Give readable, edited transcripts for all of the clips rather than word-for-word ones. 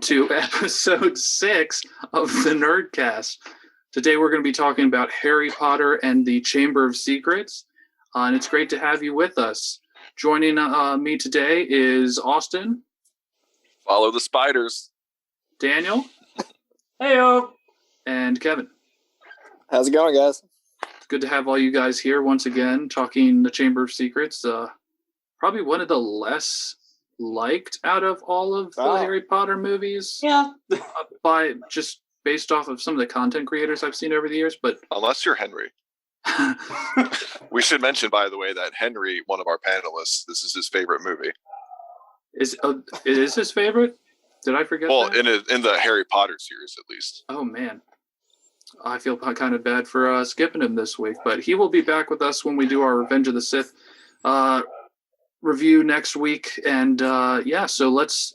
to episode 6 of the Nerdkast. Today we're going to be talking about Harry Potter and the Chamber of Secrets, and it's great to have you with us. Joining me today is Austin. Follow the spiders. Daniel. Heyo. And Kevin. How's it going, guys? It's good to have all you guys here once again, talking the Chamber of Secrets. Probably one of the less liked out of all of the Harry Potter movies. Yeah. By just based off of some of the content creators I've seen over the years, but unless you're Henry. We should mention, by the way, that Henry, one of our panelists, this is his favorite movie. It is his favorite? Did I forget that? In the Harry Potter series, at least. Oh, man. I feel kind of bad for skipping him this week, but he will be back with us when we do our Revenge of the Sith review next week. And so let's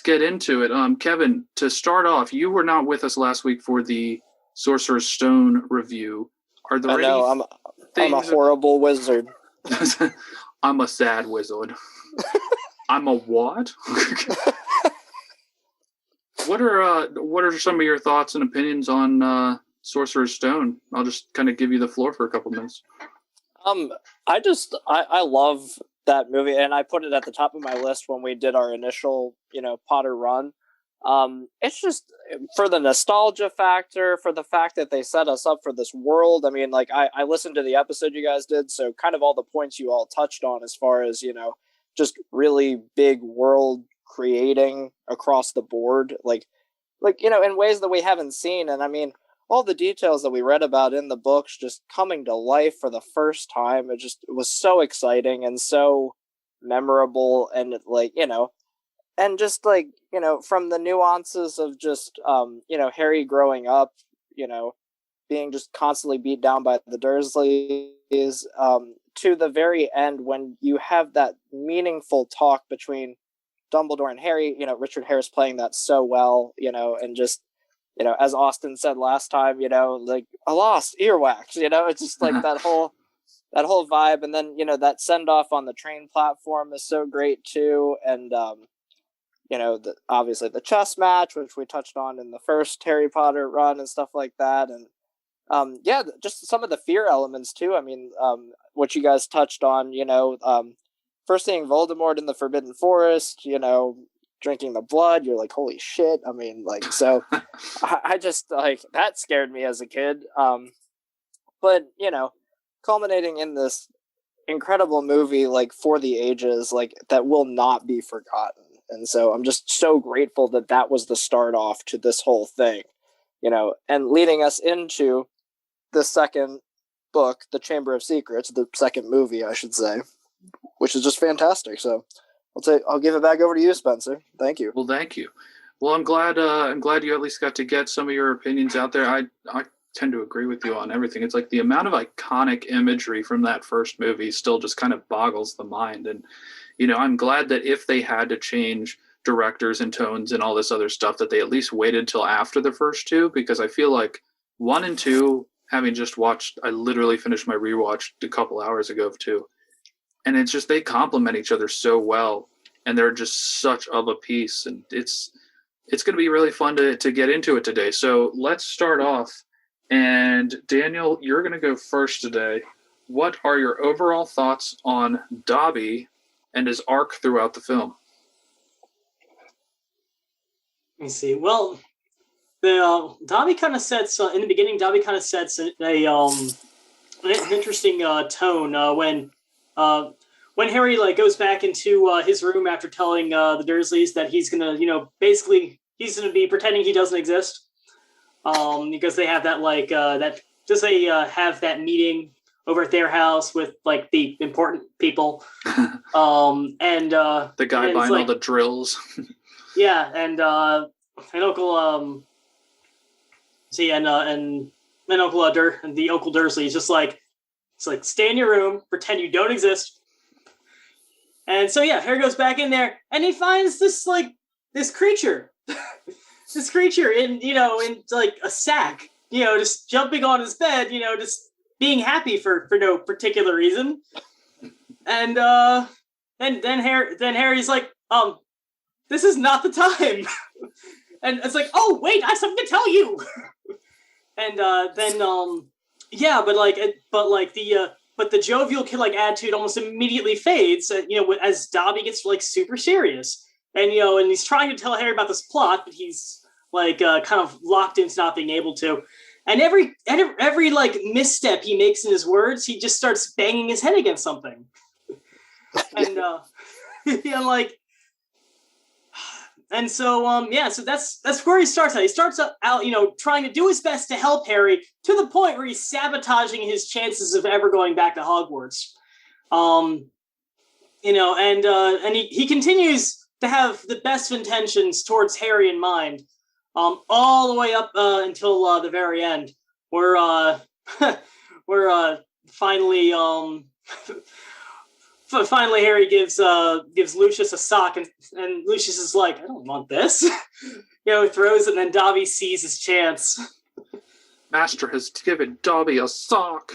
get into it. Kevin, to start off, you were not with us last week for the Sorcerer's Stone review. Are there I'm a horrible wizard. I'm a sad wizard. I'm a what? What are some of your thoughts and opinions on Sorcerer's Stone? I'll just kind of give you the floor for a couple minutes. I love that movie, and I put it at the top of my list when we did our initial, Potter run. It's just for the nostalgia factor, for the fact that they set us up for this world. I mean, like I listened to the episode you guys did, so kind of all the points you all touched on as far as, just really big world creating across the board, like in ways that we haven't seen. And I mean, all the details that we read about in the books just coming to life for the first time. It was so exciting and so memorable, and and just from the nuances of just Harry growing up, being just constantly beat down by the Dursleys, to the very end when you have that meaningful talk between Dumbledore and Harry. Richard Harris playing that so well, and just as Austin said last time, like a lost earwax, it's just like that whole vibe. And then that send off on the train platform is so great too. And obviously the chess match, which we touched on in the first Harry Potter run and stuff like that. And just some of the fear elements too. I mean, what you guys touched on, first seeing Voldemort in the Forbidden Forest, drinking the blood, you're like, holy shit. I mean, like, so I just like that scared me as a kid. But culminating in this incredible movie, like for the ages, like that will not be forgotten. And so I'm just so grateful that was the start off to this whole thing, and leading us into the second book, The Chamber of Secrets, the second movie, I should say, which is just fantastic. So I'll give it back over to you, Spencer. Thank you. Well, thank you. Well, I'm glad you at least got to get some of your opinions out there. I tend to agree with you on everything. It's like the amount of iconic imagery from that first movie still just kind of boggles the mind. And, I'm glad that if they had to change directors and tones and all this other stuff, that they at least waited till after the first two, because I feel like 1 and 2, having just watched, I literally finished my rewatch a couple hours ago of 2. And it's just, they complement each other so well, and they're just such of a piece. And it's going to be really fun to get into it today. So let's start off. And Daniel, you're going to go first today. What are your overall thoughts on Dobby and his arc throughout the film? Let me see. Well, the Dobby kind of sets in the beginning. Dobby kind of sets an interesting tone when Harry goes back into his room after telling the Dursleys that he's gonna basically he's gonna be pretending he doesn't exist, because they have that have that meeting over at their house with the important people, and the guy buying all the drills. Yeah, and Uncle and Uncle the Uncle Dursley is just stay in your room, pretend you don't exist. And so Harry goes back in there and he finds this creature, this creature in a sack, just jumping on his bed, just being happy for no particular reason. And then Harry's like, this is not the time. And it's like, oh wait, I have something to tell you. And then yeah, but the jovial kid like attitude almost immediately fades. As Dobby gets like super serious, and and he's trying to tell Harry about this plot, but he's like kind of locked into not being able to. And every like misstep he makes in his words, he just starts banging his head against something. And yeah, like. And so, so that's where he starts out. He starts out, trying to do his best to help Harry to the point where he's sabotaging his chances of ever going back to Hogwarts. And he continues to have the best of intentions towards Harry in mind, all the way up until the very end, where finally finally, Harry gives Lucius a sock, and Lucius is like, I don't want this. Throws it, and then Dobby sees his chance. Master has given Dobby a sock.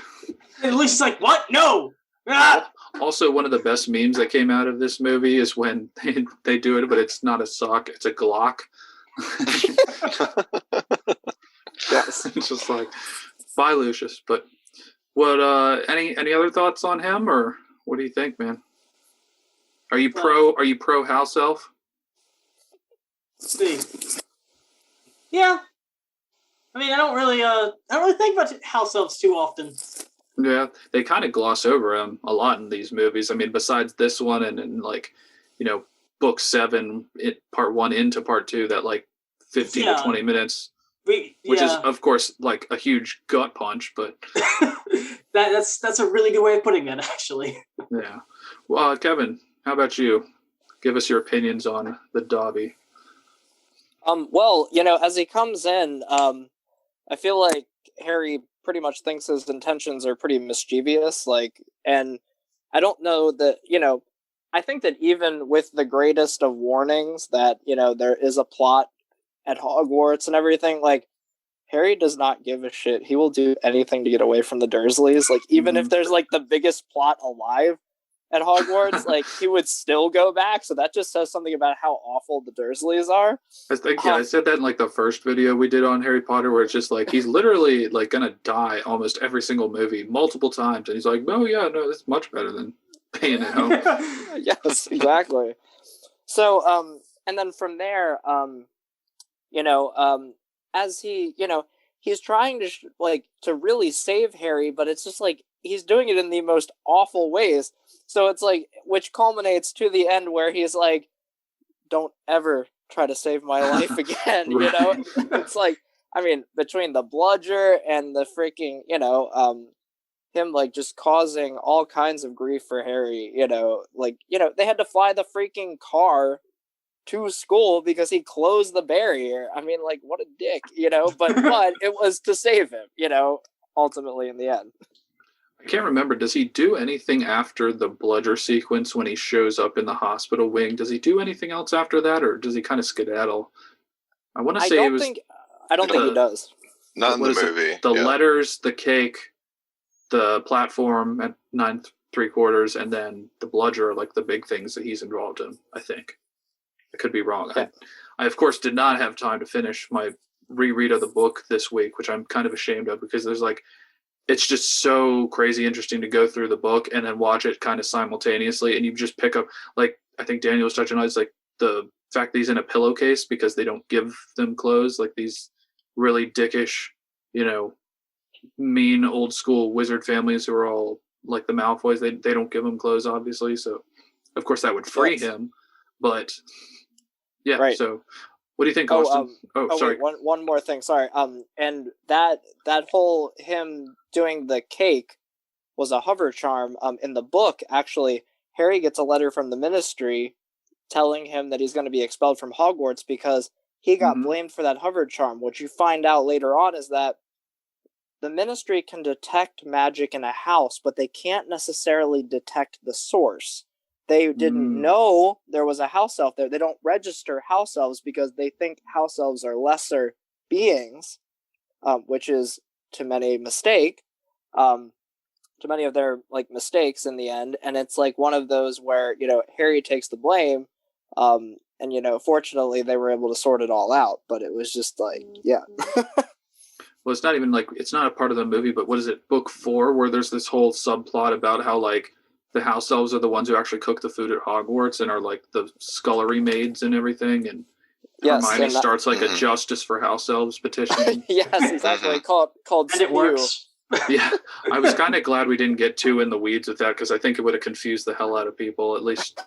And Lucius is like, what? No! Ah! Also, one of the best memes that came out of this movie is when they do it, but it's not a sock, it's a Glock. Yes. It's just like, bye, Lucius. But what? Any other thoughts on him, or what do you think, man? Are you pro house elf? Let's see. Yeah. I mean, I don't really think about house elves too often. Yeah, they kind of gloss over him a lot in these movies. I mean, besides this one and like, book 7, part 1 into part 2, that like 15 to 20 minutes, which is of course like a huge gut punch, but that's a really good way of putting it, actually. Yeah. Well, Kevin, how about you? Give us your opinions on the Dobby. Well, as he comes in, I feel like Harry pretty much thinks his intentions are pretty mischievous, and I don't know that, I think that even with the greatest of warnings that, there is a plot at Hogwarts and everything, like, Harry does not give a shit. He will do anything to get away from the Dursleys. Like, even if there's like the biggest plot alive at Hogwarts, like, he would still go back. So that just says something about how awful the Dursleys are. I think, I said that in like the first video we did on Harry Potter, where it's just like, he's literally like gonna die almost every single movie multiple times. And he's like, no, it's much better than paying at home. Yes, exactly. So, and then from there, as he, he's trying to to really save Harry, but it's just like he's doing it in the most awful ways. So it's like, which culminates to the end where he's like, don't ever try to save my life again. Right. It's like, I mean, between the bludger and the freaking, him like just causing all kinds of grief for Harry, they had to fly the freaking car to school because he closed the barrier. I mean, like, what a dick, but it was to save him, ultimately in the end. I can't remember. Does he do anything after the bludger sequence when he shows up in the hospital wing? Does he do anything else after that, or does he kind of skedaddle? I want to say I don't think he does. Not in the movie. The letters, the cake, the platform at 9 3/4, and then the bludger are like the big things that he's involved in, I think. I could be wrong. Yeah. I of course did not have time to finish my reread of the book this week, which I'm kind of ashamed of, because there's it's just so crazy interesting to go through the book and then watch it kind of simultaneously, and you just pick up, like, I think Daniel was touching on, it's like the fact that he's in a pillowcase because they don't give them clothes, like these really dickish, mean old school wizard families who are all like the Malfoys. They don't give him clothes, obviously, so of course that would free him, but yeah. Right. So what do you think, Austin? Sorry. Wait, one more thing. Sorry. And that whole him doing the cake was a hover charm. In the book, actually, Harry gets a letter from the Ministry telling him that he's going to be expelled from Hogwarts because he got blamed for that hover charm. What you find out later on is that the Ministry can detect magic in a house, but they can't necessarily detect the source. They didn't know there was a house elf there. They don't register house elves because they think house elves are lesser beings, which is to many mistake, to many of their mistakes in the end. And it's like one of those where Harry takes the blame, And, fortunately they were able to sort it all out, but it was just like, yeah. Well, it's not even like, it's not a part of the movie, but what is it, book 4, where there's this whole subplot about how like the house elves are the ones who actually cook the food at Hogwarts and are like the scullery maids and everything. And Yes, Hermione and that- starts like a justice for house elves petition. yes, exactly. Called And it Spew. works. Yeah, I was kind of glad we didn't get too in the weeds with that, because I think it would have confused the hell out of people. At least,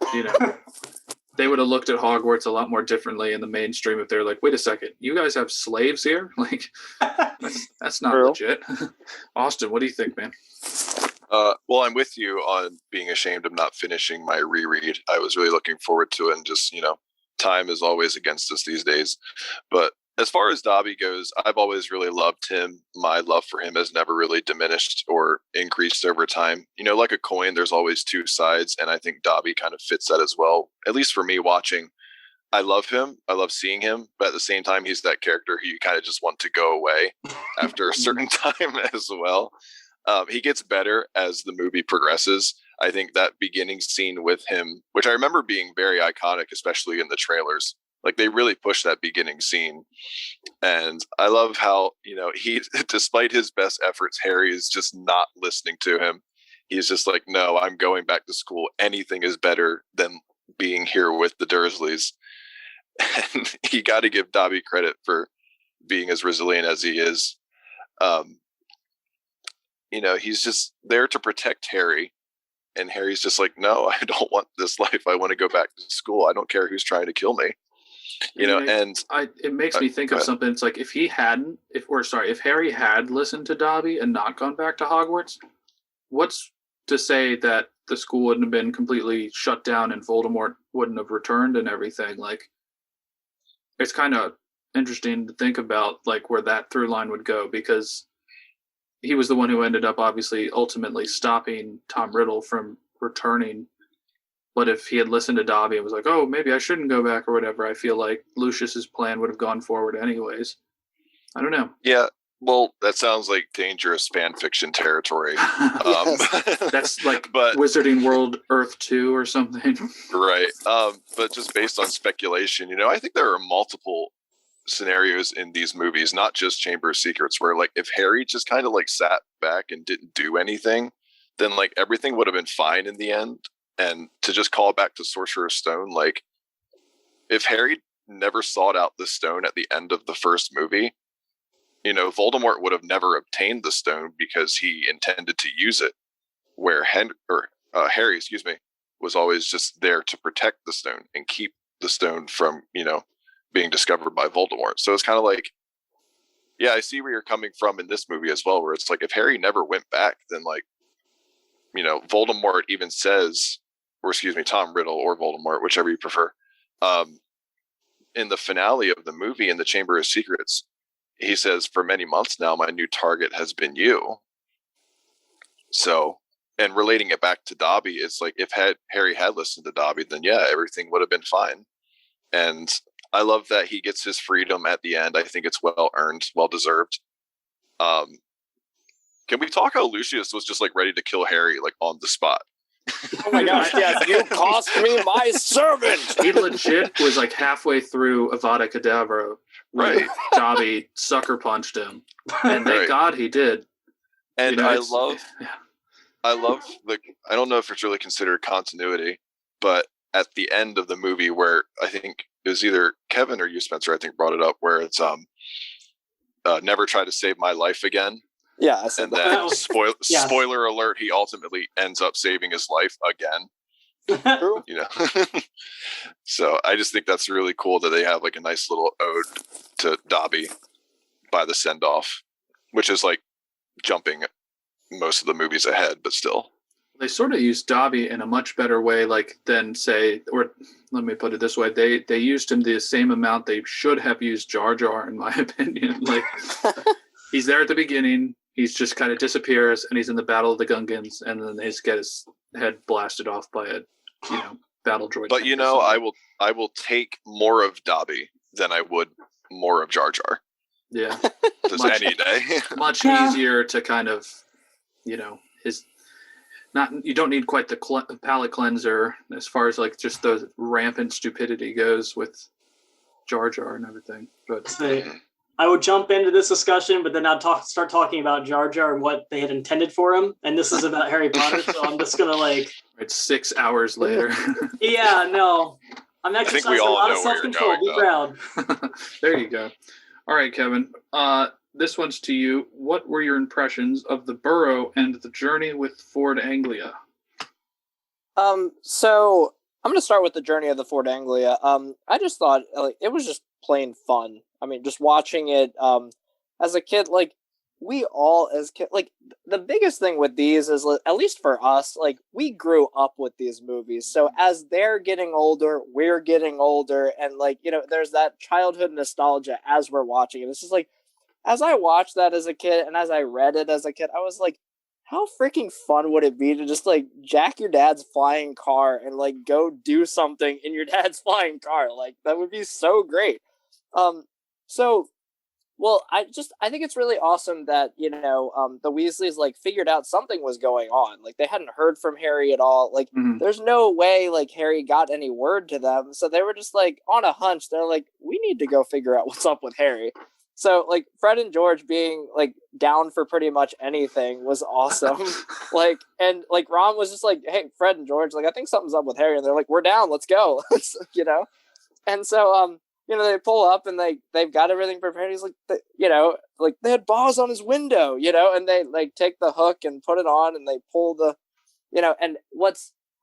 they would have looked at Hogwarts a lot more differently in the mainstream if they're like, wait a second, you guys have slaves here? Like, that's not True. legit. Austin, what do you think, man? Well, I'm with you on being ashamed of not finishing my reread. I was really looking forward to it, and just, time is always against us these days. But as far as Dobby goes, I've always really loved him. My love for him has never really diminished or increased over time. Like a coin, there's always two sides, and I think Dobby kind of fits that as well. At least for me watching, I love him. I love seeing him, but at the same time, he's that character who you kind of just want to go away after a certain time as well. He gets better as the movie progresses. I think that beginning scene with him, which I remember being very iconic, especially in the trailers, like they really push that beginning scene. And I love how, he, despite his best efforts, Harry is just not listening to him. He's just like, no, I'm going back to school. Anything is better than being here with the Dursleys. And you got to give Dobby credit for being as resilient as he is. He's just there to protect Harry. And Harry's just like, no, I don't want this life. I want to go back to school. I don't care who's trying to kill me. It makes me think of something. It's like if Harry had listened to Dobby and not gone back to Hogwarts, what's to say that the school wouldn't have been completely shut down and Voldemort wouldn't have returned and everything? Like, it's kind of interesting to think about, like, where that through line would go, because he was the one who ended up obviously ultimately stopping Tom Riddle from returning. But if he had listened to Dobby and was like, oh, maybe I shouldn't go back or whatever, I feel like Lucius's plan would have gone forward anyways. I don't know. Yeah, well, that sounds like dangerous fan fiction territory. That's like Wizarding World Earth 2 or something. Right. But just based on speculation, I think there are multiple scenarios in these movies, not just Chamber of Secrets, where like if Harry just kind of like sat back and didn't do anything, then like everything would have been fine in the end. And to just call back to Sorcerer's Stone, like if Harry never sought out the stone at the end of the first movie, Voldemort would have never obtained the stone because he intended to use it, where Harry, was always just there to protect the stone and keep the stone from, being discovered by Voldemort. So it's kind of like, yeah, I see where you're coming from in this movie as well, where it's like if Harry never went back, then like, Voldemort even says, Tom Riddle or Voldemort, whichever you prefer, in the finale of the movie in the Chamber of Secrets, he says, for many months now, my new target has been you. So, and relating it back to Dobby, it's like if Harry had listened to Dobby, then yeah, everything would have been fine. And I love that he gets his freedom at the end. I think it's well earned, well deserved. Can we talk how Lucius was just like ready to kill Harry like on the spot? Oh my gosh, yes, you cost me my servant! He legit was like halfway through Avada Kedavra when Right. Dobby sucker punched him. And thank Right. God he did. And I love the, I don't know if it's really considered continuity, but at the end of the movie where I think it was either Kevin or you, Spencer, I think brought it up, where it's never try to save my life again. Yeah, I said And that. then spoiler alert, he ultimately ends up saving his life again. True. So I just think that's really cool that they have like a nice little ode to Dobby by the send off, which is like jumping most of the movies ahead, but still. They sort of used Dobby in a much better way, like than say, or let me put it this way: they used him the same amount they should have used Jar Jar, in my opinion. Like he's there at the beginning, he's just kind of disappears, and he's in the Battle of the Gungans, and then they just get his head blasted off by a battle droid. But I will take more of Dobby than I would more of Jar Jar. Yeah, Just any day. much easier to kind of, his. you don't need quite the palate cleanser as far as like just the rampant stupidity goes with Jar Jar and everything. But I would jump into this discussion, but then I'd start talking about Jar Jar and what they had intended for him. And this is about Harry Potter, so I'm just gonna like. It's 6 hours later. Yeah, no, I'm exercising a lot of self-control. Be proud. There you go. All right, Kevin. This one's to you. What were your impressions of the Burrow and the journey with Ford Anglia? So I'm gonna start with the journey of the Ford Anglia. I just thought like it was just plain fun. I mean, just watching it as a kid, like we all as kid, like the biggest thing with these is at least for us, like we grew up with these movies. So as they're getting older, we're getting older, and like there's that childhood nostalgia as we're watching it. It's just like as I watched that as a kid and as I read it as a kid, I was like, how freaking fun would it be to just like jack your dad's flying car and like go do something in your dad's flying car? Like that would be so great. I think it's really awesome that the Weasleys like figured out something was going on. Like they hadn't heard from Harry at all. Like there's no way like Harry got any word to them, so they were just like on a hunch. They're like, we need to go figure out what's up with Harry. So like Fred and George being like down for pretty much anything was awesome. And Ron was just like, hey, Fred and George, like I think something's up with Harry, and they're like, we're down, let's go. And so they pull up and they've got everything prepared. He's like, they had bars on his window, and they like take the hook and put it on and they pull the, and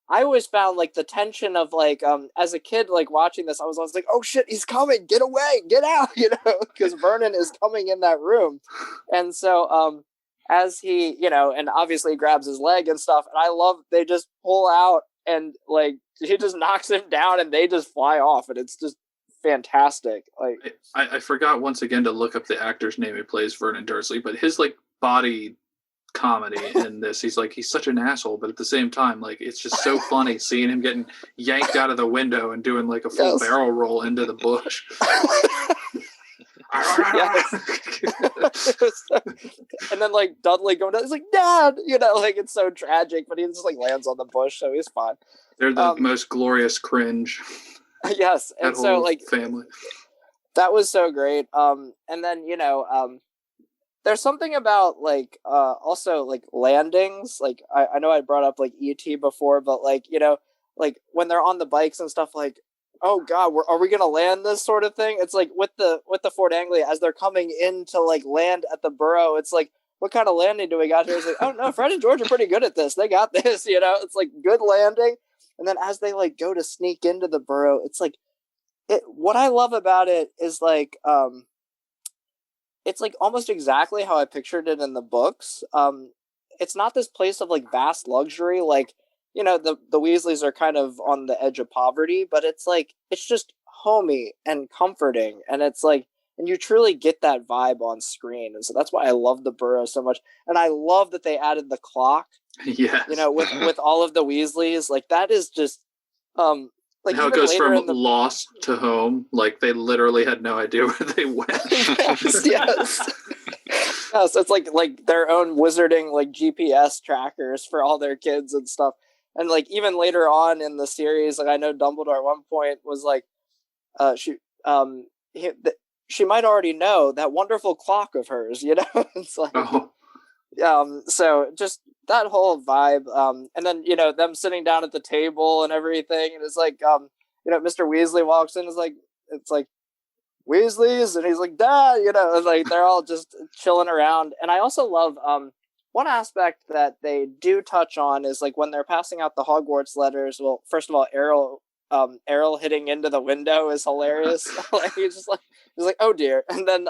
I always found like the tension of like, as a kid, like watching this, I was always like, oh shit, he's coming, get away, get out, because Vernon is coming in that room. And so, as he, and obviously he grabs his leg and stuff. And I love, they just pull out and like, he just knocks him down and they just fly off. And it's just fantastic. Like I forgot once again to look up the actor's name who plays Vernon Dursley, but his like body comedy in this, he's such an asshole, but at the same time, like it's just so funny seeing him getting yanked out of the window and doing like a full barrel roll into the bush. And then like Dudley going down, he's like, Dad, like it's so tragic, but he just like lands on the bush, so he's fine. They're the most glorious cringe. Yes, and so like family. That was so great. And then there's something about like also like landings. Like I know I brought up like E.T. before, but like like when they're on the bikes and stuff, like oh god, are we gonna land this sort of thing? It's like with the Ford Anglia as they're coming in to like land at the Burrow. It's like, what kind of landing do we got here? It's like, oh no, Fred and George are pretty good at this. They got this. It's like good landing. And then as they like go to sneak into the Burrow, it's like what I love about it is like it's like almost exactly how I pictured it in the books. It's not this place of like vast luxury, like the Weasleys are kind of on the edge of poverty, but it's like it's just homey and comforting, and it's like, and you truly get that vibe on screen, and so that's why I love the Burrow so much, and I love that they added the clock. Yes. With all of the Weasleys, like that is just like how it goes from lost to home. Like they literally had no idea where they went. Yes. Yes, it's like their own wizarding like GPS trackers for all their kids and stuff. And like even later on in the series, like I know Dumbledore at one point was like, she might already know that wonderful clock of hers. It's like, so just that whole vibe, and then them sitting down at the table and everything, and it's like Mr. Weasley walks in, it's like Weasleys, and he's like, Dad, and like they're all just chilling around. And I also love one aspect that they do touch on is like when they're passing out the Hogwarts letters. Well, first of all, Errol hitting into the window is hilarious. Like he's like oh dear. And then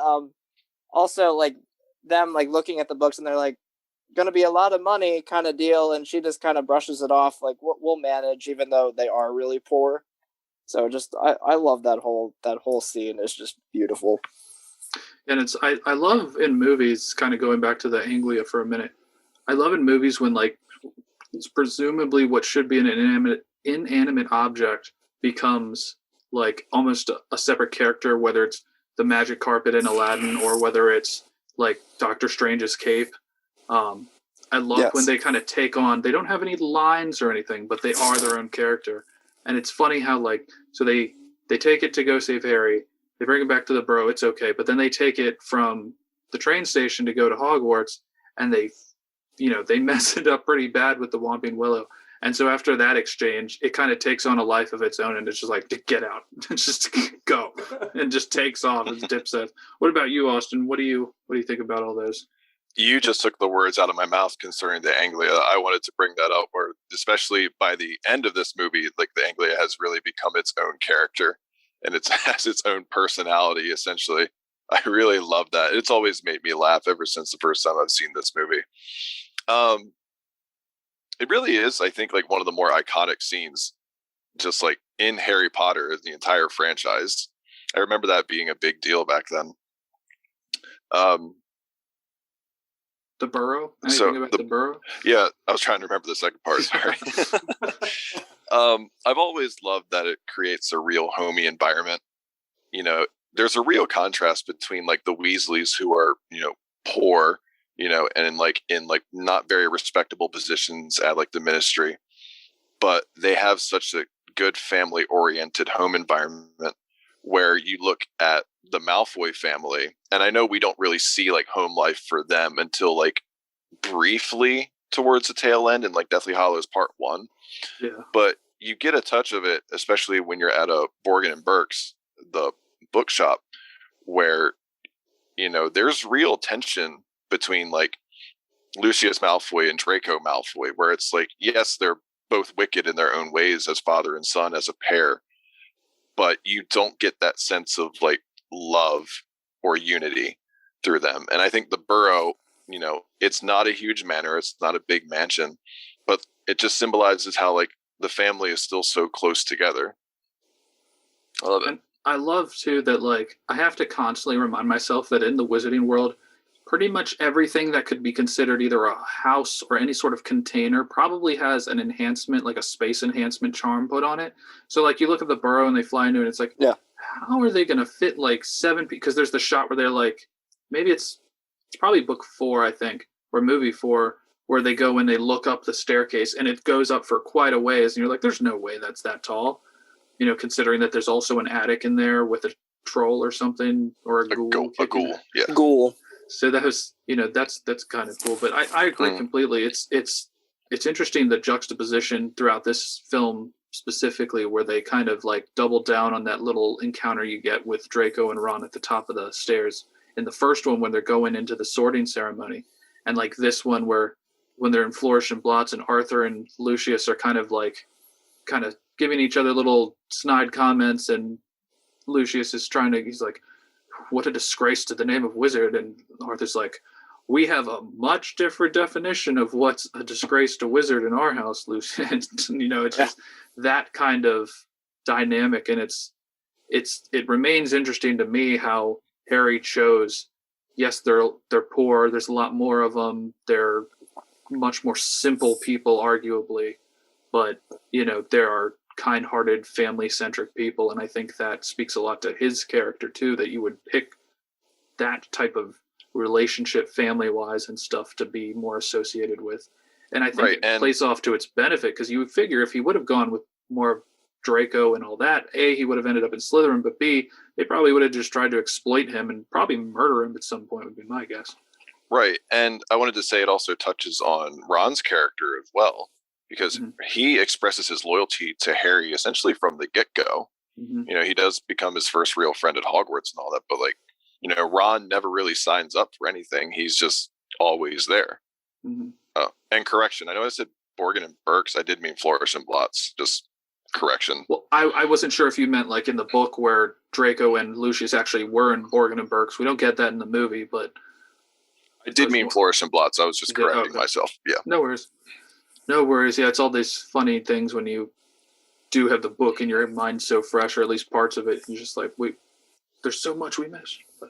also like them like looking at the books and they're like, gonna be a lot of money kind of deal, and she just kind of brushes it off like we'll manage, even though they are really poor. So just I love that whole scene. It's just beautiful. And I love in movies, kind of going back to the Anglia for a minute, I love in movies when like it's presumably what should be an inanimate object becomes like almost a separate character, whether it's the magic carpet in Aladdin or whether it's like Doctor Strange's cape. I love when they kind of take on, they don't have any lines or anything, but they are their own character. And it's funny how like, so they take it to go save Harry. They bring it back to the Burrow. It's okay. But then they take it from the train station to go to Hogwarts, and they mess it up pretty bad with the Whomping Willow. And so after that exchange, it kind of takes on a life of its own, and it's just like, get out, just go, and just takes off, as Dip says. What about you, Austin? What do you think about all those? You just took the words out of my mouth concerning the Anglia. I wanted to bring that up, where especially by the end of this movie, like the Anglia has really become its own character, and it has its own personality, essentially. I really love that. It's always made me laugh ever since the first time I've seen this movie. It really is, I think, like one of the more iconic scenes, just like in Harry Potter, the entire franchise. I remember that being a big deal back then. The Burrow? Anything about the Burrow? Yeah, I was trying to remember the second part. Sorry. I've always loved that it creates a real homey environment. You know, there's a real contrast between like the Weasleys, who are, poor, and in not very respectable positions at like the Ministry, but they have such a good family oriented home environment. Where you look at the Malfoy family, and I know we don't really see like home life for them until like briefly towards the tail end in like Deathly Hallows Part 1. Yeah. But you get a touch of it, especially when you're at a Borgin and Burke's, the bookshop, where there's real tension between like Lucius Malfoy and Draco Malfoy, where it's like, yes, they're both wicked in their own ways as father and son, as a pair, but you don't get that sense of like love or unity through them. And I think the Burrow, it's not a huge manor, it's not a big mansion, but it just symbolizes how like the family is still so close together. I love it. And I love too that like I have to constantly remind myself that in the Wizarding world, pretty much everything that could be considered either a house or any sort of container probably has an enhancement, like a space enhancement charm put on it. So like you look at the Burrow and they fly into it, and it's like, yeah, how are they going to fit like 7 people? Because there's the shot where they're like, maybe it's probably book 4, I think, or movie 4, where they go and they look up the staircase and it goes up for quite a ways. And you're like, there's no way that's that tall, considering that there's also an attic in there with a troll or something, or a ghoul. A ghoul, yeah. Ghoul. So that was, that's kind of cool. But I agree completely. It's interesting the juxtaposition throughout this film specifically, where they kind of like double down on that little encounter you get with Draco and Ron at the top of the stairs in the first one when they're going into the sorting ceremony, and like this one where when they're in Flourish and Blots and Arthur and Lucius are kind of giving each other little snide comments, and Lucius is he's like, what a disgrace to the name of wizard, and Arthur's like, we have a much different definition of what's a disgrace to wizard in our house, Lucius. It's just that kind of dynamic, and it remains interesting to me how Harry chose, yes, they're poor, there's a lot more of them, they're much more simple people arguably, but there are kind-hearted, family-centric people, and I think that speaks a lot to his character too, that you would pick that type of relationship family-wise and stuff to be more associated with. And I think it plays off to its benefit, because you would figure if he would have gone with more of Draco and all that, A, he would have ended up in Slytherin, but B, they probably would have just tried to exploit him and probably murder him at some point, would be my guess. Right. And I wanted to say it also touches on Ron's character as well, because he expresses his loyalty to Harry essentially from the get-go. He does become his first real friend at Hogwarts and all that, but Ron never really signs up for anything. He's just always there. And correction, I know I said Borgin and Burke's. I did mean Flourish and Blots. Just correction. Well, I wasn't sure if you meant like in the book where Draco and Lucius actually were in Borgin and Burke's. We don't get that in the movie, but I did mean Flourish and Blots. I was just correcting myself. Yeah. No worries. Yeah, it's all these funny things when you do have the book in your mind so fresh, or at least parts of it. You're just like, wait, there's so much we missed. But,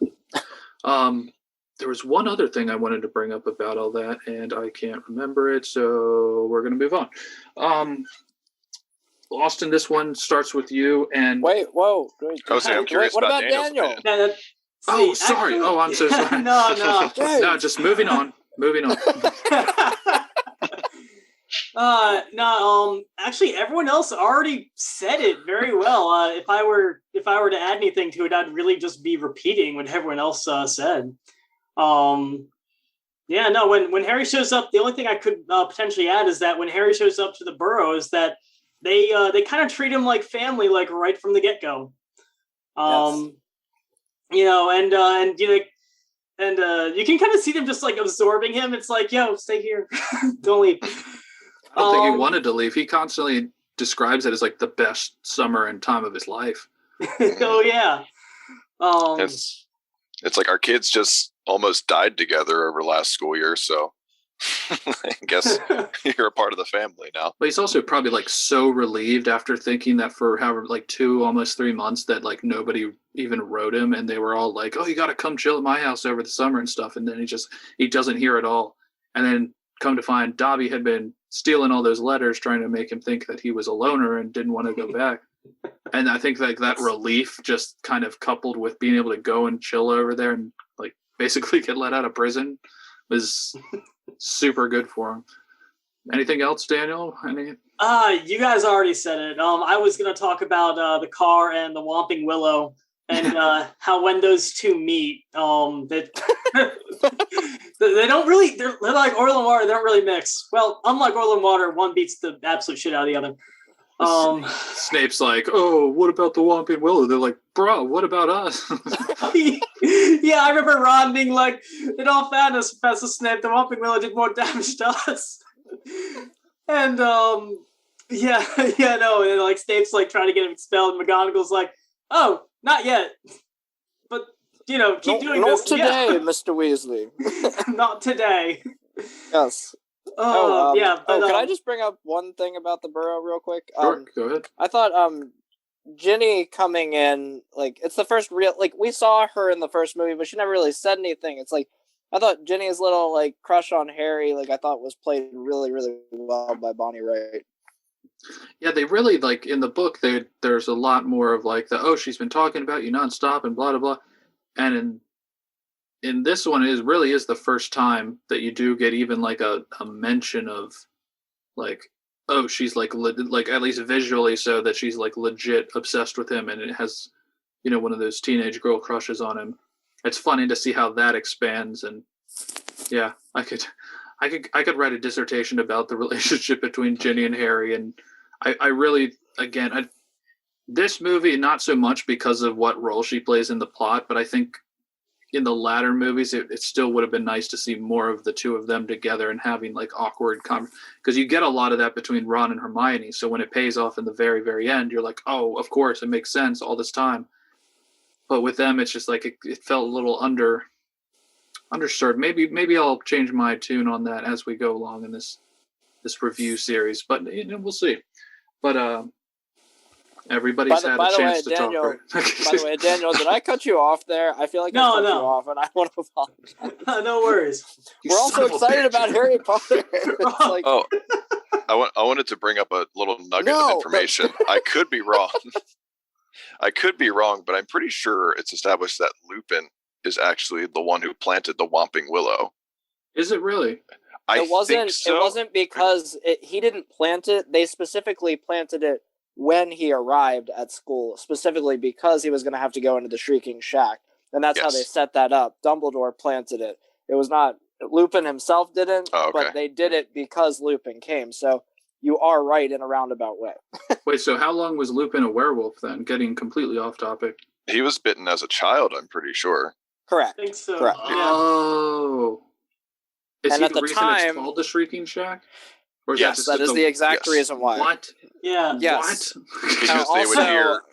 there was one other thing I wanted to bring up about all that, and I can't remember it, so we're going to move on. Austin, this one starts with you. And wait, whoa. I'm curious what about Daniel? Sorry. I'm so sorry. No. No, just moving on. No, actually, everyone else already said it very well. If I were to add anything to it, I'd really just be repeating what everyone else said. Yeah, no. When Harry shows up, the only thing I could potentially add is that when Harry shows up to the Burrows, that they kind of treat him like family, like right from the get go. Yes. You know, and you know. And you can kind of see them just like absorbing him. It's like, yo, stay here, don't leave. I don't think he wanted to leave. He constantly describes it as like the best summer and time of his life. Oh yeah. It's like our kids just almost died together over last school year, so I guess you're a part of the family now. But he's also probably like so relieved after thinking that for however like 2, almost 3 months that like nobody even wrote him, and they were all like, "Oh, you got to come chill at my house over the summer and stuff." And then he doesn't hear it all, and then come to find Dobby had been stealing all those letters, trying to make him think that he was a loner and didn't want to go back. And I think like that relief, just kind of coupled with being able to go and chill over there and like basically get let out of prison, was super good for him. Anything else, Daniel? You guys already said it. I was gonna talk about the car and the Whomping Willow, and how when those two meet, that they don't really. They're like oil and water. They don't really mix. Well, unlike oil and water, one beats the absolute shit out of the other. Snape's like, "Oh, what about the Whomping Willow?" They're like, "Bro, what about us?" Yeah, I remember Ron being like, "In all fairness, Professor Snape, the Whomping Willow did more damage to us." And yeah, no, and like Snape's like trying to get him expelled, and McGonagall's like, "Oh, not yet, but you know, keep doing not this." Not today, yeah. Mr. Weasley. Not today. Yes. Yeah. But, can I just bring up one thing about the Burrow real quick? Sure, go ahead. I thought Ginny coming in, like, it's the first real, like, we saw her in the first movie, but she never really said anything. It's like, I thought Ginny's little, like, crush on Harry, like, I thought was played really, really well by Bonnie Wright. Yeah, they really, like, in the book, there's a lot more of, like, she's been talking about you nonstop and blah, blah, blah. And in this one, it really is the first time that you do get even, like, a mention of, like, oh, she's, like, at least visually so that she's, like, legit obsessed with him, and it has, you know, one of those teenage girl crushes on him. It's funny to see how that expands, and yeah, I could write a dissertation about the relationship between Ginny and Harry, and I really, again, this movie, not so much because of what role she plays in the plot, but I think in the latter movies, it still would have been nice to see more of the two of them together and having like awkward because you get a lot of that between Ron and Hermione. So when it pays off in the very, very end, you're like, oh, of course, it makes sense all this time. But with them, it's just like it felt a little underserved. Maybe I'll change my tune on that as we go along in this review series. But you know, we'll see. But everybody's had a chance to talk. Right? By the way, Daniel, did I cut you off there? I feel like I cut you off, and I want to apologize. No worries. We're also excited about Harry Potter. Like, I wanted to bring up a little nugget of information. I could be wrong. But I'm pretty sure it's established that Lupin is actually the one who planted the Whomping Willow. Is it really? I think so. It wasn't because he didn't plant it. They specifically planted it when he arrived at school, specifically because he was going to have to go into the Shrieking Shack. And that's how they set that up. Dumbledore planted it. It was not, Lupin himself didn't, but they did it because Lupin came. So you are right in a roundabout way. Wait, so how long was Lupin a werewolf then? Getting completely off topic. He was bitten as a child, I'm pretty sure. Correct. I think so. Correct. Yeah. Oh. Is he at the the reason time, it's called the Shrieking Shack? Or is yes, that is the exact reason why. What? Yeah. Yes. What? Because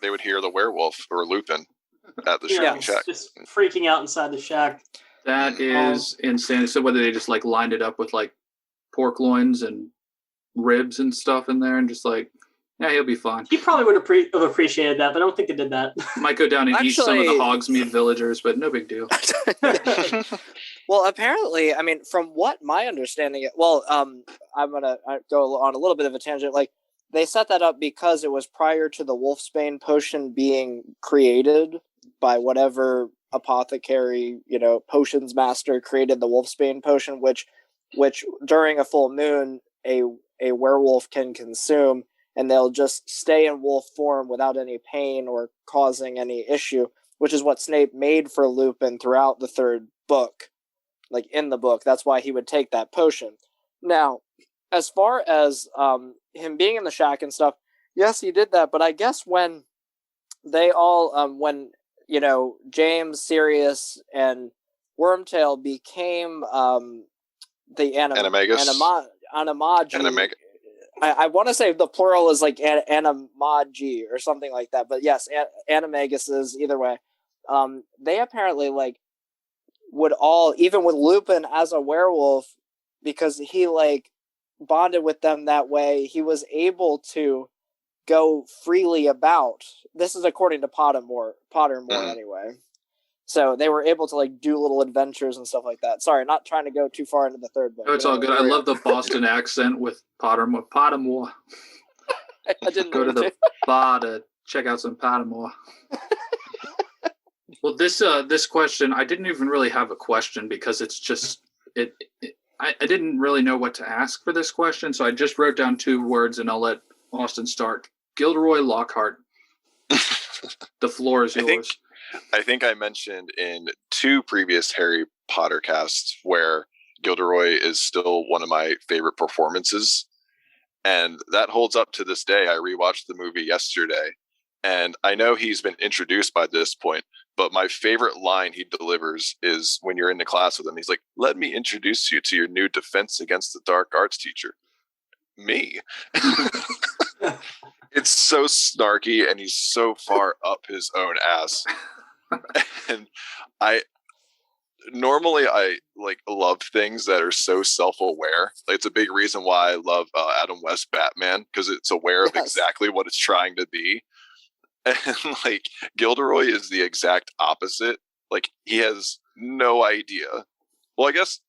they would hear the werewolf or Lupin at the Shrieking Shack. Just freaking out inside the shack. That is insane. So whether they just like lined it up with like pork loins and ribs and stuff in there and just like, yeah, he'll be fine. He probably would have appreciated that, but I don't think they did that. Might go down and eat some of the Hogsmeade villagers, but no big deal. Well, apparently, I mean, from what my understanding, I'm gonna go on a little bit of a tangent. Like, they set that up because it was prior to the Wolfsbane potion being created by whatever apothecary, potions master created the Wolfsbane potion, which during a full moon, a a werewolf can consume, and they'll just stay in wolf form without any pain or causing any issue, which is what Snape made for Lupin throughout the third book. Like, in the book, that's why he would take that potion. Now, as far as him being in the shack and stuff, yes, he did that, but I guess when they all, James, Sirius, and Wormtail became the Animagi. I want to say the plural is like Animagi or something like that, but yes, Animaguses, either way. They apparently like would all, even with Lupin as a werewolf, because he like bonded with them that way, he was able to go freely about. This is according to Pottermore anyway. So they were able to like do little adventures and stuff like that. Sorry, not trying to go too far into the third book. No, it's all good. I love the Boston accent with Pottermore. Pottermore. I didn't go to the bar to check out some Pottermore. Well, this question, I didn't even really have a question because it's just I didn't really know what to ask for this question, so I just wrote down 2 words, and I'll let Austin start. Gilderoy Lockhart. The floor is yours. I think I mentioned in 2 previous Harry Potter casts where Gilderoy is still one of my favorite performances. And that holds up to this day. I rewatched the movie yesterday, and I know he's been introduced by this point, but my favorite line he delivers is when you're in the class with him. He's like, "Let me introduce you to your new Defense Against the Dark Arts teacher." Me. It's so snarky, and he's so far up his own ass. And I like love things that are so self-aware. Like, it's a big reason why I love Adam West Batman, because it's aware of exactly what it's trying to be. And like Gilderoy is the exact opposite. Like, he has no idea. Well, I guess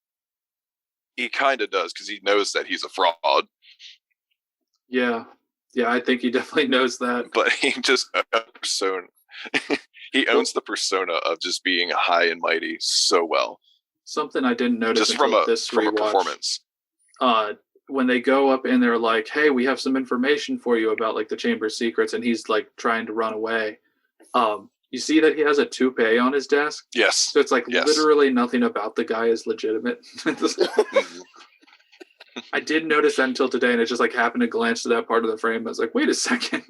he kind of does, because he knows that he's a fraud. Yeah, I think he definitely knows that. But he just he owns the persona of just being high and mighty so well. Something I didn't notice just from a rewatch. Performance. When they go up and they're like, "Hey, we have some information for you about like the Chamber's secrets," and he's like trying to run away. You see that he has a toupee on his desk. Yes. So it's like literally nothing about the guy is legitimate. I didn't notice that until today, and it just like happened to glance to that part of the frame. I was like, wait a second.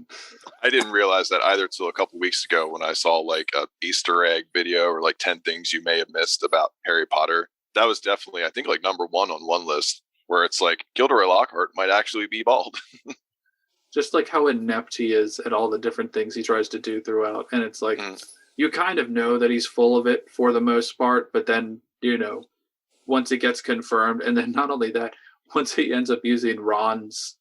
I didn't realize that either till a couple weeks ago when I saw like a Easter egg video or like 10 things you may have missed about Harry Potter. That was definitely, I think, like number 1 on one list, where it's like Gilderoy Lockhart might actually be bald. Just like how inept he is at all the different things he tries to do throughout. And it's like, you kind of know that he's full of it for the most part, but then, once it gets confirmed, and then not only that, once he ends up using Ron's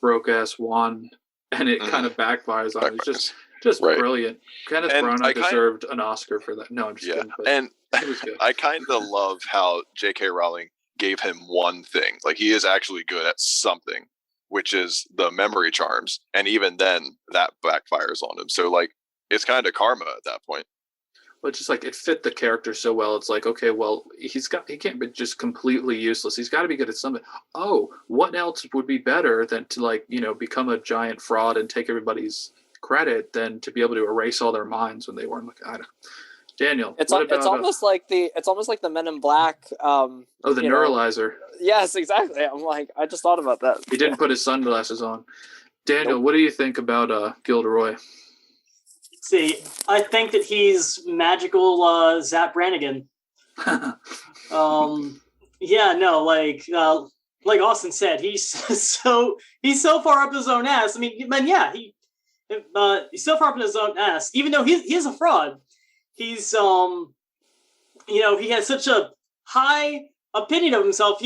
broke-ass wand, and it kind of backfires on him. It's just right. Brilliant. Kenneth Branagh deserved an Oscar for that. No, I'm just kidding. But and it was good. I kind of love how J.K. Rowling gave him one thing. Like, he is actually good at something, which is the memory charms. And even then, that backfires on him. So, like, it's kind of karma at that point. But just like it fit the character so well. It's like, okay, well, he can't be just completely useless. He's got to be good at something. Oh, what else would be better than to become a giant fraud and take everybody's credit than to be able to erase all their minds when they weren't looking at it. Daniel, it's almost like the Men in Black. The neuralizer. Yes, exactly. I'm like, I just thought about that. He didn't put his sunglasses on. Daniel, What do you think about Gilderoy? See, I think that he's magical Zap Brannigan. Like Austin said, he's so far up his own ass. I mean, he's so far up in his own ass. Even though he is a fraud, he's he has such a high opinion of himself.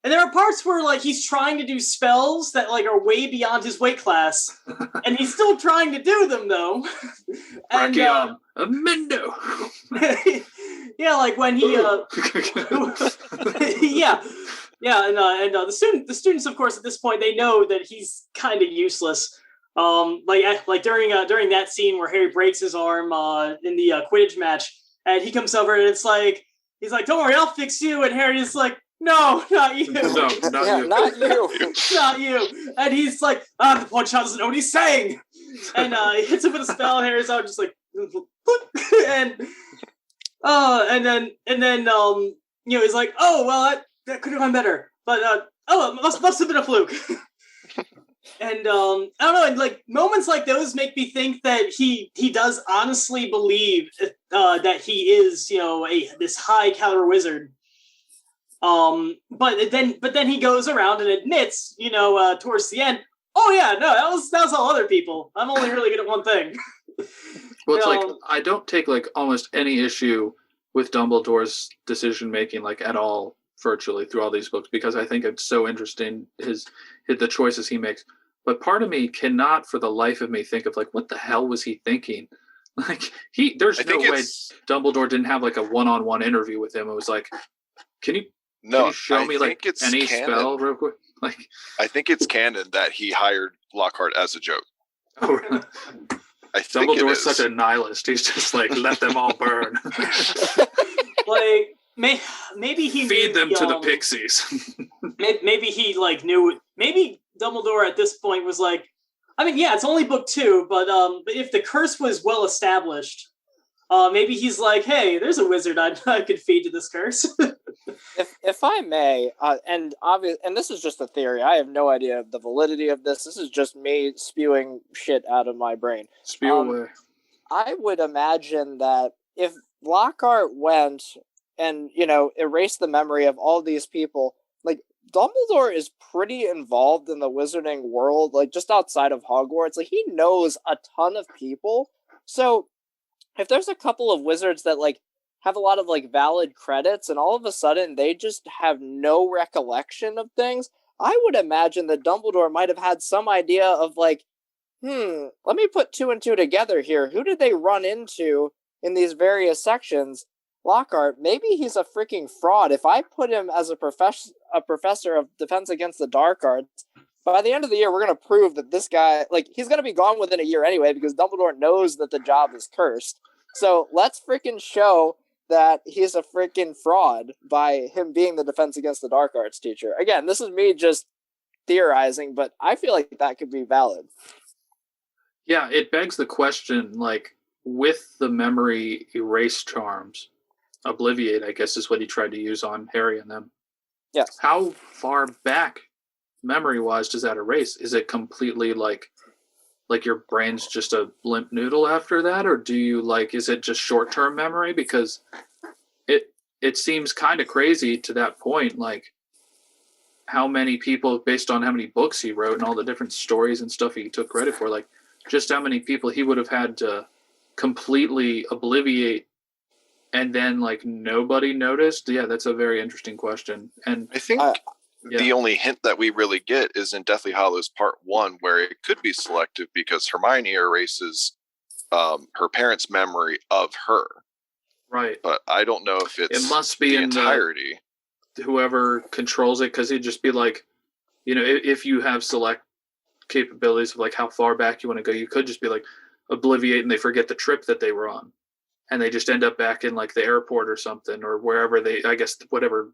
And there are parts where he's trying to do spells that are way beyond his weight class, and he's still trying to do them though. And Amendo. When he the students of course at this point they know that he's kind of useless. During that scene where Harry breaks his arm in the Quidditch match, and he comes over and it's like he's like, "Don't worry, I'll fix you," and Harry is like, no, not you. No, not Yeah, you. not you. Not you. And he's like, the one shot doesn't know what he's saying. And he hits him with a spell, and Harry's out just like, and he's like, oh well, that could have gone better, but it must have been a fluke. And I don't know, and like moments like those make me think that he does honestly believe that he is, this high caliber wizard. But then he goes around and admits, towards the end, oh yeah, no, that was all other people. I'm only really good at one thing. Well, it's like I don't take like almost any issue with Dumbledore's decision making like at all, virtually through all these books, because I think it's so interesting the choices he makes. But part of me cannot, for the life of me, think of like what the hell was he thinking? Like there's no way Dumbledore didn't have like a one-on-one interview with him. It was like, can you show me like any spell real quick? Like, I think it's canon that he hired Lockhart as a joke. Oh, really? I think Dumbledore's such a nihilist. He's just like, let them all burn. Like, maybe he feed them to the pixies. maybe he like knew. Maybe Dumbledore at this point was like, I mean, yeah, it's only book 2, but if the curse was well established, maybe he's like, hey, there's a wizard I could feed to this curse. If I may, and this is just a theory. I have no idea of the validity of this. This is just me spewing shit out of my brain. Spew away. I would imagine that if Lockhart went and erased the memory of all these people, like Dumbledore is pretty involved in the wizarding world, like just outside of Hogwarts. Like he knows a ton of people. So if there's a couple of wizards that like have a lot of like valid credits and all of a sudden they just have no recollection of things, I would imagine that Dumbledore might have had some idea of like, let me put 2 and 2 together here. Who did they run into in these various sections? Lockhart, maybe he's a freaking fraud. If I put him as a professor of Defense Against the Dark Arts, by the end of the year, we're going to prove that this guy, like, he's going to be gone within a year anyway, because Dumbledore knows that the job is cursed. So let's freaking show that he's a freaking fraud by him being the Defense Against the Dark Arts teacher. Again, this is me just theorizing, but I feel like that could be valid. Yeah, it begs the question, like, with the memory erase charms, Obliviate, I guess, is what he tried to use on Harry and them. Yes. How far back, memory-wise, does that erase? Is it completely, like your brain's just a limp noodle after that? Or do you, like, is it just short-term memory? Because it seems kind of crazy to that point, like, how many people, based on how many books he wrote and all the different stories and stuff he took credit for, like, just how many people he would have had to completely obliviate and then like nobody noticed. Yeah, that's a very interesting question. And I think the only hint that we really get is in Deathly Hallows Part 1, where it could be selective because Hermione erases her parents' memory of her. Right. But I don't know if it must be the in entirety. Whoever controls it, because it'd just be like, if you have select capabilities of like how far back you want to go, you could just be like obliviate and they forget the trip that they were on. And they just end up back in like the airport or something, or wherever I guess whatever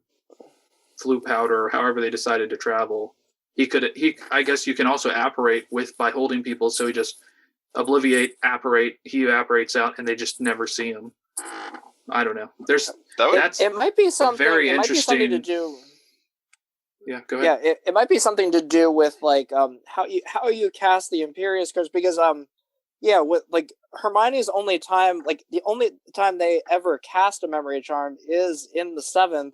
flu powder or however they decided to travel. I guess you can also apparate by holding people. So he just obliviate, apparate, he evaporates out and they just never see him. I don't know. It might be something very it interesting. Might be something to do. Yeah, go ahead. Yeah, it might be something to do with like how you cast the Imperious Curse, because with like Hermione's only time, like the only time they ever cast a memory charm is in the 7th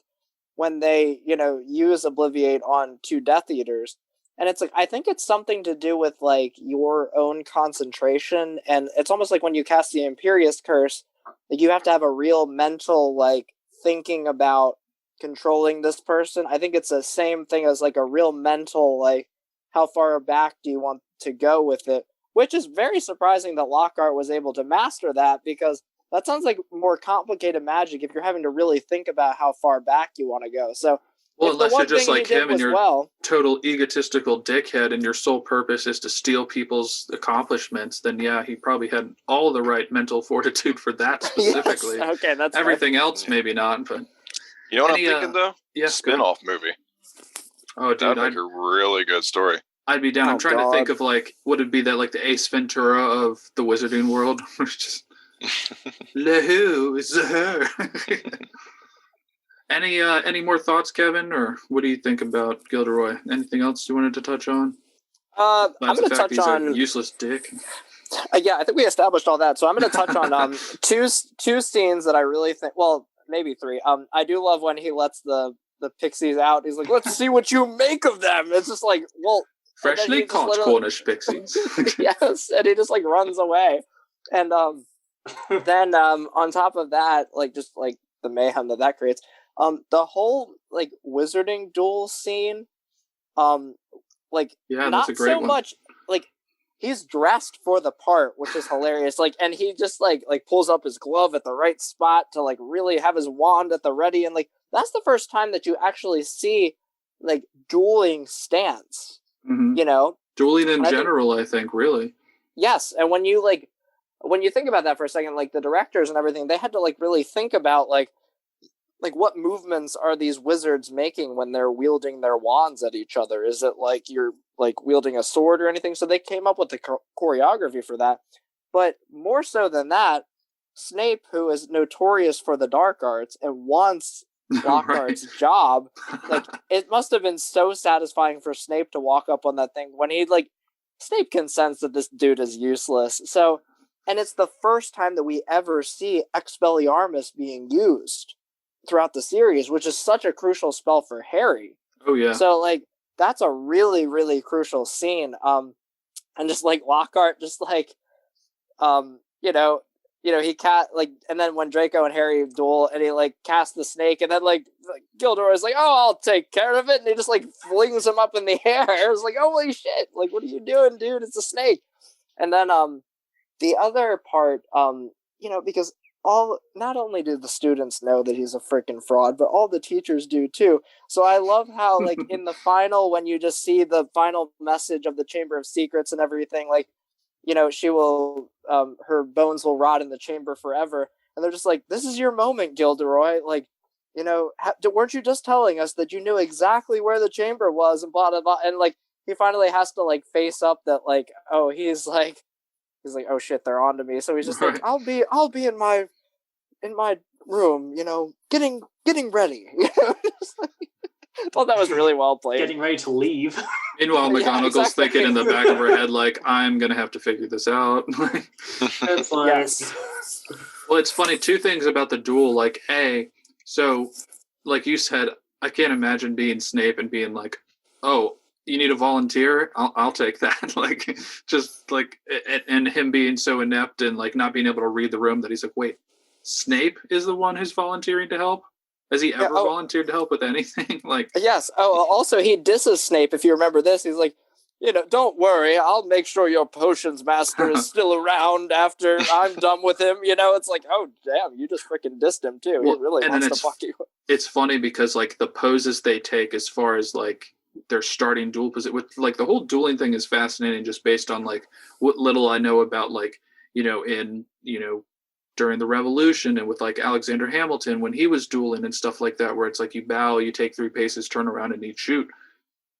when they, use Obliviate on 2 Death Eaters. And it's like, I think it's something to do with like your own concentration. And it's almost like when you cast the Imperious Curse, like you have to have a real mental, like thinking about controlling this person. I think it's the same thing as like a real mental, like how far back do you want to go with it? Which is very surprising that Lockhart was able to master that, because that sounds like more complicated magic if you're having to really think about how far back you want to go. So, well, unless you're just like him and you're total egotistical dickhead and your sole purpose is to steal people's accomplishments, then yeah, he probably had all the right mental fortitude for that specifically. Yes. Okay, that's everything else maybe not, but You know what Any, I'm thinking though? Yeah, Spin-off movie. Oh, dude, That'd make a really good story. I'd be down. Oh, I'm trying to think God. of like, would it be that like the Ace Ventura of the Wizarding world? Just who is her? Any more thoughts, Kevin, or what do you think about Gilderoy? Anything else you wanted to touch on? I'm Besides going the to fact touch he's a on. useless dick. Yeah, I think we established all that. So I'm going to touch on two scenes that I really think. Well, maybe three. I do love when he lets the pixies out. He's like, "Let's see what you make of them." It's just like, well, Freshly caught Cornish pixies. yes, and he just like runs away, and then on top of that, like just like the mayhem that creates, the whole like wizarding duel scene, like Yeah, not that's a great so one. much like he's dressed for the part, which is hilarious. Like, and he just like pulls up his glove at the right spot to like really have his wand at the ready, and like that's the first time that you actually see like dueling stance. Mhm. You know, Dueling in And I think- general, I think, really. yes, and when you think about that for a second, like the directors and everything, they had to like really think about like what movements are these wizards making when they're wielding their wands at each other? Is it like you're like wielding a sword or anything? So they came up with the choreography for that. But more so than that, Snape, who is notorious for the dark arts and wants Lockhart's job, like it must have been so satisfying for Snape to walk up on that thing when he like Snape can sense that this dude is useless. So, and it's the first time that we ever see Expelliarmus being used throughout the series, which is such a crucial spell for Harry. Oh yeah. So like that's a really, really crucial scene. And just like Lockhart just like he like, and then when Draco and Harry duel and he like casts the snake, and then like Gilderoy's like, "Oh, I'll take care of it," and he just like flings him up in the air. It was like, holy shit, like what are you doing, dude? It's a snake. And then the other part, because not only do the students know that he's a freaking fraud, but all the teachers do too. So I love how like in the final, when you just see the final message of the Chamber of Secrets and everything, like, she will, her bones will rot in the chamber forever. And they're just like, this is your moment, Gilderoy. Like, weren't you just telling us that you knew exactly where the chamber was and blah, blah, blah. And like, he finally has to like face up that like, oh, he's like, oh shit, they're on to me. So he's just like, I'll be in my room, getting ready. I thought that was really well played. Getting ready to leave. Meanwhile, McGonagall's exactly. thinking in the back of her head, like, I'm going to have to figure this out. That's like, Yes. Well, it's funny, two things about the duel. Like, so, like you said, I can't imagine being Snape and being like, oh, you need a volunteer? I'll take that. Like, just like, and him being so inept and like not being able to read the room that he's like, wait, Snape is the one who's volunteering to help? Has he ever volunteered to help with anything? Like, yes. Oh, also he disses Snape. If you remember this, he's like, don't worry, I'll make sure your potions master is still around after I'm done with him. It's like, oh damn, you just freaking dissed him too. Well, he really and wants then to fuck you. It's funny because like the poses they take as far as like their starting duel position, with like the whole dueling thing is fascinating just based on like what little I know about like during the Revolution and with like Alexander Hamilton when he was dueling and stuff like that, where it's like you bow, you take 3 paces, turn around, and you shoot.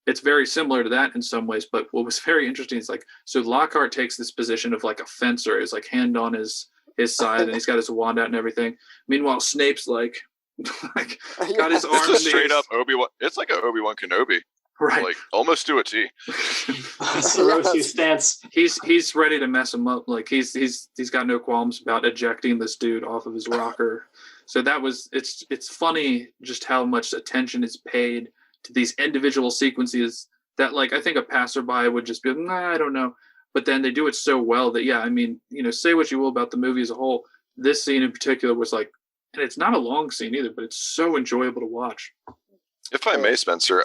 It's very similar to that in some ways. But what was very interesting is like, so Lockhart takes this position of like a fencer, his like hand on his side, and he's got his wand out and everything. Meanwhile, Snape's like got his arm. It's a straight up Obi-Wan. It's like an Obi-Wan Kenobi. Right. Like almost to a T. Sorosu stance. He's ready to mess him up. Like he's got no qualms about ejecting this dude off of his rocker. So it's funny just how much attention is paid to these individual sequences that like I think a passerby would just be I don't know. But then they do it so well that I mean, say what you will about the movie as a whole. This scene in particular was like, and it's not a long scene either, but it's so enjoyable to watch. If I may, Spencer,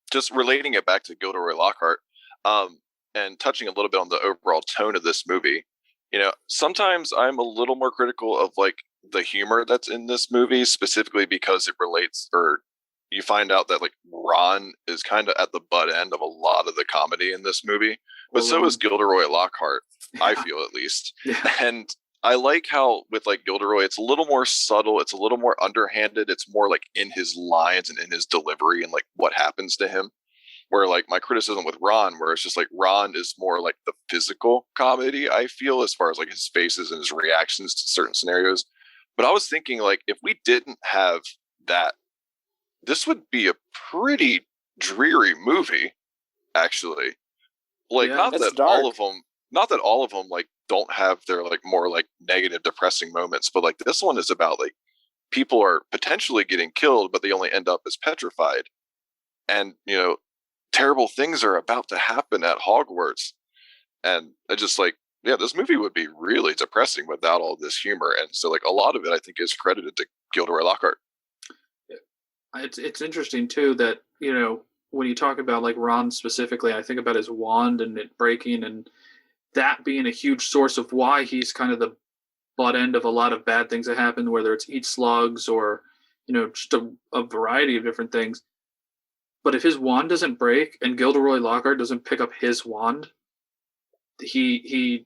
just relating it back to Gilderoy Lockhart, and touching a little bit on the overall tone of this movie, sometimes I'm a little more critical of like the humor that's in this movie, specifically because it relates, or you find out that like Ron is kind of at the butt end of a lot of the comedy in this movie, but so is Gilderoy Lockhart, I feel at least. Yeah. And I like how with like Gilderoy, it's a little more subtle, it's a little more underhanded, it's more like in his lines and in his delivery and like what happens to him. Where like my criticism with Ron, where it's just like Ron is more like the physical comedy, I feel, as far as like his faces and his reactions to certain scenarios. But I was thinking like if we didn't have that, this would be a pretty dreary movie, actually. Like Yeah, it's dark. not that all of them like don't have their like more like negative, depressing moments, but like this one is about like people are potentially getting killed, but they only end up as petrified. And terrible things are about to happen at Hogwarts. And I just like, yeah, this movie would be really depressing without all this humor. And so like a lot of it I think is credited to Gilderoy Lockhart. It's interesting too that when you talk about like Ron specifically, I think about his wand and it breaking and that being a huge source of why he's kind of the butt end of a lot of bad things that happen, whether it's eat slugs or just a variety of different things. But if his wand doesn't break and Gilderoy Lockhart doesn't pick up his wand, he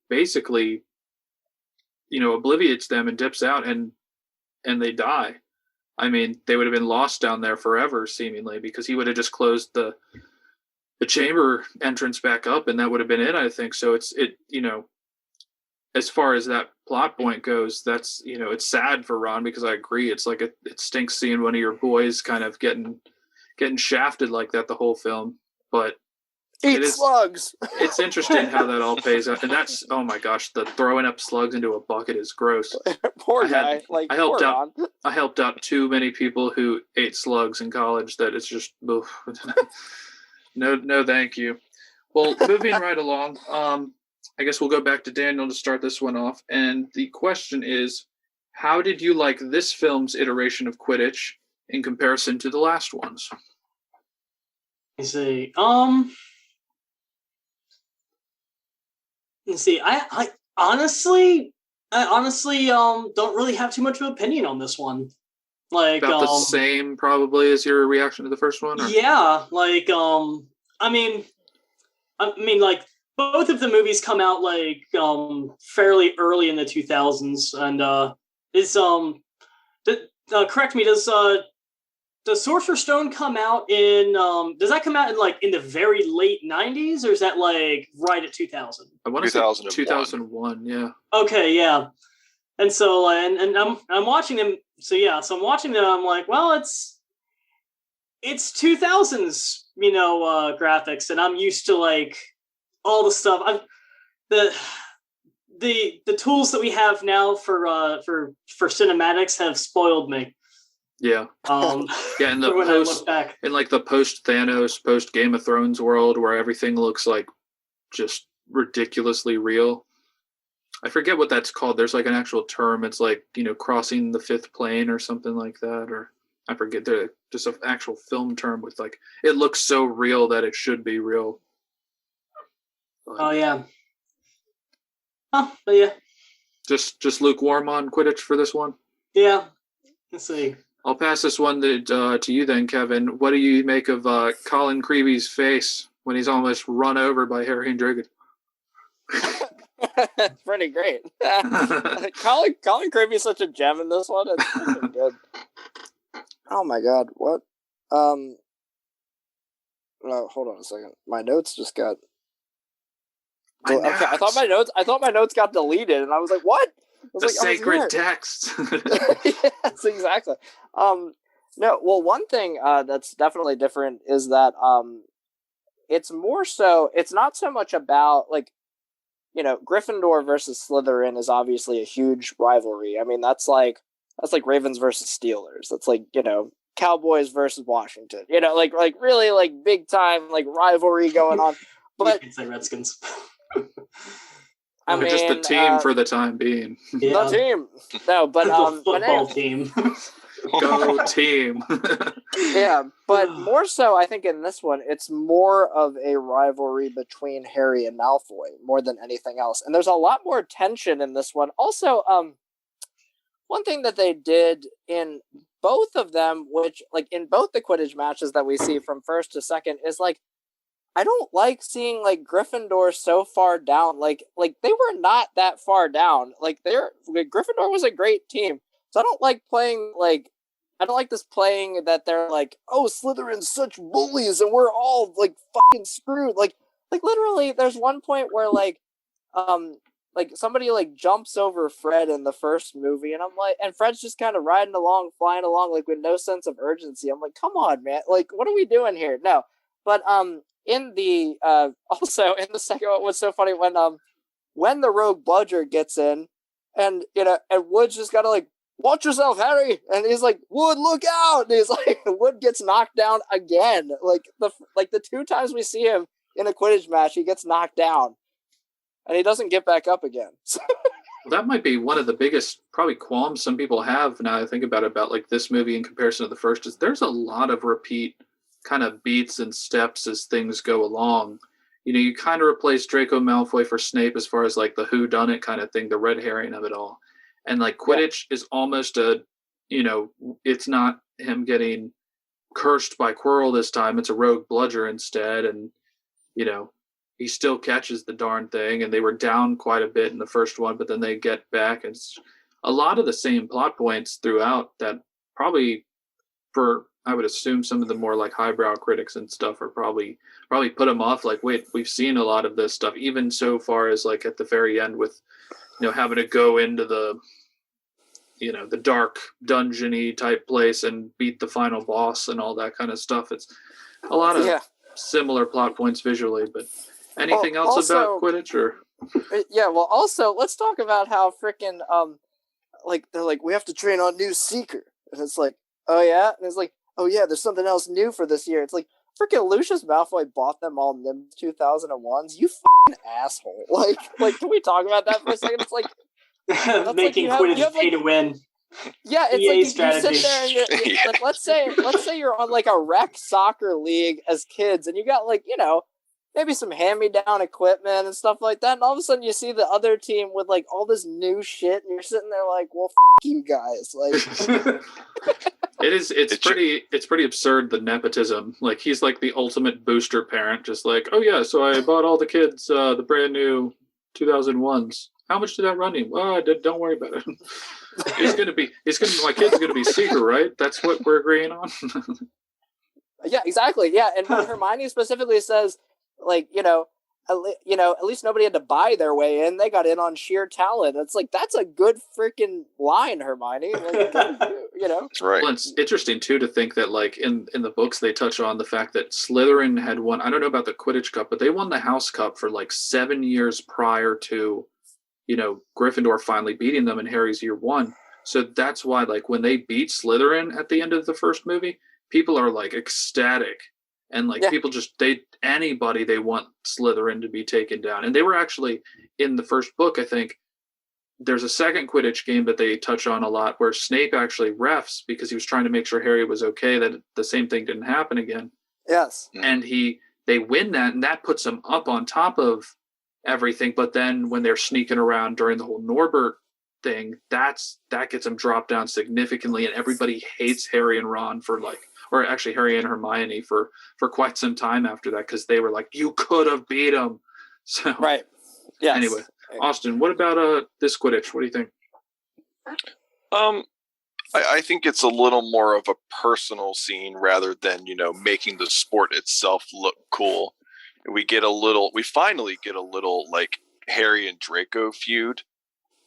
basically obliviates them and dips out and they die. I mean, they would have been lost down there forever, seemingly, because he would have just closed the chamber entrance back up, and that would have been it, I think. So it's as far as that plot point goes, that's it's sad for Ron because I agree. It's like it stinks seeing one of your boys kind of getting shafted like that the whole film. But Eat slugs. It's interesting how that all pays out, and that's oh my gosh, the throwing up slugs into a bucket is gross. Poor guy. I helped out too many people who ate slugs in college that it's just oof. No, thank you. Well, moving right along, I guess we'll go back to Daniel to start this one off, and the question is, how did you like this film's iteration of Quidditch in comparison to the last ones? Let's see. Let's see. I honestly don't really have too much of an opinion on this one. Like about the same probably as your reaction to the first one. Or? Yeah. Like I mean, like both of the movies come out like fairly early in the 2000s, and correct me, does Sorcerer's Stone come out in does that come out in the very late 90s, or is that like right at 2000? I want to say 2001, yeah. Okay, yeah. And so and I'm watching them, so I'm watching them, I'm like, well, it's 2000s, graphics, and I'm used to like all the stuff. The tools that we have now for cinematics have spoiled me. Yeah. Yeah, in the when I look back. In like the post Thanos, post Game of Thrones world where everything looks like just ridiculously real. I forget what that's called. There's like an actual term. It's like, crossing the fifth plane or something like that, or I forget. There's just an actual film term with like it looks so real that it should be real. But, oh yeah. Oh, but yeah. Just lukewarm on Quidditch for this one? Yeah. Let's see. I'll pass this one to you then, Kevin. What do you make of Colin Creevy's face when he's almost run over by Harry and Dragon? It's pretty great. Colin Creevy is such a gem in this one. It's freaking good. Oh my god, what? No, hold on a second. My notes just got. Okay, I thought my notes got deleted, and I was like, "What?" The sacred text. Yes, exactly. No, well, one thing that's definitely different is that it's more so. It's not so much about like, Gryffindor versus Slytherin is obviously a huge rivalry. I mean, that's like Ravens versus Steelers. That's like Cowboys versus Washington. Like really like big time like rivalry going on. But you can say Redskins. I mean, just the team for the time being. Yeah. The team. No, but the football team. Go team. Yeah, but more so, I think in this one, it's more of a rivalry between Harry and Malfoy more than anything else, and there's a lot more tension in this one. Also, one thing that they did in both of them, which like in both the Quidditch matches that we see from first to second, is like I don't like seeing like Gryffindor so far down. Like they were not that far down. Like Gryffindor was a great team. So I don't like playing like I don't like this playing that they're like, oh, Slytherin's such bullies and we're all like fucking screwed. Like literally there's one point where like somebody like jumps over Fred in the first movie, and I'm like, and Fred's just kind of riding along, flying along, like with no sense of urgency. I'm like, come on, man, like what are we doing here? No, but in the also in the second one, what's so funny when the Rogue Bludger gets in, and and Wood's just gotta like, watch yourself, Harry, and he's like, Wood, look out, and he's like, Wood gets knocked down again, like the 2 times we see him in a Quidditch match, he gets knocked down. And he doesn't get back up again. That might be one of the biggest probably qualms some people have now I think about it, about like this movie in comparison to the first, is there's a lot of repeat kind of beats and steps as things go along. You kind of replace Draco Malfoy for Snape as far as like the whodunit kind of thing, the red herring of it all. And like Quidditch is almost it's not him getting cursed by Quirrell this time. It's a Rogue Bludger instead. And, he still catches the darn thing, and they were down quite a bit in the first one, but then they get back. And it's a lot of the same plot points throughout that probably I would assume some of the more like highbrow critics and stuff are probably put them off. Like, wait, we've seen a lot of this stuff, even so far as like at the very end with, having to go into the, the dark dungeony type place and beat the final boss and all that kind of stuff. It's a lot of similar plot points visually, but anything else about Quidditch or? Yeah, well, also let's talk about how freaking like they're like, we have to train on new Seeker, and it's like, oh yeah, and it's like, oh yeah, there's something else new for this year. It's like freaking Lucius Malfoy bought them all Nimbus 2001s. You fucking asshole! Like, can we talk about that for a second? It's like making Quidditch pay to win. Yeah, it's EA like strategy. you sit there and you're like, let's say you're on like a rec soccer league as kids, and you got like maybe some hand-me-down equipment and stuff like that, and all of a sudden you see the other team with like all this new shit, and you're sitting there like, well, you guys, like. It's pretty absurd, the nepotism. Like, he's like the ultimate booster parent, just like, oh yeah, so I bought all the kids the brand new 2001s. How much did that run you? Well, don't worry about it. My kid's gonna be Seeker, right? That's what we're agreeing on. Yeah, exactly. Yeah, and when Hermione specifically says, like, at least nobody had to buy their way in. They got in on sheer talent. It's like, that's a good freaking line, Hermione. Like, That's right. Well, it's interesting too to think that like in the books they touch on the fact that Slytherin had won. I don't know about the Quidditch Cup, but they won the House Cup for like 7 years prior to, Gryffindor finally beating them in Harry's year 1. So that's why like when they beat Slytherin at the end of the first movie, people are like ecstatic. And like people anybody they want Slytherin to be taken down. And they were actually in the first book, I think, there's a second Quidditch game that they touch on a lot where Snape actually refs because he was trying to make sure Harry was okay, that the same thing didn't happen again. Yes. And they win that, and that puts them up on top of everything. But then when they're sneaking around during the whole Norbert thing, that gets them dropped down significantly, and everybody hates Harry and Ron or actually Harry and Hermione for quite some time after that, because they were like, you could have beat him. So right. Yes. Anyway, Austin, what about this Quidditch? What do you think? I think it's a little more of a personal scene rather than, making the sport itself look cool. We finally get a little like Harry and Draco feud,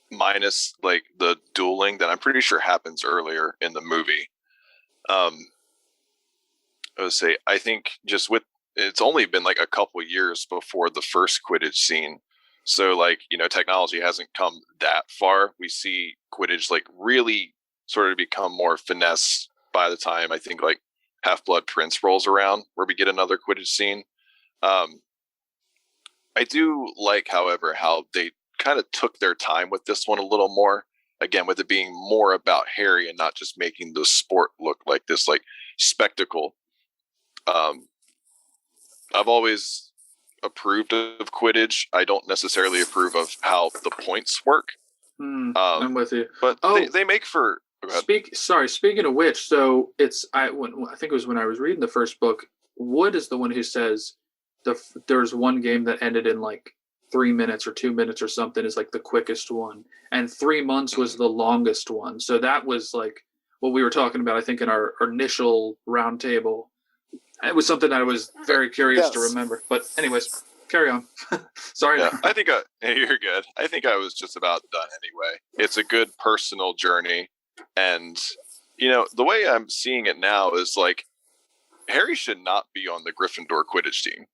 minus like the dueling that I'm pretty sure happens earlier in the movie. I think just it's only been like a couple years before the first Quidditch scene. So like, technology hasn't come that far. We see Quidditch like really sort of become more finesse by the time I think like Half-Blood Prince rolls around, where we get another Quidditch scene. I do like, however, how they kind of took their time with this one a little more. Again, with it being more about Harry and not just making the sport look like this like spectacle. I've always approved of Quidditch. I don't necessarily approve of how the points work. I'm with you. But they make for... Speaking of which, so I think it was when I was reading the first book, Wood is the one who says, there's one game that ended in like 3 minutes or 2 minutes or something is like the quickest one, and 3 months was the longest one. So that was like what we were talking about, I think, in our initial roundtable. It was something I was very curious to remember. But anyways, carry on. Sorry. Yeah, I think you're good. I think I was just about done anyway. It's a good personal journey. And, the way I'm seeing it now is like, Harry should not be on the Gryffindor Quidditch team.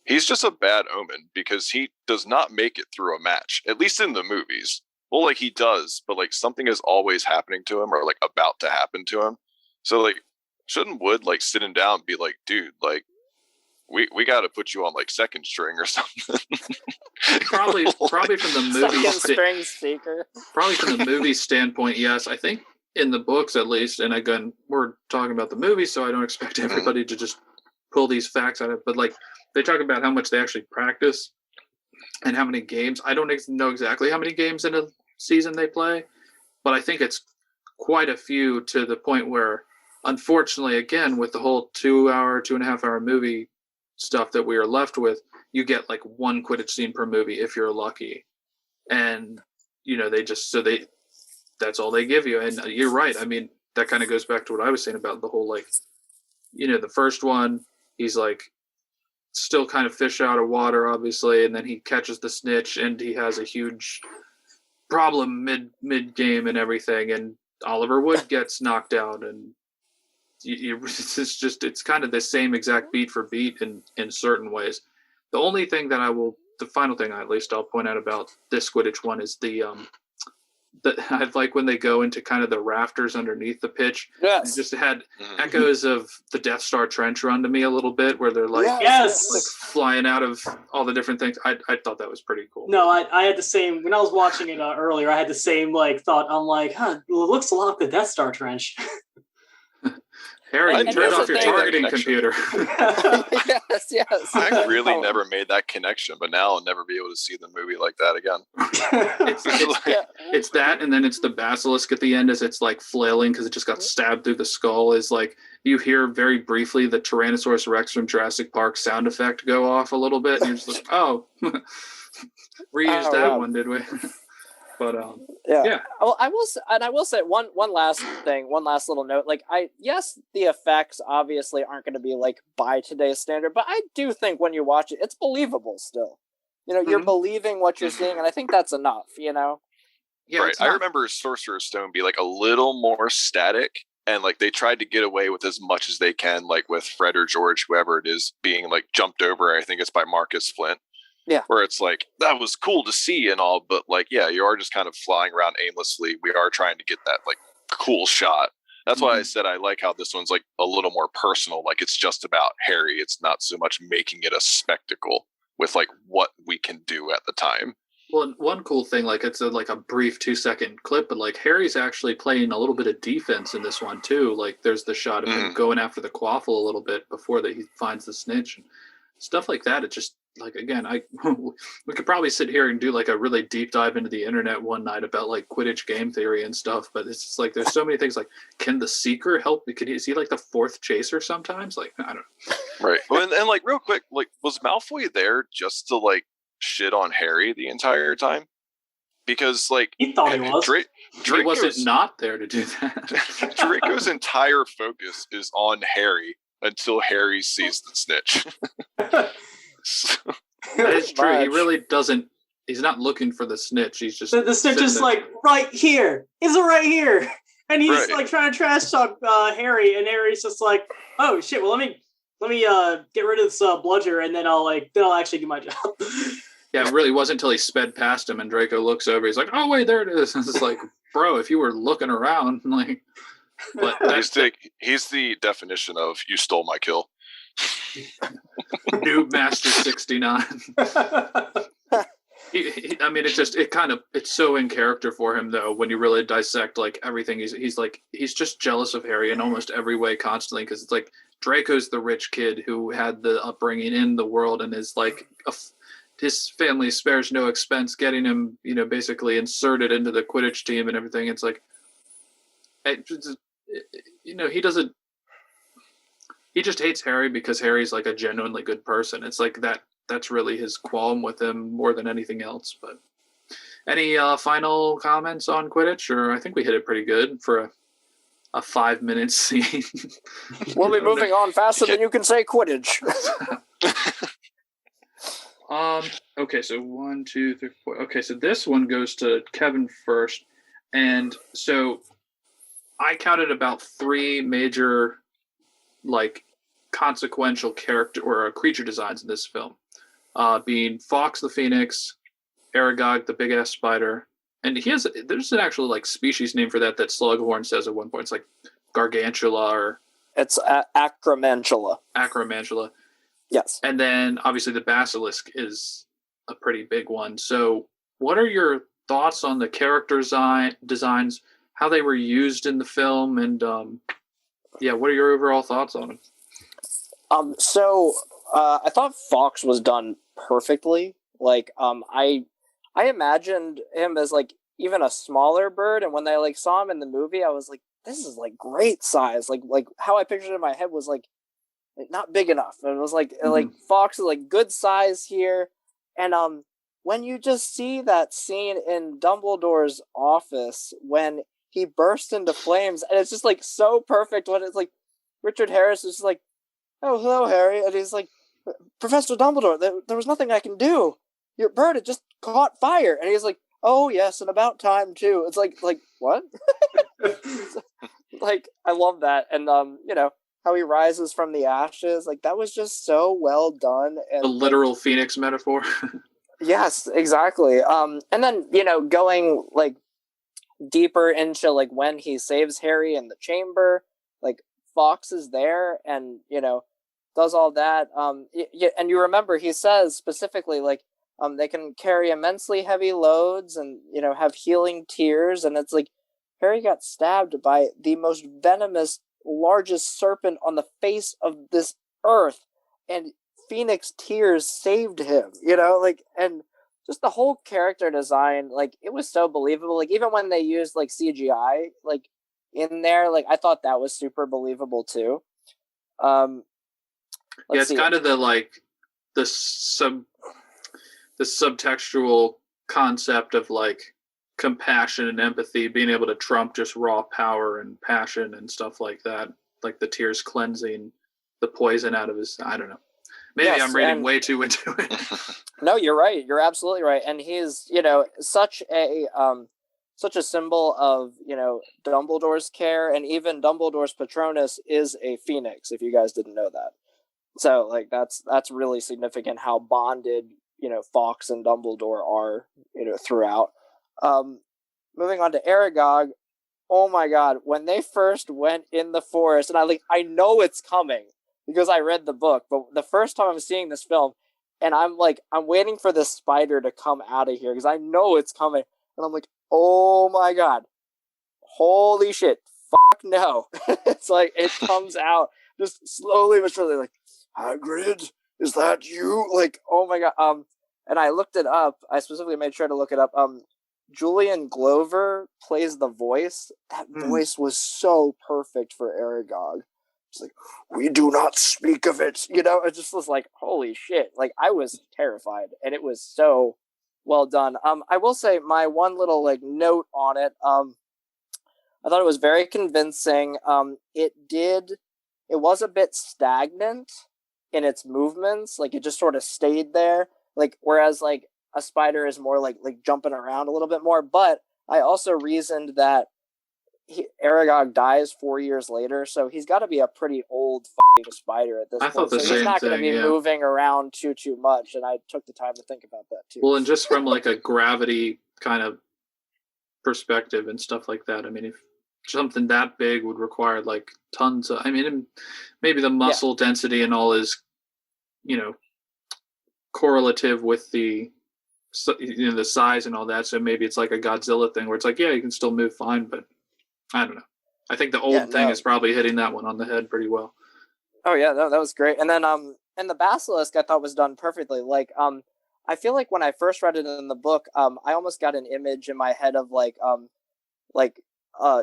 He's just a bad omen because he does not make it through a match, at least in the movies. Well, like he does, but like something is always happening to him or like about to happen to him. So like, shouldn't Wood like sit him down and be like, dude, like, we got to put you on like second string or something. Probably from the movie. Second string speaker. Probably from the movie standpoint, yes. I think in the books, at least, and again, we're talking about the movie, so I don't expect everybody to just pull these facts out of it. But like, they talk about how much they actually practice and how many games. I don't know exactly how many games in a season they play, but I think it's quite a few, to the point where, unfortunately, again, with the whole 2.5 hour movie stuff that we are left with, you get like one Quidditch scene per movie if you're lucky. And, that's all they give you. And you're right. I mean, that kind of goes back to what I was saying about the whole, like, the first one, he's like still kind of fish out of water, obviously. And then he catches the snitch and he has a huge problem mid game and everything. And Oliver Wood gets knocked out, and it's kind of the same exact beat for beat in certain ways. The final thing at least I'll point out about this Quidditch one is I like when they go into kind of the rafters underneath the pitch. Yes. It just had echoes of the Death Star trench run to me a little bit, where they're like, yes, like flying out of all the different things. I thought that was pretty cool. No, I had the same, when I was watching it earlier, I had the same like thought. I'm like, it looks a lot like the Death Star trench. Harry, And turn off the your thing- targeting computer. yes. I really never made that connection, but now I'll never be able to see the movie like that again. It's that, and then it's the basilisk at the end as it's like flailing because it just got stabbed through the skull. Is like you hear very briefly the Tyrannosaurus Rex from Jurassic Park sound effect go off a little bit, and you're just like, oh, reused that one, did we? But yeah. Well, I will say one last thing, one last little note. Like, yes, the effects obviously aren't going to be like by today's standard, but I do think when you watch it, it's believable still. You're believing what you're seeing, and I think that's enough. Yeah, right. I remember Sorcerer's Stone be like a little more static, and like they tried to get away with as much as they can, like with Fred or George, whoever it is, being like jumped over. I think it's by Marcus Flint. Yeah. Where it's like, that was cool to see and all, but like, yeah, you are just kind of flying around aimlessly. We are trying to get that like cool shot. That's why I said I like how this one's like a little more personal. Like it's just about Harry. It's not so much making it a spectacle with like what we can do at the time. Well, one cool thing, like it's like a brief 2-second clip, but like Harry's actually playing a little bit of defense in this one too. Like there's the shot of him going after the quaffle a little bit before he finds the snitch and stuff like that. It just, like, again, we could probably sit here and do like a really deep dive into the internet one night about like Quidditch game theory and stuff, but it's just like there's so many things. Like, can the Seeker help? Is he like the fourth chaser sometimes? Like, I don't know. Right. And like real quick, like was Malfoy there just to like shit on Harry the entire time? Because like He thought he was. He wasn't not there to do that. Draco's entire focus is on Harry until Harry sees the snitch. That is true. He really doesn't. He's not looking for the snitch. He's just the snitch is like right here. Is it right here? And he's like trying to trash talk Harry, and Harry's just like, oh shit. Well, let me get rid of this bludger, and then I'll actually do my job. Yeah, it really wasn't until he sped past him and Draco looks over. He's like, oh wait, there it is. And it's like, bro, if you were looking around, like, but he's the definition of you stole my kill. Noob Master 69. I mean, it's so in character for him though. When you really dissect like everything, he's just jealous of Harry in almost every way constantly, because it's like Draco's the rich kid who had the upbringing in the world and is like his family spares no expense getting him, basically inserted into the Quidditch team and everything. It's like, he doesn't. he just hates Harry because Harry's like a genuinely good person. It's like that's really his qualm with him more than anything else. But any final comments on Quidditch? Or I think we hit it pretty good for a 5-minute scene. We'll be moving on faster than you can say Quidditch. Okay, so 1, 2, 3, 4. Okay, so this one goes to Kevin first. And so I counted about 3 major, like, consequential character or creature designs in this film, being Fawkes the Phoenix, Aragog the big ass spider, and there's an actual like species name for that Slughorn says at one point. It's like Gargantula or it's Acromantula. Acromantula. Yes. And then obviously the basilisk is a pretty big one. So what are your thoughts on the character designs, how they were used in the film, and what are your overall thoughts on them? I thought Fawkes was done perfectly. Like, I imagined him as like even a smaller bird, and when I like saw him in the movie, I was like, this is like great size. Like how I pictured it in my head was like not big enough. And it was like Fawkes is like good size here. And when you just see that scene in Dumbledore's office when he burst into flames, and it's just like so perfect when it's like Richard Harris is just like, oh, hello, Harry. And he's like, Professor Dumbledore, there was nothing I can do. Your bird had just caught fire. And he's like, oh, yes, and about time, too. It's like what? Like, I love that. And, how he rises from the ashes. Like, that was just so well done. And the literal phoenix metaphor. Yes, exactly. And then, going, like, deeper into, like, when he saves Harry in the chamber, like, Fawkes is there and, does all that. And you remember he says specifically, like, they can carry immensely heavy loads and, have healing tears. And it's like Harry got stabbed by the most venomous, largest serpent on the face of this earth. And Phoenix tears saved him, and just the whole character design, like, it was so believable. Like, even when they used, like, CGI, like, in there, like, I thought that was super believable, too. It's kind of the subtextual concept of like compassion and empathy being able to trump just raw power and passion and stuff like that, like the tears cleansing the poison out of his, I don't know, maybe I'm reading way too into it. No, you're right, you're absolutely right. And he's such a symbol of Dumbledore's care, and even Dumbledore's Patronus is a phoenix, if you guys didn't know that. So, like, that's really significant how bonded, Fawkes and Dumbledore are, throughout. Moving on to Aragog, oh my god, when they first went in the forest, and I know it's coming because I read the book, but the first time I'm seeing this film, and I'm waiting for this spider to come out of here because I know it's coming, and I'm like, oh my god, holy shit, fuck no. It's like, it comes out just slowly but surely, like, Hagrid, is that you? Like, oh my god. And I looked it up. I specifically made sure to look it up. Julian Glover plays the voice. That voice was so perfect for Aragog. It's like, we do not speak of it. It just was like, holy shit. Like, I was terrified, and it was so well done. I will say my one little like note on it. I thought it was very convincing. It was a bit stagnant in its movements. Like, it just sort of stayed there. Like, whereas like a spider is more like jumping around a little bit more. But I also reasoned that Aragog dies 4 years later, so he's got to be a pretty old fucking spider at this point. Thought the so same he's not going to be thing, moving around too much, and I took the time to think about that too. Well, and just from like a gravity kind of perspective and stuff like that, I mean, if something that big would require like tons of, I mean, maybe the muscle density and all is, correlative with the the size and all that, so maybe it's like a Godzilla thing where it's like, yeah, you can still move fine, but I don't know. I think the old thing is probably hitting that one on the head pretty well. Oh yeah, that was great. And then and the basilisk I thought was done perfectly. Like I feel like when I first read it in the book, I almost got an image in my head of like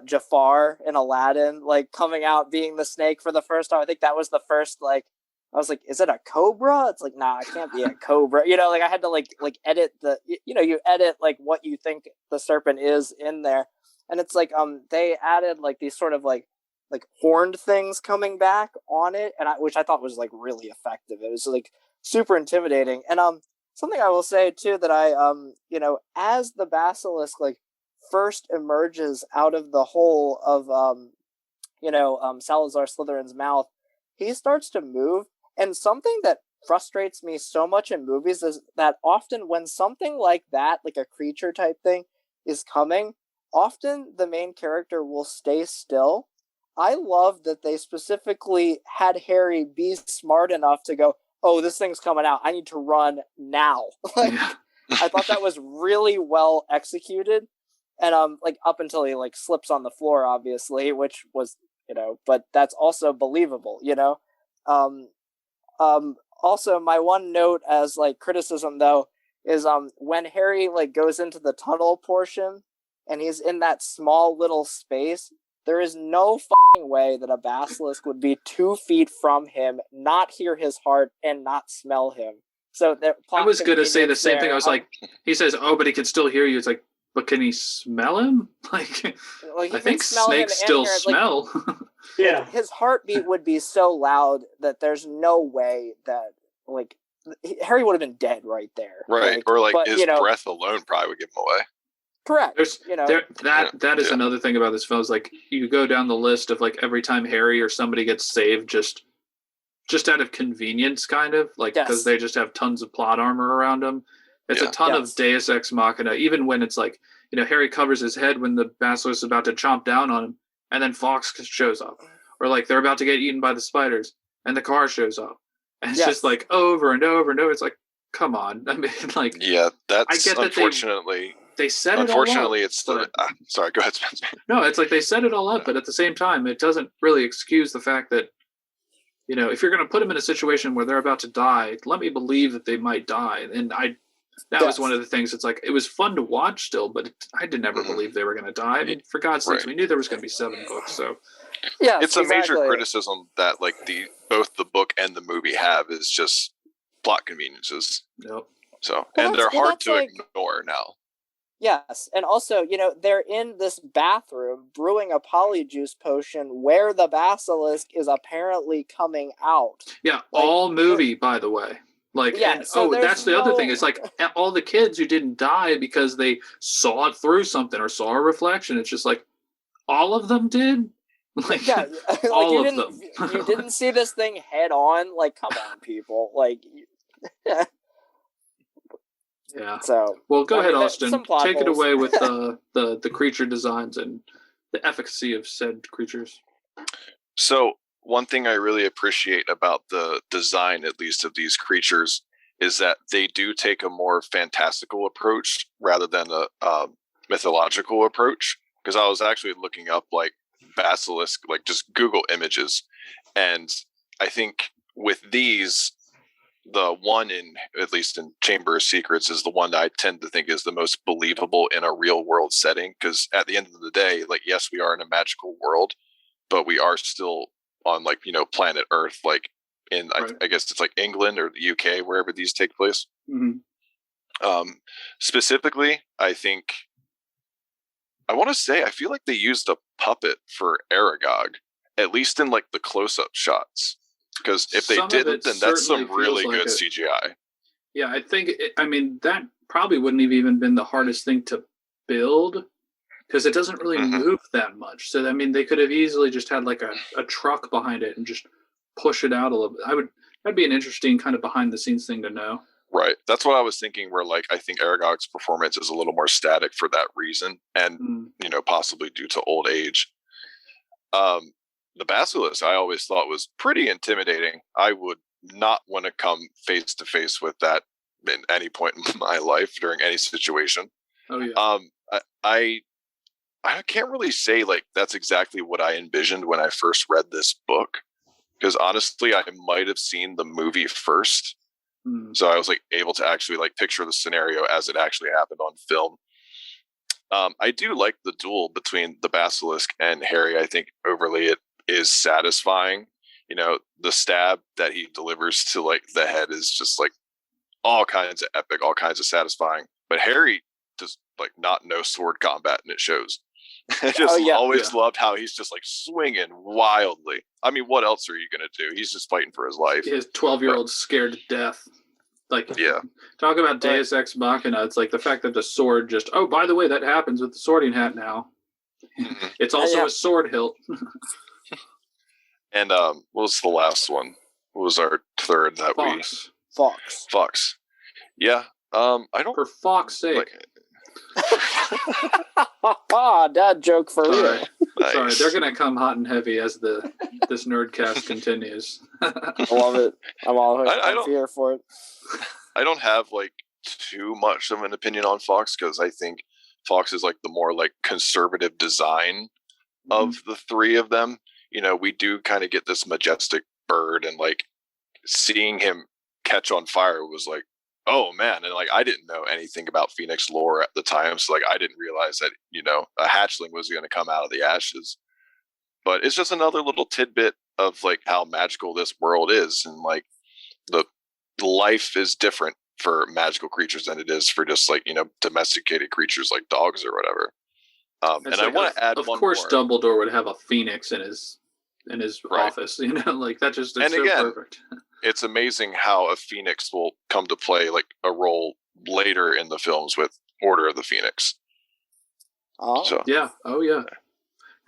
Jafar in Aladdin, like coming out being the snake for the first time. I think that was the first, like, I was like, is it a cobra? It's like, nah, it can't be a cobra. You know, like I had to like edit you edit like what you think the serpent is in there. And it's like, they added like these sort of like horned things coming back on it. And which I thought was like really effective. It was like super intimidating. And, something I will say too, that I, as the basilisk, like, first emerges out of the hole of, Salazar Slytherin's mouth, he starts to move. And something that frustrates me so much in movies is that often when something like that, like a creature type thing, is coming, often the main character will stay still. I love that they specifically had Harry be smart enough to go, oh, this thing's coming out, I need to run now. I thought that was really well executed. And like up until he like slips on the floor, obviously, which was, but that's also believable, Also, my one note as like criticism though is when Harry like goes into the tunnel portion and he's in that small little space, there is no fucking way that a basilisk would be 2 feet from him, not hear his heart, and not smell him. So I was going to say the same thing. I was like, he says, "Oh, but he can still hear you." It's like, but can he smell him? Like I think snakes still smell. Like, yeah, his heartbeat would be so loud that there's no way that like Harry would have been dead right there. Right, or like his breath alone probably would give him away. Correct. That is another thing about this film is like you go down the list of like every time Harry or somebody gets saved just out of convenience, kind of like because they just have tons of plot armor around them. It's a ton of Deus Ex Machina, even when it's like Harry covers his head when the basilisk is about to chomp down on him, and then Fox shows up, or like they're about to get eaten by the spiders, and the car shows up, and it's just like over and over and over. It's like, come on, I mean, like that's I get unfortunately. They set Unfortunately, it all up, it's the. Sorry, go ahead, Spencer. No, it's like they set it all up, but at the same time, it doesn't really excuse the fact that, if you're going to put them in a situation where they're about to die, let me believe that they might die. And that was one of the things. It's like it was fun to watch still, but I did never believe they were going to die. I mean, for God's sakes, we knew there was going to be 7 books. So it's a major criticism that like both the book and the movie have is just plot conveniences. Yep. So and they're hard to ignore now. Yes, and also, they're in this bathroom brewing a polyjuice potion where the basilisk is apparently coming out. Yeah, all movie, by the way. Like, that's the other thing. It's like all the kids who didn't die because they saw it through something or saw a reflection. It's just like all of them did. Like, all of them. You didn't see this thing head on. Like, come on, people. Like, yeah. So, well, go ahead, Austin. Take it away with the creature designs and the efficacy of said creatures. So, one thing I really appreciate about the design, at least of these creatures, is that they do take a more fantastical approach rather than a mythological approach. Because I was actually looking up like basilisk, like just Google images, and I think with these, the one at least in Chamber of Secrets is the one that I tend to think is the most believable in a real world setting. Because at the end of the day, like, yes, we are in a magical world, but we are still on like, planet Earth, like in, right. I guess it's like England or the UK, wherever these take place. Mm-hmm. Specifically, I think, I want to say, I feel like they used a puppet for Aragog, at least in like the close-up shots. Because if they didn't, then that's some really good CGI. Yeah, I think, that probably wouldn't have even been the hardest thing to build, because it doesn't really move that much. So, they could have easily just had like a truck behind it and just push it out a little bit. That'd be an interesting kind of behind-the-scenes thing to know. Right. That's what I was thinking, where like I think Aragog's performance is a little more static for that reason, and, possibly due to old age. The basilisk I always thought was pretty intimidating. I would not want to come face to face with that in any point in my life during any situation. Oh yeah. I can't really say like that's exactly what I envisioned when I first read this book, because honestly I might have seen the movie first. So I was like able to actually like picture the scenario as it actually happened on film. I do like the duel between the basilisk and Harry. I think overly it is satisfying. The stab that he delivers to like the head is just like all kinds of epic, all kinds of satisfying. But Harry does like not know sword combat, and it shows. I just always loved how he's just like swinging wildly. I mean, what else are you gonna do? He's just fighting for his life. His 12-year-old scared to death. Like, talk about Deus Ex Machina. It's like the fact that the sword just, oh, by the way, that happens with the sorting hat now. It's also a sword hilt. And what was the last one? What was our third that Fox. Yeah. I don't. For Fox's sake. Dad joke for real. Nice. Sorry, they're gonna come hot and heavy as this Nerdcast continues. I love it. I'm here for it. I don't have like too much of an opinion on Fox because I think Fox is like the more like conservative design of the three of them. We do kind of get this majestic bird, and like seeing him catch on fire was like, oh man. And like I didn't know anything about Phoenix lore at the time, so like I didn't realize that a hatchling was going to come out of the ashes. But it's just another little tidbit of like how magical this world is, and like the life is different for magical creatures than it is for just like domesticated creatures like dogs or whatever. And I want to add, of course, more. Dumbledore would have a phoenix in his office. Like that just is so perfect. It's amazing how a phoenix will come to play like a role later in the films with Order of the Phoenix. Oh yeah.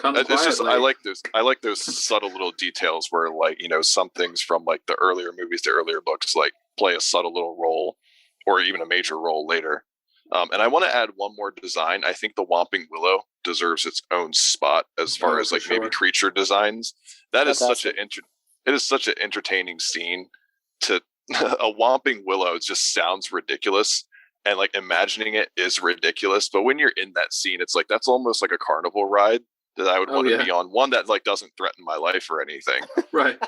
It's just I like those subtle little details where like some things from like the earlier movies, the earlier books, like play a subtle little role or even a major role later. And I want to add one more design. I think the Whomping Willow deserves its own spot as far as like maybe creature designs. That is such an entertaining scene. To a Whomping Willow just sounds ridiculous, and like imagining it is ridiculous. But when you're in that scene, it's like that's almost like a carnival ride that I would want to be on. One that like doesn't threaten my life or anything. Right.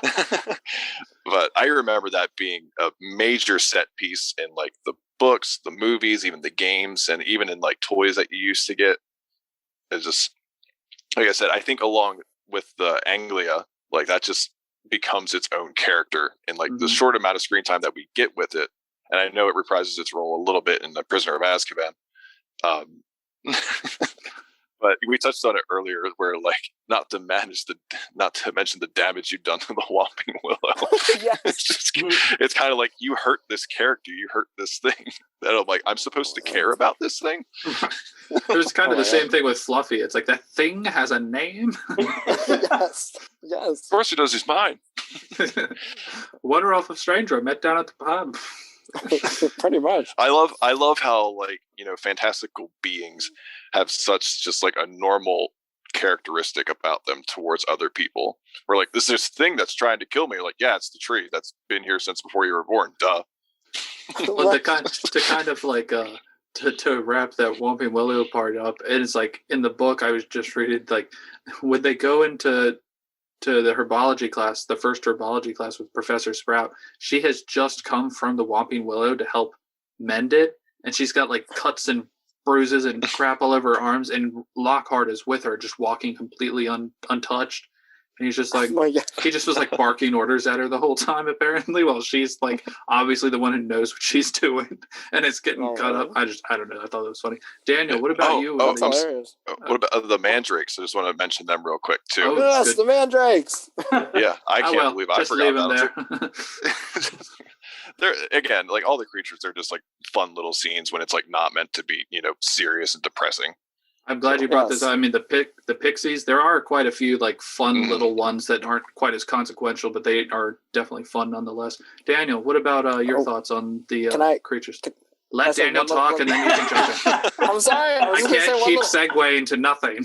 But I remember that being a major set piece in like the books, the movies, even the games, and even in like toys that you used to get. It's just, like I said, I think along with the Anglia, like that just becomes its own character in like the short amount of screen time that we get with it. And I know it reprises its role a little bit in The Prisoner of Azkaban. But we touched on it earlier, where like not to mention the damage you've done to the Whomping Willow. It's kind of like you hurt this character, you hurt this thing. That I'm like, I'm supposed to care about this thing. There's kind of the same thing with Fluffy. It's like that thing has a name. Yes. Of course, it does. He's mine. Wonder off of stranger I met down at the pub. Pretty much. I love how like fantastical beings have such just like a normal characteristic about them towards other people. We're like, this thing that's trying to kill me. You're like, yeah, it's the tree that's been here since before you were born. Duh. Well, to kind of like to wrap that Whomping Willow part up, and it's like in the book I was just reading, like when they go into the herbology class, the first herbology class with Professor Sprout, she has just come from the Whomping Willow to help mend it, and she's got like cuts and bruises and crap all over her arms, and Lockhart is with her, just walking completely untouched. And he's just like, he just was like barking orders at her the whole time, apparently, while she's like obviously the one who knows what she's doing, and it's getting cut up. I don't know. I thought it was funny. Daniel, what about you? What about the mandrakes? I just want to mention them real quick too. Yes, the mandrakes. Yeah, I can't believe I forgot about them. They're again like all the creatures. They're just like fun little scenes when it's like not meant to be serious and depressing. I'm glad you brought this up. I mean, the Pixies, there are quite a few like fun little ones that aren't quite as consequential, but they are definitely fun nonetheless. Daniel, what about your thoughts on the creatures? Let Daniel talk and then you can jump in. I'm sorry. I can't keep segueing to nothing.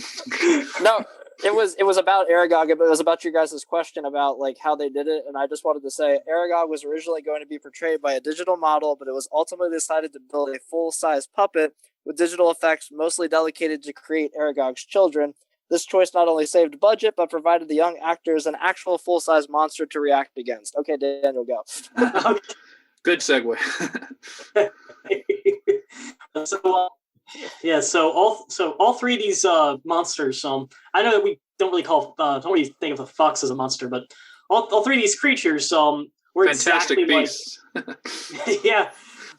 No, it was about Aragog, but it was about your guys' question about like how they did it, and I just wanted to say Aragog was originally going to be portrayed by a digital model, but it was ultimately decided to build a full-size puppet with digital effects mostly dedicated to create Aragog's children. This choice not only saved budget, but provided the young actors an actual full-size monster to react against. Okay, Daniel, go. Good segue. So Yeah, so all three of these monsters. I know that we don't really think of the fox as a monster, but all three of these creatures were Fantastic exactly beasts. like yeah.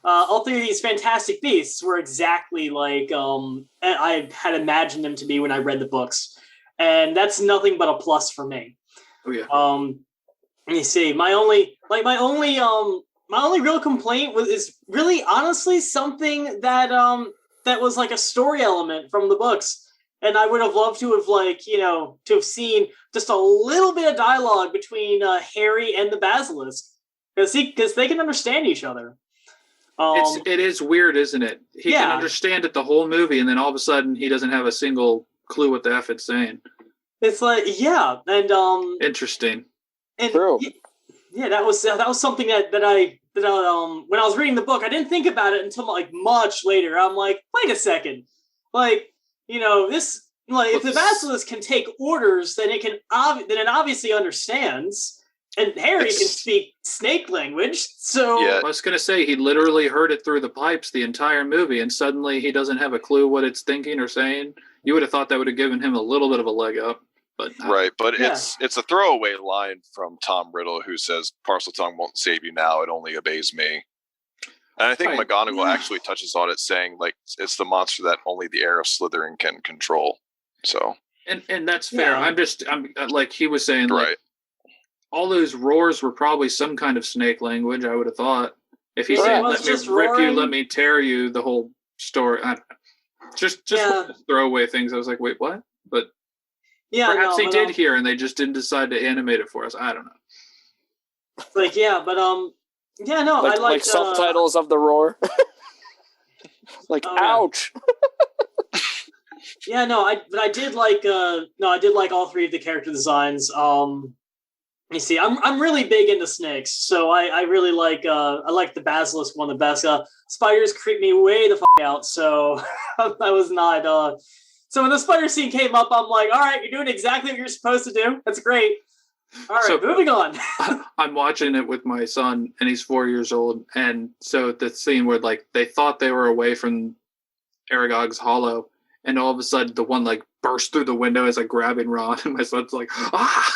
All three of these fantastic beasts were exactly like I had imagined them to be when I read the books, and that's nothing but a plus for me. Oh yeah. Let me see. My only real complaint is really honestly something that was like a story element from the books. And I would have loved to have to have seen just a little bit of dialogue between Harry and the basilisk, because they can understand each other. It is weird, isn't it? He can understand it the whole movie, and then all of a sudden he doesn't have a single clue what the F it's saying. It's like and Interesting. and True. yeah, that was something that I when I was reading the book, I didn't think about it until like much later. I'm like, wait a second, this if the basilisk can take orders, then it obviously understands. And Harry can speak snake language, so... Yeah. I was going to say, he literally heard it through the pipes the entire movie, and suddenly he doesn't have a clue what it's thinking or saying. You would have thought that would have given him a little bit of a leg up. But right, but it's a throwaway line from Tom Riddle who says, Parseltongue won't save you now, it only obeys me. And I think McGonagall actually touches on it, saying, like, it's the monster that only the heir of Slytherin can control. So... And that's fair. Yeah. I'm like he was saying, like, right. All those roars were probably some kind of snake language, I would have thought. If he's saying, let me rip you, let me tear you, the whole story. Just throwaway things. I was like, wait, what? But perhaps he did hear and they just didn't decide to animate it for us. I don't know. I like subtitles of the roar. Ouch. I did like all three of the character designs. You see, I'm really big into snakes, so I really like the basilisk one the best. Spiders creep me way the out, so I was not. So when the spider scene came up, I'm like, all right, you're doing exactly what you're supposed to do. That's great. All right, moving on. I'm watching it with my son, and he's 4 years old, and so the scene where they thought they were away from Aragog's Hollow, and all of a sudden the one burst through the window as grabbing Ron, and my son's like, ah.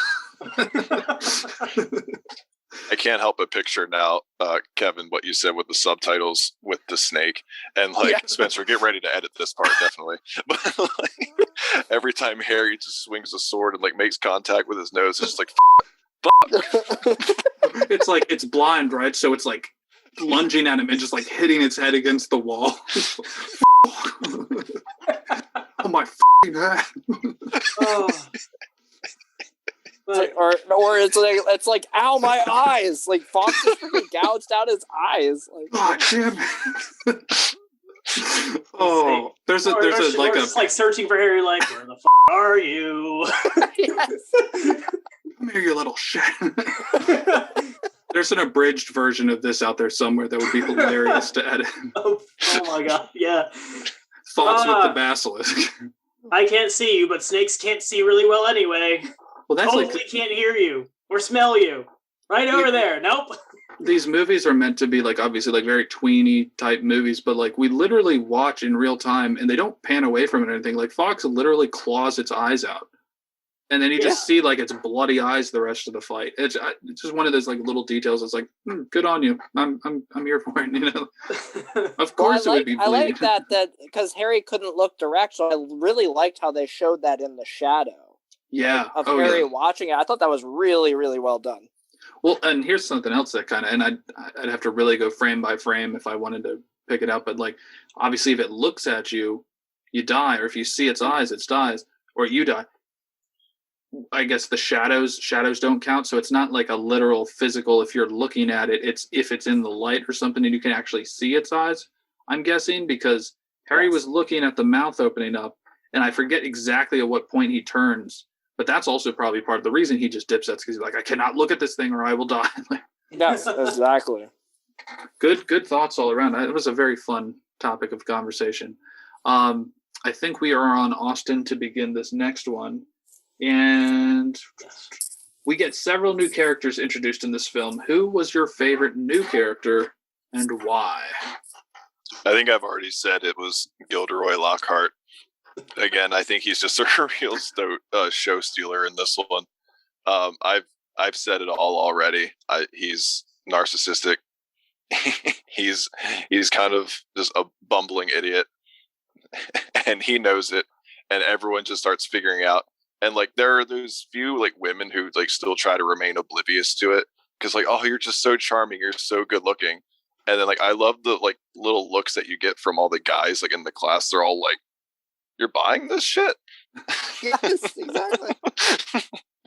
I can't help but picture now, Kevin, what you said with the subtitles with the snake, and Spencer, get ready to edit this part definitely. But every time Harry just swings a sword and makes contact with his nose, it's just it's it's blind, right? So it's lunging at him and just hitting its head against the wall. Oh my head! Oh. It's like, ow, my eyes! Fox just freaking gouged out his eyes. Oh, damn it. Oh, there's searching for Harry, where the are you? Come here, you little shit. There's an abridged version of this out there somewhere that would be hilarious to edit. Oh my god, yeah. Thoughts with the basilisk. I can't see you, but snakes can't see really well anyway. Well, that's hopefully can't hear you or smell you. Right over there. Nope. These movies are meant to be obviously very tweeny type movies, but we literally watch in real time and they don't pan away from it or anything. Fox literally claws its eyes out. And then you just see its bloody eyes the rest of the fight. It's just one of those little details. It's good on you. I'm here for it. Of course it would be bleeding. I like that because Harry couldn't look direct, so I really liked how they showed that in the shadow. Yeah. Of Harry watching it. I thought that was really, really well done. Well, and here's something else that and I'd have to really go frame by frame if I wanted to pick it up. But obviously if it looks at you, you die. Or if you see its eyes, it dies. Or you die. I guess the shadows don't count. So it's not a literal physical, if you're looking at it, it's if it's in the light or something and you can actually see its eyes, I'm guessing, because Harry was looking at the mouth opening up and I forget exactly at what point he turns. But that's also probably part of the reason he just dips out, because he's I cannot look at this thing or I will die. Yes, exactly. Good thoughts all around. It was a very fun topic of conversation. I think we are on Austin to begin this next one. And we get several new characters introduced in this film. Who was your favorite new character and why? I think I've already said it was Gilderoy Lockhart. Again, I think he's just a real show stealer in this one. I've said it all already. He's narcissistic. he's kind of just a bumbling idiot, and he knows it. And everyone just starts figuring out. And like there are those few like women who like still try to remain oblivious to it because like, oh, you're just so charming, you're so good looking. And then like I love the like little looks that you get from all the guys like in the class. They're all like, "You're buying this shit?" Yes, exactly.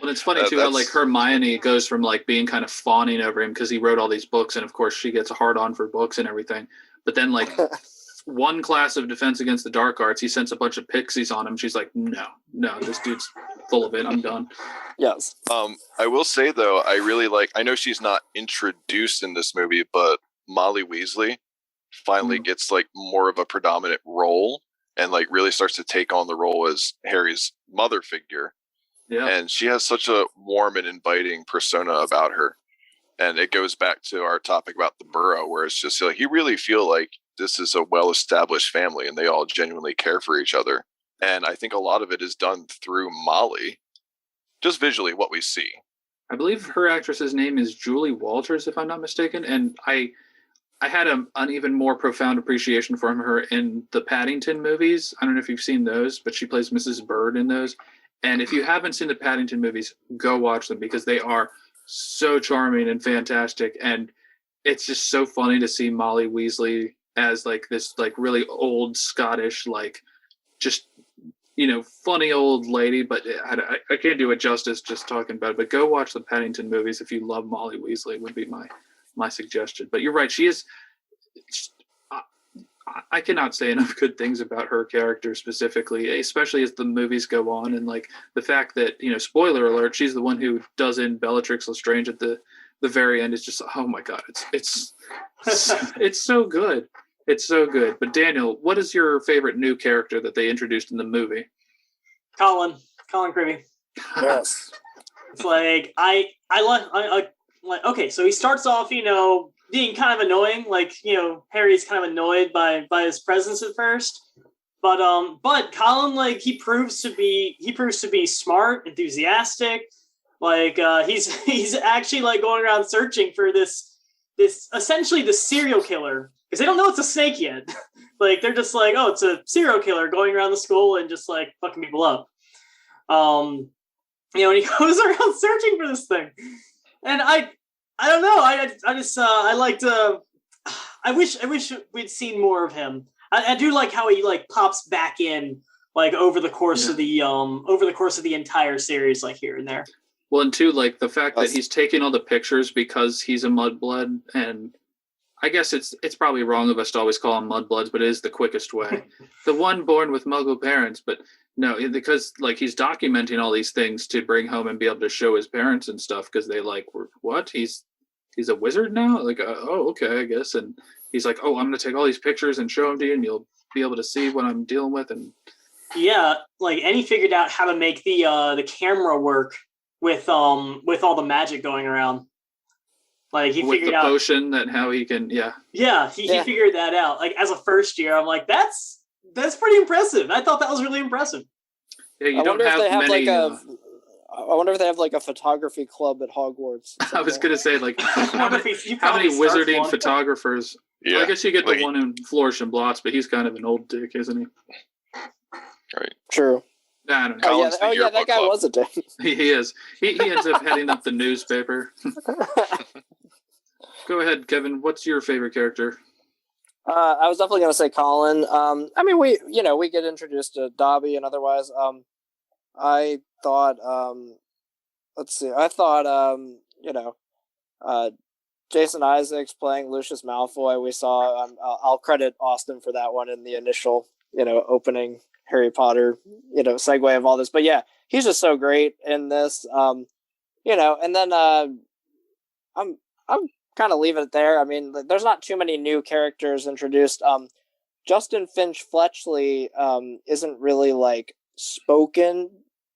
Well, it's funny too how like Hermione goes from like being kind of fawning over him because he wrote all these books, and of course she gets a hard on for books and everything. But then like one class of Defense Against the Dark Arts, he sends a bunch of pixies on him. She's like, no, this dude's full of it. I'm done. Yes. I will say though, I really like. I know she's not introduced in this movie, but Molly Weasley finally gets like more of a predominant role and like really starts to take on the role as Harry's mother figure. Yeah. And she has such a warm and inviting persona about her. And it goes back to our topic about the Burrow, where it's just like you really feel like this is a well-established family and they all genuinely care for each other. And I think a lot of it is done through Molly, just visually what we see. I believe her actress's name is Julie Walters, if I'm not mistaken. And I had an even more profound appreciation for her in the Paddington movies. I don't know if you've seen those, but she plays Mrs. Bird in those. And if you haven't seen the Paddington movies, go watch them because they are so charming and fantastic. And it's just so funny to see Molly Weasley as like this like really old Scottish, like just, you know, funny old lady. But I can't do it justice just talking about it. But go watch the Paddington movies if you love Molly Weasley would be my suggestion. But you're right. She is. I cannot say enough good things about her character specifically, especially as the movies go on. And like the fact that, you know, spoiler alert, she's the one who does in Bellatrix Lestrange at the very end is just, oh my God, it's so good. It's so good. But Daniel, what is your favorite new character that they introduced in the movie? Colin Creevy. Yes. It's like I like okay, so he starts off, you know, being kind of annoying, like, you know, Harry's kind of annoyed by his presence at first. But Colin, like, he proves to be smart, enthusiastic. Like he's actually like going around searching for this essentially the serial killer, because they don't know it's a snake yet. Like they're just like, oh, it's a serial killer going around the school and just like fucking people up. You know, and he goes around searching for this thing. And I don't know. I wish we'd seen more of him. I do like how he like pops back in like over the course of the entire series, like here and there. Well, and two, like the fact that he's taking all the pictures because he's a mudblood, and I guess it's probably wrong of us to always call him mudbloods, but it is the quickest way. The one born with Muggle parents, but no, because like he's documenting all these things to bring home and be able to show his parents and stuff because they like, what? He's a wizard now? Like, oh, okay, I guess. And he's like, oh, I'm going to take all these pictures and show them to you, and you'll be able to see what I'm dealing with. And yeah, like, and he figured out how to make the camera work with all the magic going around. Like he with figured the out potion that how he can, he figured that out. Like as a first year, I'm like, that's pretty impressive. I thought that was really impressive. Yeah, you don't have many. I wonder if they have like a photography club at Hogwarts. I was gonna say like how many wizarding photographers? Yeah. Well, I guess you get the one in Flourish and Blots, but he's kind of an old dick, isn't he? Right. True. I don't know. That guy was a dick. He is. He ends up heading up the newspaper. Go ahead, Kevin. What's your favorite character? I was definitely going to say Colin. I mean, we get introduced to Dobby and otherwise. I thought, Jason Isaacs playing Lucius Malfoy. We saw. I'll credit Austin for that one in the initial, opening Harry Potter, segue of all this. But yeah, he's just so great in this. And then I'm kind of leaving it there. I mean, there's not too many new characters introduced. Justin Finch Fletchley isn't really like spoken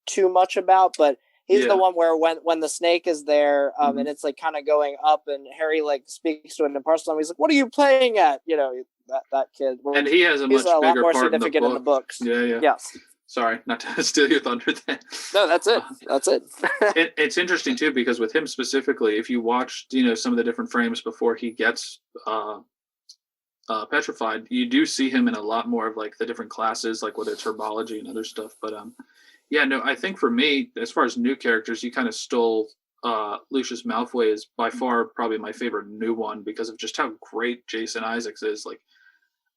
too much about, but he's the one where when the snake is there, and it's like kind of going up, and Harry like speaks to it in personal, he's like, "What are you playing at?" that kid. And he has a He's much a lot bigger more part significant in in the the book. books. Yeah. Yes. Sorry, not to steal your thunder there. No, that's it. That's it. It's interesting too, because with him specifically, if you watched, some of the different frames before he gets petrified, you do see him in a lot more of like the different classes, like whether it's herbology and other stuff. But yeah, no, I think for me, as far as new characters, you kind of stole Lucius Malfoy is by far probably my favorite new one because of just how great Jason Isaacs is. Like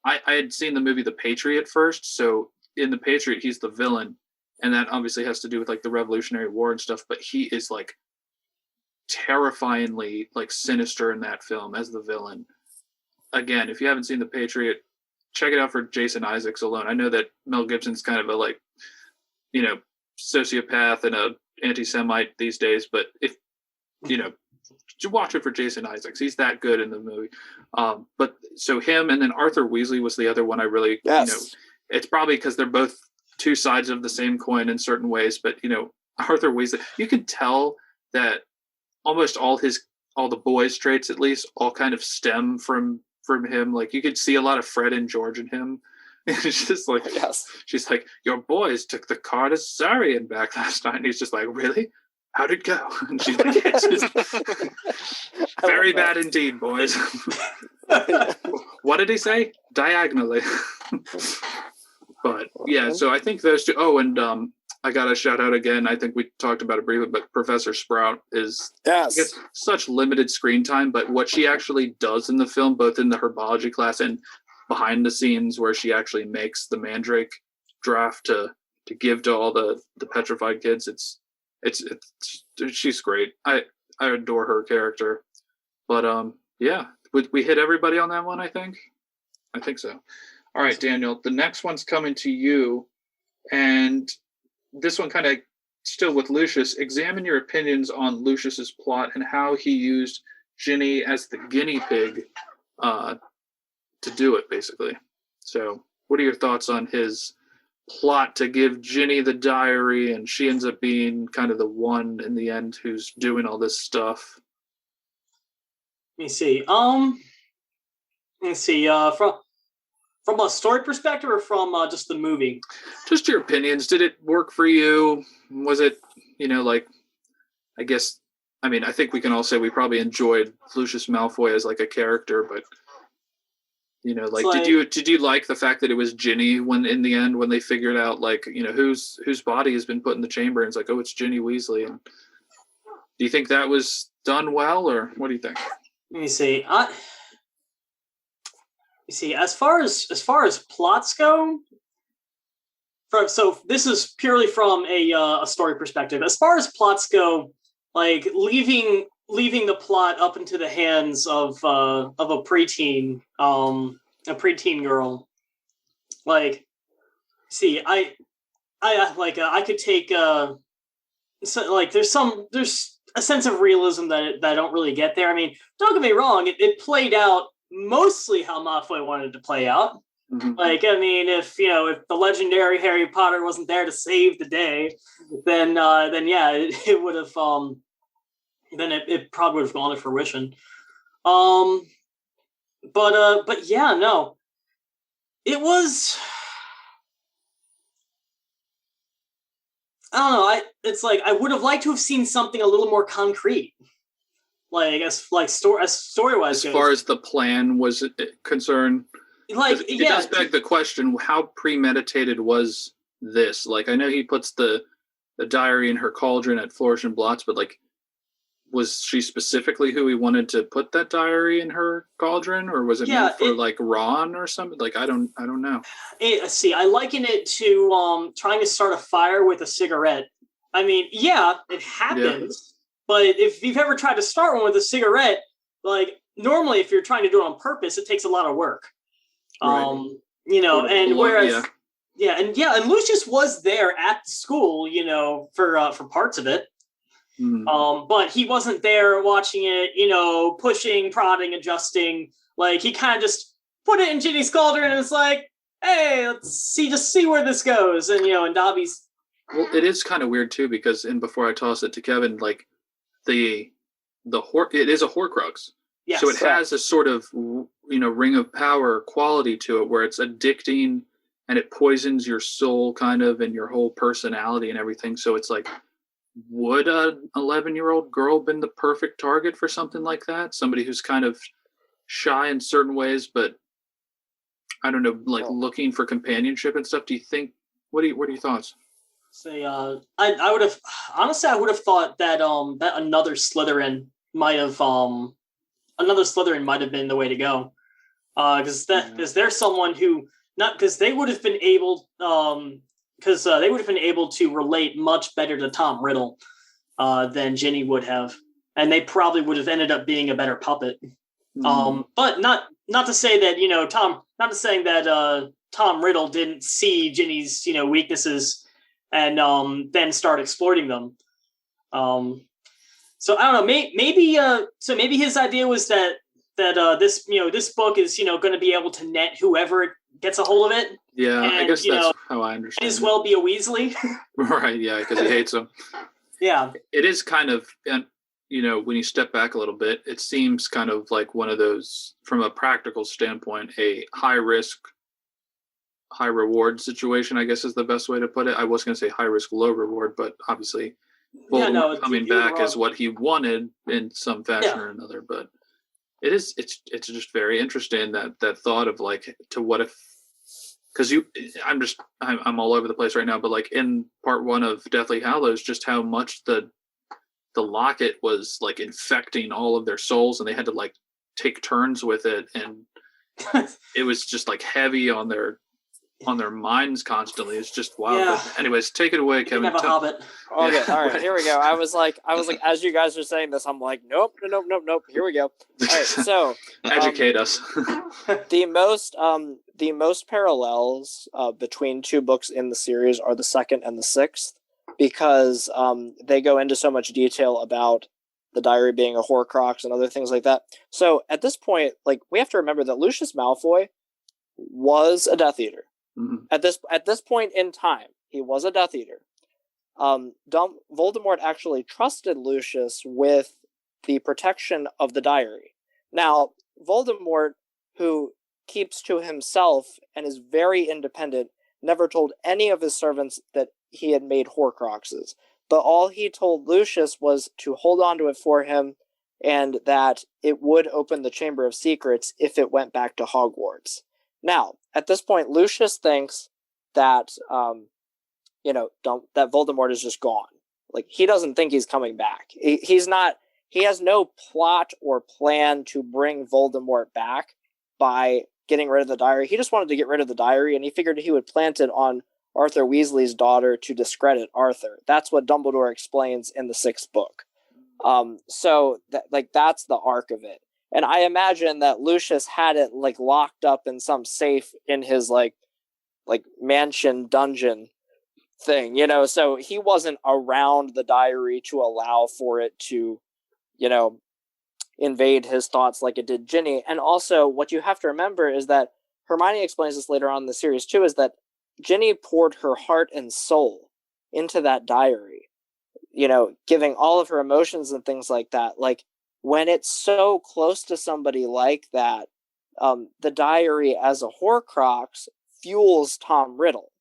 I had seen the movie The Patriot first, so in The Patriot he's the villain, and that obviously has to do with like the Revolutionary War and stuff, but he is like terrifyingly like sinister in that film as the villain. Again, if you haven't seen The Patriot, check it out for Jason Isaacs alone. I know that Mel Gibson's kind of a like, sociopath and a anti-Semite these days, but if you watch it for Jason Isaacs, he's that good in the movie. But so him, and then Arthur Weasley was the other one I really, it's probably because they're both two sides of the same coin in certain ways, but Arthur Weasley, you can tell that almost all the boys' traits, at least, all kind of stem from him. Like you could see a lot of Fred and George in him. It's just like, she's like, your boys took the car to Surrey and back last night. And he's just like, really? How'd it go? And she's like, it's just very bad indeed, boys. What did he say? Diagonally. But yeah, so I think those two. Oh, and I got to shout out again. I think we talked about it briefly, but Professor Sprout gets such limited screen time, but what she actually does in the film, both in the herbology class and behind the scenes, where she actually makes the Mandrake draft to give to all the petrified kids, it's she's great. I adore her character. But yeah, we hit everybody on that one. I think so. All right, Daniel, the next one's coming to you, and this one kind of still with Lucius. Examine your opinions on Lucius's plot and how he used Ginny as the guinea pig to do it, basically. So what are your thoughts on his plot to give Ginny the diary, and she ends up being kind of the one in the end who's doing all this stuff? Let me see. From a story perspective, or from just the movie? Just your opinions. Did it work for you? Was it, I guess, I think we can all say we probably enjoyed Lucius Malfoy as like a character, but did you like the fact that it was Ginny when in the end when they figured out like whose body has been put in the chamber, and it's like, oh, it's Ginny Weasley? And do you think that was done well, or what do you think? Let me see. As far as plots go, so this is purely from a story perspective. As far as plots go, like leaving the plot up into the hands of a preteen girl. Like, see, I could take there's a sense of realism that I don't really get there. Don't get me wrong, it played out mostly how Malfoy wanted to play out. Mm-hmm. If the legendary Harry Potter wasn't there to save the day, then yeah, it would have then it probably would have gone to fruition. But yeah, no, it was. I don't know. It's like I would have liked to have seen something a little more concrete, as story wise. As far as the plan was concerned, it does beg the question: how premeditated was this? Like, I know he puts the diary in her cauldron at Flourish and Blotts, but like, was she specifically who he wanted to put that diary in her cauldron, or was it meant for like Ron or something? Like, I don't know. I liken it to trying to start a fire with a cigarette. It happens, but if you've ever tried to start one with a cigarette, like normally if you're trying to do it on purpose, it takes a lot of work. Right. And whereas and Lucius was there at the school, for parts of it. But he wasn't there watching it, pushing, prodding, adjusting. Like, he kind of just put it in Ginny's cauldron and it's like, hey, let's see where this goes. And, and Dobby's. Well, it is kind of weird too, because before I toss it to Kevin, like it is a Horcrux. Yes, so it has a sort of, ring of power quality to it, where it's addicting and it poisons your soul kind of and your whole personality and everything. So it's like, would a 11-year-old girl been the perfect target for something like that? Somebody who's kind of shy in certain ways, but I don't know, like looking for companionship and stuff. Do you think? What are your thoughts? Say, I would have honestly, I would have thought that that another Slytherin might have been the way to go, because there's someone who not because they would have been able to relate much better to Tom Riddle than Ginny would have, and they probably would have ended up being a better puppet. But not to say that Tom Riddle didn't see Ginny's weaknesses and then start exploiting them. So I don't know. Maybe his idea was that this book is going to be able to net whoever gets a hold of it. Yeah, and, I guess that's how I understand. Might as well be a Weasley. Right. Yeah, because he hates them. Yeah. It is kind of, when you step back a little bit, it seems kind of like one of those, from a practical standpoint, a high risk, high reward situation, I guess is the best way to put it. I was going to say high risk, low reward, but obviously Voldemort coming back is what he wanted in some fashion or another. But it's just very interesting that thought of like, to what if, because I'm all over the place right now, but like in part 1 of Deathly Hallows, just how much the locket was like infecting all of their souls, and they had to like take turns with it, and it was just like heavy on their minds constantly. It's just wild. Yeah. But anyways, take it away, Kevin. Have a Hobbit. Okay, all right, here we go. I was like, as you guys are saying this, I'm like, nope. Here we go. All right, so educate us. the most parallels between 2 books in the series are the 2nd and the 6th, because they go into so much detail about the diary being a Horcrux and other things like that. So at this point, like, we have to remember that Lucius Malfoy was a Death Eater. Mm-hmm. At this point in time, he was a Death Eater. Voldemort actually trusted Lucius with the protection of the diary. Now, Voldemort, who keeps to himself and is very independent, never told any of his servants that he had made Horcruxes. But all he told Lucius was to hold on to it for him, and that it would open the Chamber of Secrets if it went back to Hogwarts. Now, at this point, Lucius thinks that that Voldemort is just gone. Like, he doesn't think he's coming back. He has no plot or plan to bring Voldemort back by getting rid of the diary. He just wanted to get rid of the diary, and he figured he would plant it on Arthur Weasley's daughter to discredit Arthur. That's what Dumbledore explains in the 6th book. So that's the arc of it. And I imagine that Lucius had it like locked up in some safe in his like mansion dungeon thing, so he wasn't around the diary to allow for it to, invade his thoughts like it did Ginny. And also what you have to remember is that Hermione explains this later on in the series too, is that Ginny poured her heart and soul into that diary, giving all of her emotions and things like that. Like, when it's so close to somebody like that, the diary as a Horcrux fuels Tom Riddle,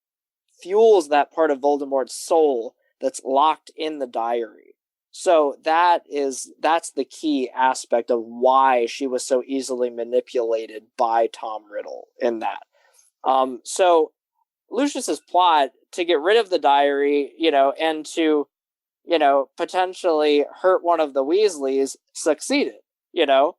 fuels that part of Voldemort's soul that's locked in the diary. So that's the key aspect of why she was so easily manipulated by Tom Riddle in that. So Lucius's plot to get rid of the diary, and to potentially hurt one of the Weasleys succeeded, not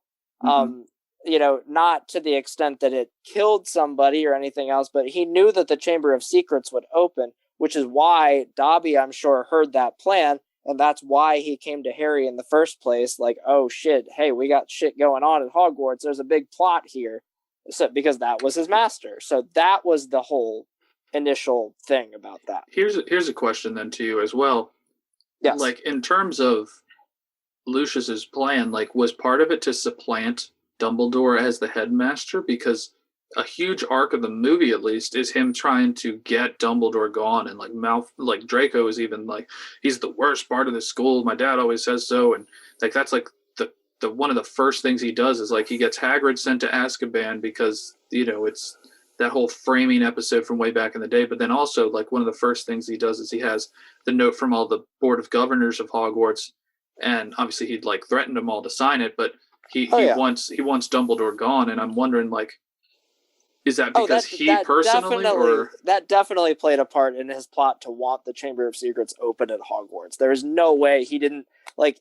to the extent that it killed somebody or anything else, but he knew that the Chamber of Secrets would open, which is why Dobby, I'm sure, heard that plan. And that's why he came to Harry in the first place. Like, oh shit, hey, we got shit going on at Hogwarts. There's a big plot here. So, because that was his master. So that was the whole initial thing about that. Here's a question then to you as well. Yes. Like, in terms of Lucius's plan, like, was part of it to supplant Dumbledore as the headmaster? Because a huge arc of the movie, at least, is him trying to get Dumbledore gone, and like Draco is even like, he's the worst part of the school. My dad always says so, and like that's like the one of the first things he does is like he gets Hagrid sent to Azkaban because it's that whole framing episode from way back in the day. But then also like one of the first things he does is he has the note from all the board of governors of Hogwarts, and obviously he'd like threatened them all to sign it, but he wants Dumbledore gone, and I'm wondering like, is that because that personally or that definitely played a part in his plot to want the Chamber of Secrets open at Hogwarts? There's no way he didn't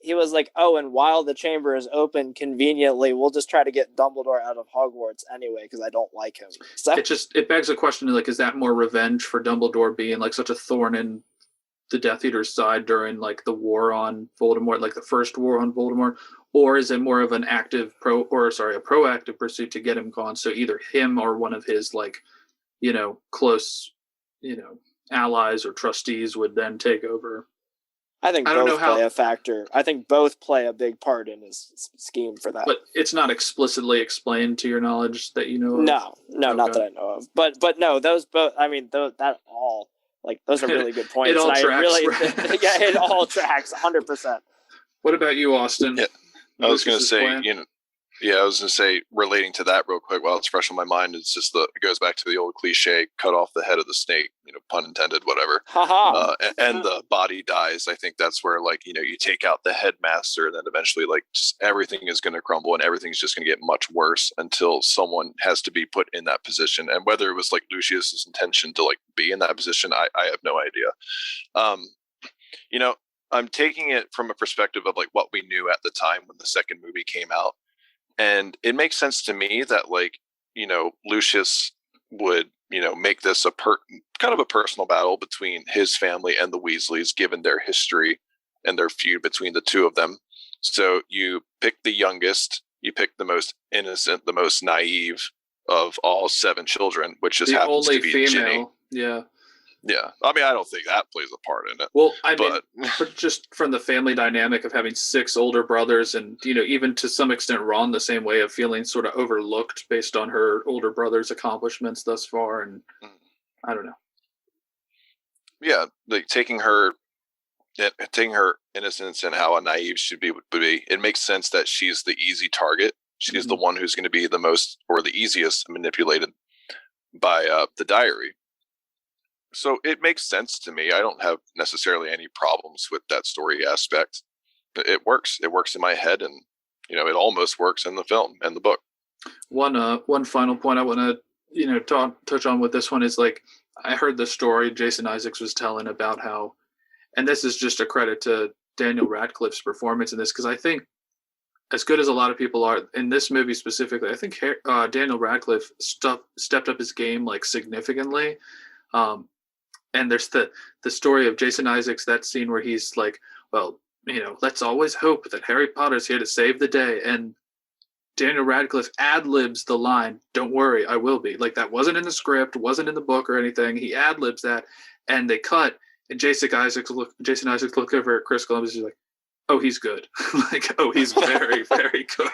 he was like, oh, and while the chamber is open conveniently, we'll just try to get Dumbledore out of Hogwarts anyway because I don't like him. So it begs the question, like, is that more revenge for Dumbledore being like such a thorn in the Death Eater's side during like the war on Voldemort, like the first war on Voldemort, or is it more of an a proactive pursuit to get him gone? So either him or one of his like, close, allies or trustees would then take over. I think both play a factor. I think both play a big part in his scheme for that. But it's not explicitly explained to your knowledge that you know of? No, okay. Not that I know of. But no, those both. I mean, those are really good points. It all tracks. It all tracks 100%. What about you, Austin? Yeah, I was going to say, relating to that real quick while it's fresh on my mind, it's just it goes back to the old cliche, cut off the head of the snake, pun intended, whatever. And the body dies. I think that's where you take out the headmaster, and then eventually just everything is going to crumble and everything's just going to get much worse until someone has to be put in that position. And whether it was Lucius's intention to be in that position, I have no idea. I'm taking it from a perspective of what we knew at the time when the second movie came out. And it makes sense to me that Lucius would, make this kind of a personal battle between his family and the Weasleys, given their history and their feud between the two of them. So you pick the youngest, you pick the most innocent, the most naive of all 7 children, which just happens to be female. Ginny. Yeah. Yeah, I mean, I don't think that plays a part in it. Well, mean, just from the family dynamic of having 6 older brothers, and even to some extent Ron the same way of feeling sort of overlooked based on her older brother's accomplishments thus far, and I don't know. Yeah, taking her innocence and how naive she would be, it makes sense that she's the easy target. She's the one who's going to be the most or the easiest manipulated by the diary. So it makes sense to me. I don't have necessarily any problems with that story aspect. It works. It works in my head, and it almost works in the film and the book. One final point I want to touch on with this one is I heard the story Jason Isaacs was telling about how, and this is just a credit to Daniel Radcliffe's performance in this, because I think as good as a lot of people are in this movie specifically, I think Daniel Radcliffe stepped up his game significantly. And there's the story of Jason Isaacs, that scene where he's like, well, let's always hope that Harry Potter's here to save the day. And Daniel Radcliffe ad-libs the line, "Don't worry, I will be." That wasn't in the script, wasn't in the book or anything. He ad-libs that, and they cut. And Jason Isaacs look over at Chris Columbus. He's like, "Oh, he's good." "Oh, he's very, very good."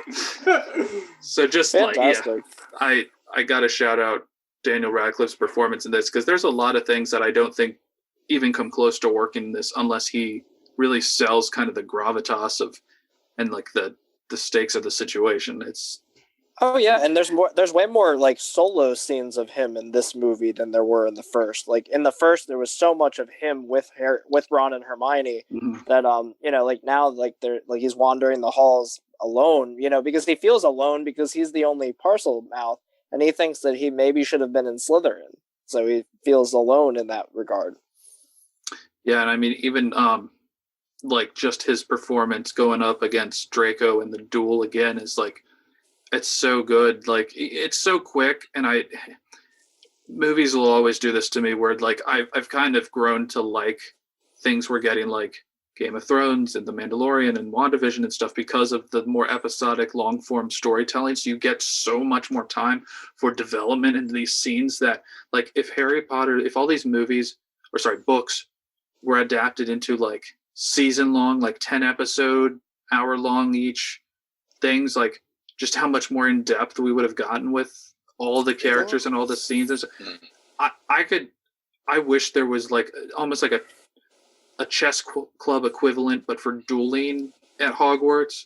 So just I got to shout out Daniel Radcliffe's performance in this, because there's a lot of things that I don't think even come close to working in this unless he really sells kind of the gravitas of and the stakes of the situation. And there's way more solo scenes of him in this movie than there were in the first. In the first there was so much of him with Ron and Hermione that now he's wandering the halls alone, because he feels alone because he's the only parcel mouth. And he thinks that he maybe should have been in Slytherin. So he feels alone in that regard. Yeah, and I mean, even just his performance going up against Draco in the duel again is it's so good. It's so quick, and movies will always do this to me where I've kind of grown to like things we're getting Game of Thrones and The Mandalorian and WandaVision and stuff because of the more episodic long form storytelling. So you get so much more time for development into these scenes that if all these books were adapted into season long, 10 episode, hour long each things, just how much more in depth we would have gotten with all the characters and all the scenes. I wish there was almost a chess club equivalent, but for dueling at Hogwarts,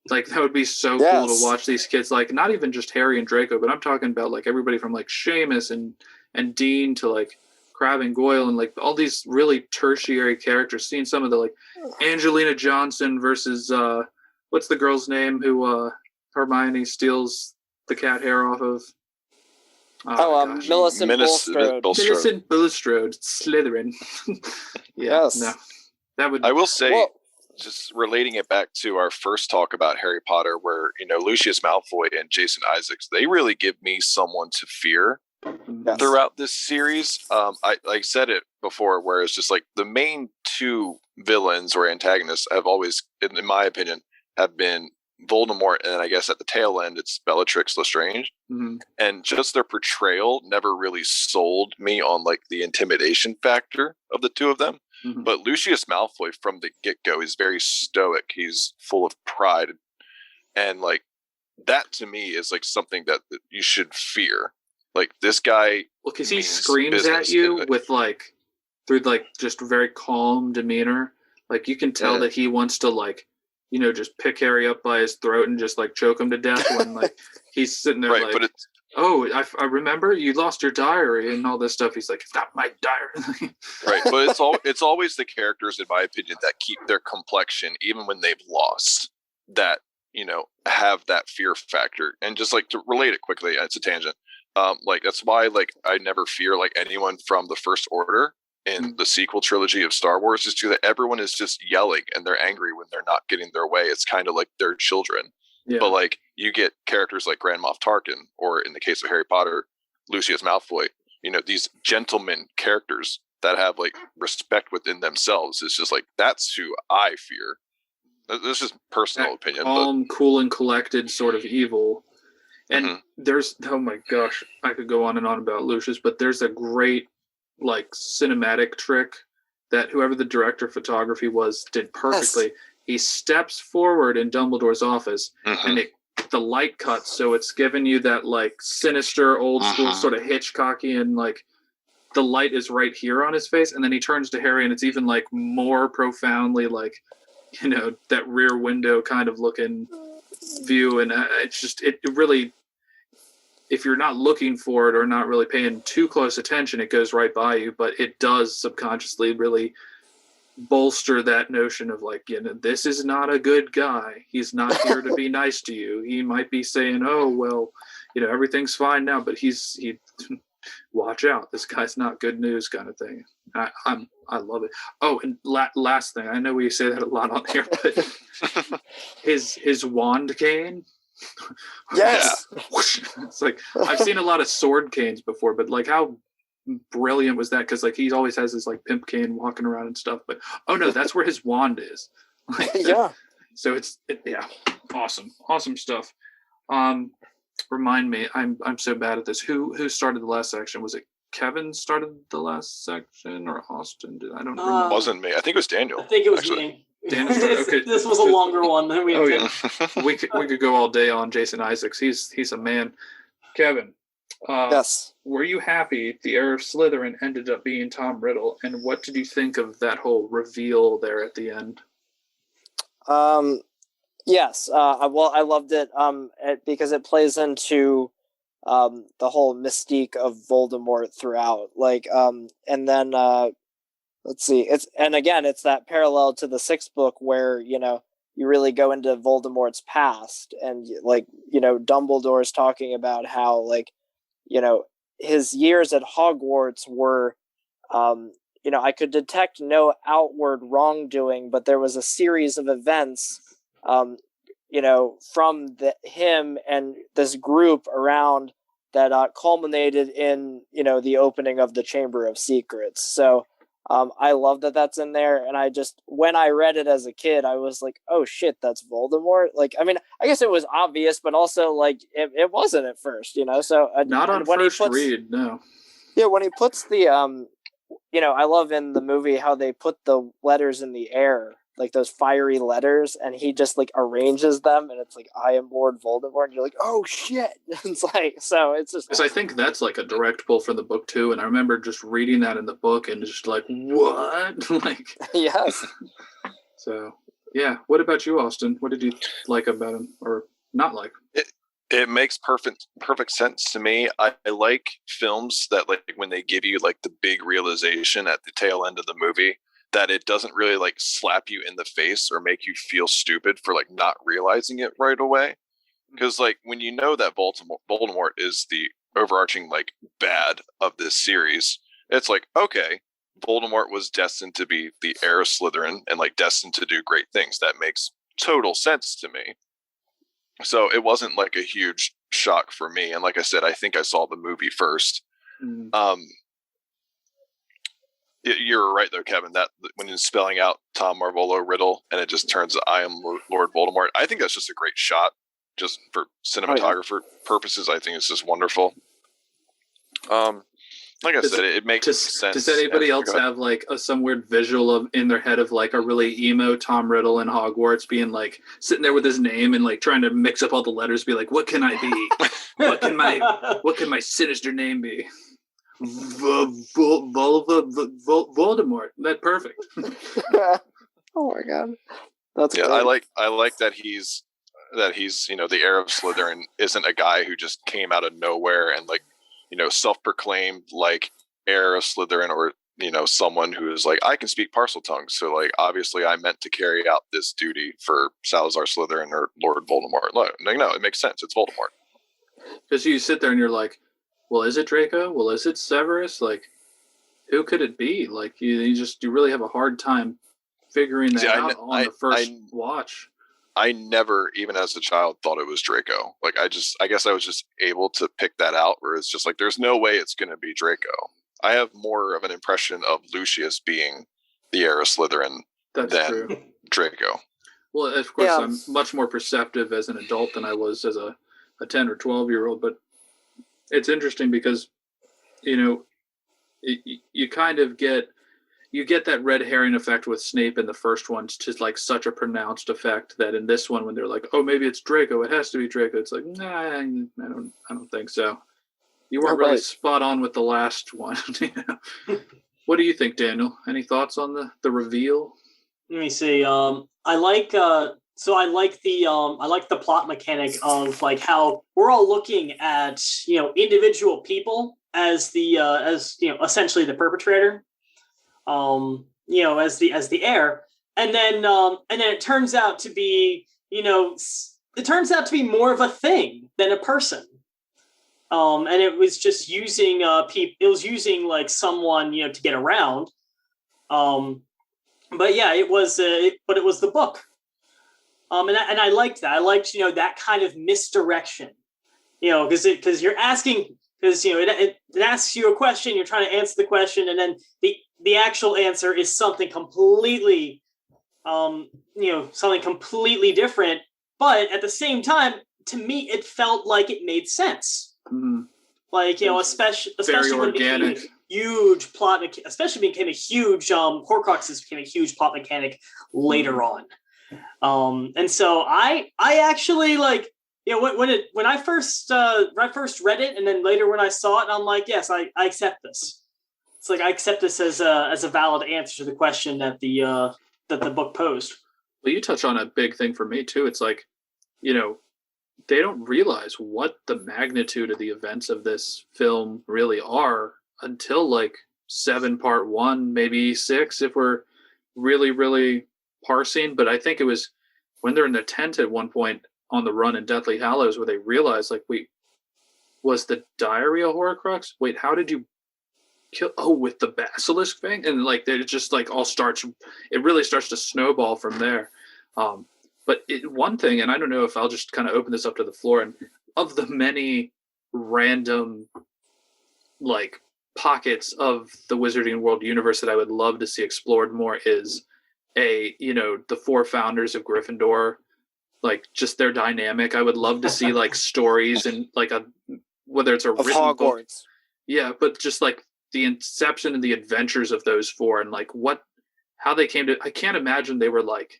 Like that would be so cool Yes. to watch these kids, like not even just Harry and Draco, but I'm talking about like everybody from like Seamus and Dean to like Crabbe and Goyle and like all these really tertiary characters. Seeing some of the like Angelina Johnson versus what's the girl's name who Hermione steals the cat hair off of? Gosh. Millicent Bulstrode. Millicent Bulstrode, Slytherin. Yeah, Yes. no, that would. I will say, Well, just relating it back to our first talk about Harry Potter, where Lucius Malfoy and Jason Isaacs, they really give me someone to fear Yes. throughout this series. I said it before, where it's just like the main two villains or antagonists have always, in my opinion, have been Voldemort, and I guess at the tail end it's Bellatrix Lestrange. Mhm. And just their portrayal never really sold me on like the intimidation factor of the two of them. Mhm. But Lucius Malfoy from the get-go is very stoic. He's full of pride, and like that to me is like something that you should fear. Like this guy, Well, because he means screams at business, you and with like through like just very calm demeanor. Like you can tell Yeah. that he wants to like just pick Harry up by his throat and just like choke him to death when like he's sitting there right, like, but it's oh, I remember you lost your diary and all this stuff. He's like, it's not my diary. right, but it's always the characters, in my opinion, that keep their complexion even when they've lost. That have that fear factor, and just like to relate it quickly, it's a tangent. Like that's why like I never fear like anyone from the First Order in the sequel trilogy of Star Wars, is that everyone is just yelling and they're angry when they're not getting their way. It's kind of like their children. Yeah. But like you get characters like Grand Moff Tarkin, or in the case of Harry Potter, Lucius Malfoy, these gentleman characters that have like respect within themselves. It's just like, that's who I fear. This is personal opinion. Calm, cool, and collected sort of evil. And Mhm. there's, oh my gosh, I could go on and on about Lucius, but there's a great like cinematic trick that whoever the director of photography was did perfectly. Yes. He steps forward in Dumbledore's office Mhm. and the light cuts, so it's giving you that like sinister old school sort of Hitchcocky, and like the light is right here on his face, and then he turns to Harry and it's even like more profoundly like that rear window kind of looking view, and it's just it really, if you're not looking for it or not really paying too close attention, it goes right by you, but it does subconsciously really bolster that notion of like, this is not a good guy. He's not here to be nice to you. He might be saying, oh, well, everything's fine now, but he watch out. This guy's not good news kind of thing. I love it. Oh, and last thing, I know we say that a lot on here, but his wand cane. Yes. It's like I've seen a lot of sword canes before, but like how brilliant was that? Because like he always has his like pimp cane walking around and stuff, but oh no, that's where his wand is. Like, Yeah. so yeah, awesome stuff. Remind me, I'm so bad at this. Who started the last section? Was it Kevin started the last section or Austin did? I don't remember. It wasn't me. I think it was Daniel. I think it was actually. me. Daniel started, okay. This was a longer one than we Oh, intended. yeah. we could go all day on Jason Isaacs. He's a man. Kevin, Yes. were you happy the heir of Slytherin ended up being Tom Riddle, and what did you think of that whole reveal there at the end? Yes. Well, I loved it. Because it plays into the whole mystique of Voldemort throughout. Like, and then let's see. It's that parallel to the sixth book where you really go into Voldemort's past, and like Dumbledore's talking about how like his years at Hogwarts were I could detect no outward wrongdoing, but there was a series of events from him and this group around that culminated in the opening of the Chamber of Secrets. So I love that that's in there, and when I read it as a kid, I was like, oh shit, that's Voldemort. Like, I mean, I guess it was obvious, but also like it wasn't at first, so Not on first read, no. Yeah, when he puts the I love in the movie how they put the letters in the air, like those fiery letters, and he just like arranges them, and it's like, I am Lord Voldemort, and you're like, oh shit. It's like, so it's just, because I think that's like a direct pull from the book too, and I remember just reading that in the book and just like, what? Like, yes. so Yeah. What about you, Austin? What did you like about him or not like? It makes perfect sense to me. I like films that, like, when they give you like the big realization at the tail end of the movie, that it doesn't really like slap you in the face or make you feel stupid for like not realizing it right away. Because like when you know that Voldemort is the overarching like bad of this series, it's like, okay, Voldemort was destined to be the heir of Slytherin and like destined to do great things. That makes total sense to me. So it wasn't like a huge shock for me. And like I said, I think I saw the movie first. Mm. You're right though, Kevin, that when he's spelling out Tom Marvolo Riddle and it just turns I am Lord Voldemort, I think that's just a great shot. Just for cinematographer purposes, I think it's just wonderful. Like I said, it makes sense. Does anybody else have like some weird visual of in their head of like a really emo Tom Riddle in Hogwarts being like sitting there with his name and like trying to mix up all the letters, be like, what can I be? what can my sinister name be? Voldemort. That's perfect. Oh my god, that's yeah. great. I like that he's the heir of Slytherin isn't a guy who just came out of nowhere and like self-proclaimed like heir of Slytherin, or someone who is like, I can speak Parseltongue, so like obviously I meant to carry out this duty for Salazar Slytherin or Lord Voldemort. No, it makes sense. It's Voldemort. Because you sit there and you're like, well, is it Draco? Well, is it Severus? Like, who could it be? Like, you really have a hard time figuring that out on the first watch. I never, even as a child, thought it was Draco. Like, I guess I was just able to pick that out, where it's just like, there's no way it's going to be Draco. I have more of an impression of Lucius being the heir of Slytherin than true. Draco. Well, of course, I'm much more perceptive as an adult than I was as a 10 or 12-year-old, but it's interesting because, you kind of get that red herring effect with Snape in the first one. It's just like such a pronounced effect that in this one, when they're like, oh, maybe it's Draco, it has to be Draco. It's like, nah, I don't think so. You weren't really spot on with the last one. What do you think, Daniel? Any thoughts on the reveal? Let me see. I like the plot mechanic of like how we're all looking at individual people as the essentially the perpetrator, as the heir, and then it turns out to be more of a thing than a person. And it was just using it was using like someone to get around. But yeah, it was the book. And I liked that. I liked that kind of misdirection. Because you're asking, because it asks you a question, you're trying to answer the question, and then the actual answer is something completely different. But at the same time, to me, it felt like it made sense. Mm-hmm. Like especially when it became a huge plot, especially became a huge Horcruxes became a huge plot mechanic later on. And so I actually like when I first read it, and then later when I saw it, and I'm like, yes, I accept this. It's like I accept this as a valid answer to the question that the book posed. Well, you touch on a big thing for me too. It's like, they don't realize what the magnitude of the events of this film really are until like 7 part 1, maybe 6 if we're really, really parsing. But I think it was when they're in the tent at one point on the run in Deathly Hallows where they realize, like, wait, was the diary a Horcrux? Wait, how did you kill? Oh, with the basilisk thing? And like it just like all starts. It really starts to snowball from there. But one thing, and I don't know if I'll just kind of open this up to the floor, and of the many random like pockets of the Wizarding World universe that I would love to see explored more is the 4 founders of Gryffindor, like just their dynamic. I would love to see like stories and like whether it's a written Hogwarts book. Yeah, but just like the inception and the adventures of those 4 and like how they came to. I can't imagine they were like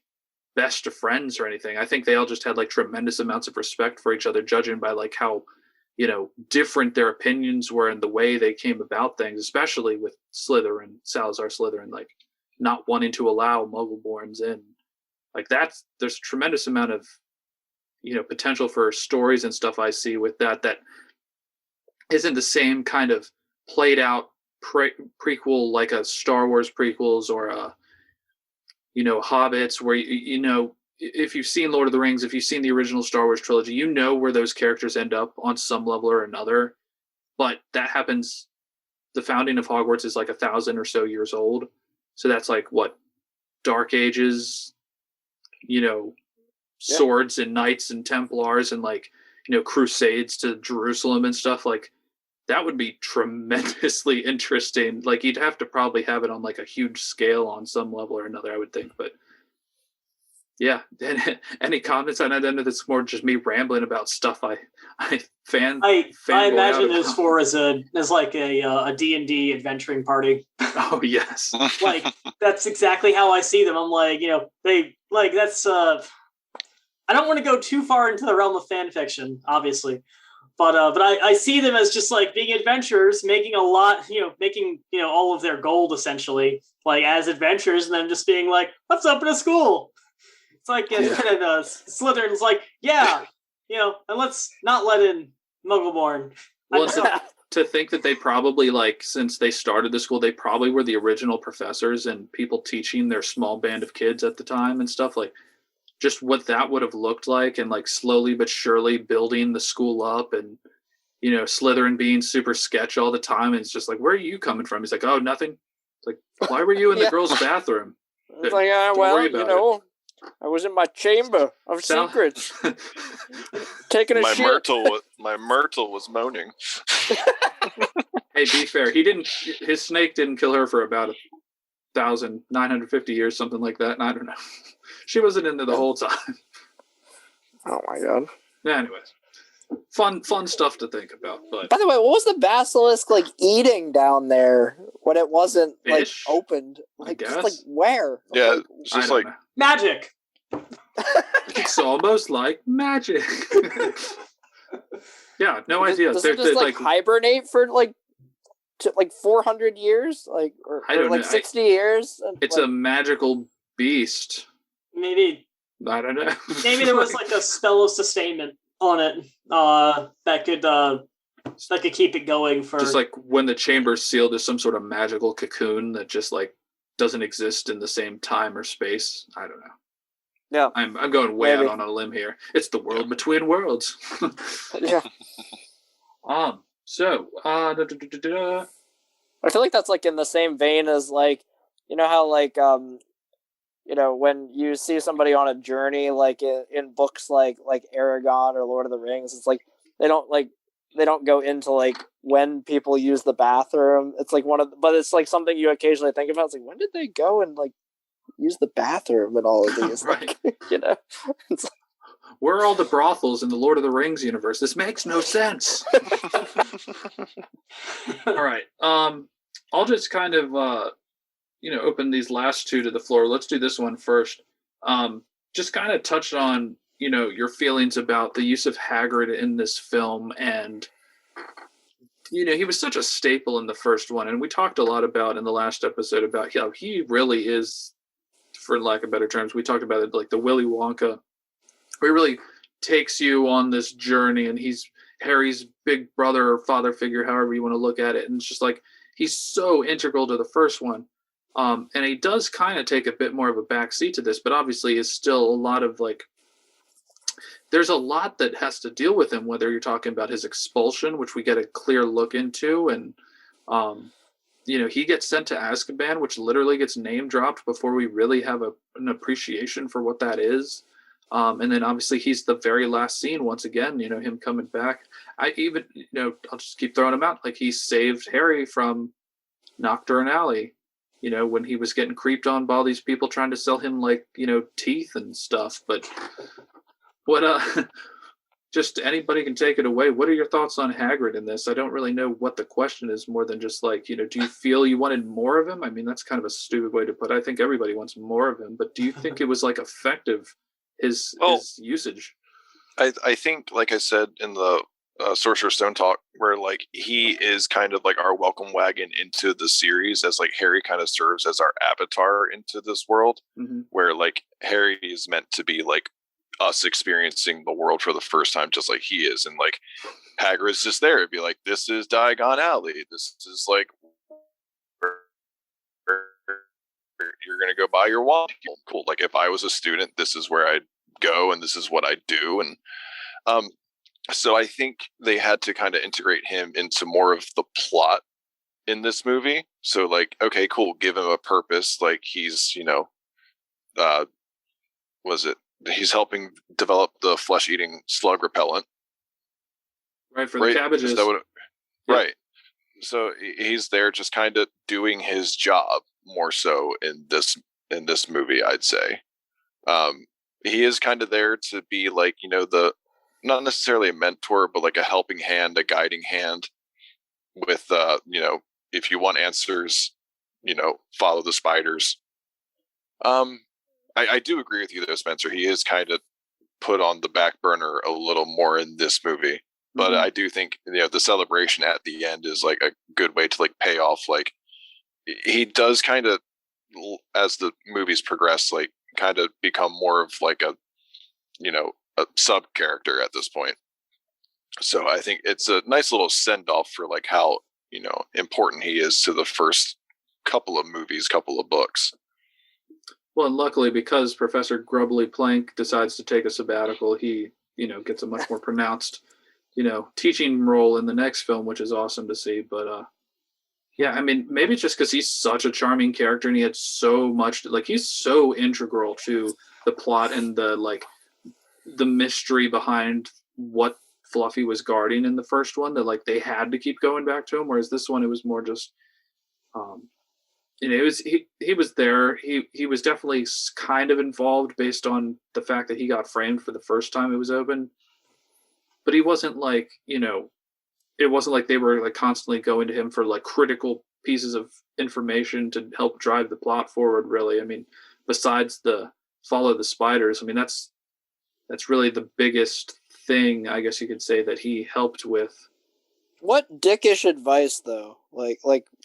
best of friends or anything. I think they all just had like tremendous amounts of respect for each other, judging by like how different their opinions were and the way they came about things, especially with Salazar Slytherin, like not wanting to allow Muggleborns in. Like there's a tremendous amount of, potential for stories and stuff I see with that isn't the same kind of played out prequel like a Star Wars prequels or a, Hobbits, where if you've seen Lord of the Rings, if you've seen the original Star Wars trilogy, where those characters end up on some level or another. But that happens. The founding of Hogwarts is like 1,000 or so years old, so that's like what Dark Ages, swords and knights and Templars and like crusades to Jerusalem and stuff like. That would be tremendously interesting. Like you'd have to probably have it on like a huge scale on some level or another, I would think. But yeah, any comments on that? I know that's more just me rambling about stuff I imagine this for as like a D&D adventuring party. Oh yes, like that's exactly how I see them. I'm like, they like that's. I don't want to go too far into the realm of fan fiction, obviously. But I see them as just like being adventurers, making a lot, making all of their gold essentially, like as adventurers, and then just being like, let's open a school. It's like Slytherin's like, and let's not let in Muggleborn. Well, to think that they probably like since they started the school, they probably were the original professors and people teaching their small band of kids at the time and stuff like. Just what that would have looked like and like slowly but surely building the school up and, Slytherin being super sketch all the time. And it's just like, where are you coming from? He's like, oh, nothing. It's like, why were you in the girls' bathroom? It's like, I was in my chamber of secrets. Taking a shit. My Myrtle was moaning. Hey, be fair. His snake didn't kill her for about 1,950 years, something like that. And I don't know. She wasn't in there the whole time. Oh my god. Anyways, fun stuff to think about. But by the way, what was the basilisk like eating down there when it wasn't fish, like opened? Like just like where? Yeah, like, it's just like magic. It's almost like magic. Yeah, no idea. Does it just like hibernate for like 400 years, like or like 60 years? It's a magical beast. Maybe I don't know. Maybe there was like a spell of sustainment on it that could keep it going for. Just like when the chamber's sealed, there's some sort of magical cocoon that just like doesn't exist in the same time or space. I don't know. Yeah, I'm going way out on a limb here. It's the world between worlds. Yeah. So I feel like that's like in the same vein as like how like when you see somebody on a journey, like in books like Aragon or Lord of the Rings, it's like they don't go into like when people use the bathroom. It's like but it's like something you occasionally think about. It's like, when did they go and like use the bathroom and all of these? Right. Like, it's like, where are all the brothels in the Lord of the Rings universe? This makes no sense. All right. I'll just kind of open these last two to the floor. Let's do this one first. Just kind of touch on, your feelings about the use of Hagrid in this film. And, he was such a staple in the first one. And we talked a lot about in the last episode about how he really is, for lack of better terms, we talked about it like the Willy Wonka, where he really takes you on this journey and he's Harry's big brother or father figure, however you want to look at it. And it's just like, he's so integral to the first one. And he does kind of take a bit more of a backseat to this, but obviously is still a lot of like, there's a lot that has to deal with him, whether you're talking about his expulsion, which we get a clear look into. And, he gets sent to Azkaban, which literally gets name dropped before we really have an appreciation for what that is. And then obviously he's the very last scene once again, him coming back. I even, I'll just keep throwing him out. Like he saved Harry from Nocturne Alley, when he was getting creeped on by all these people trying to sell him like, teeth and stuff. But what, just anybody can take it away. What are your thoughts on Hagrid in this? I don't really know what the question is more than just like, do you feel you wanted more of him? I mean, that's kind of a stupid way to put it. I think everybody wants more of him, but do you think it was like effective? His usage. I think, like I said in the Sorcerer's Stone talk, where like he is kind of like our welcome wagon into the series, as like Harry kind of serves as our avatar into this world, where like Harry is meant to be like us experiencing the world for the first time, just like he is, and like Hagrid's just there. It'd be like, this is Diagon Alley. This is like where you're gonna go buy your wand. Cool. Like if I was a student, this is where I'd go, and this is what I do, and so I think they had to kind of integrate him into more of the plot in this movie. So like, okay, cool, give him a purpose. Like he's, he's helping develop the flesh-eating slug repellent. Right, for the cabbages. Right. So he's there just kind of doing his job more so in this movie, I'd say. He is kind of there to be like, not necessarily a mentor, but like a helping hand, a guiding hand with, if you want answers, follow the spiders. I do agree with you though, Spencer. He is kind of put on the back burner a little more in this movie, but I do think, the celebration at the end is like a good way to like pay off. Like he does kind of, as the movies progress, like kind of become more of like a sub character at this point. So I think it's a nice little send off for like how important he is to the first couple of movies, couple of books. Well, and luckily, because Professor Grubbly Plank decides to take a sabbatical, he gets a much more pronounced teaching role in the next film, which is awesome to see. But yeah, I mean, maybe it's just because he's such a charming character and he had so much he's so integral to the plot and the mystery behind what Fluffy was guarding in the first one, that like they had to keep going back to him, whereas this one it was more just it was he was there, he was definitely kind of involved based on the fact that he got framed for the first time it was open, but he wasn't like it wasn't like they were like constantly going to him for like critical pieces of information to help drive the plot forward, really. I mean, besides the follow the spiders, I mean that's really the biggest thing, I guess you could say, that he helped with. What dickish advice, though? Like,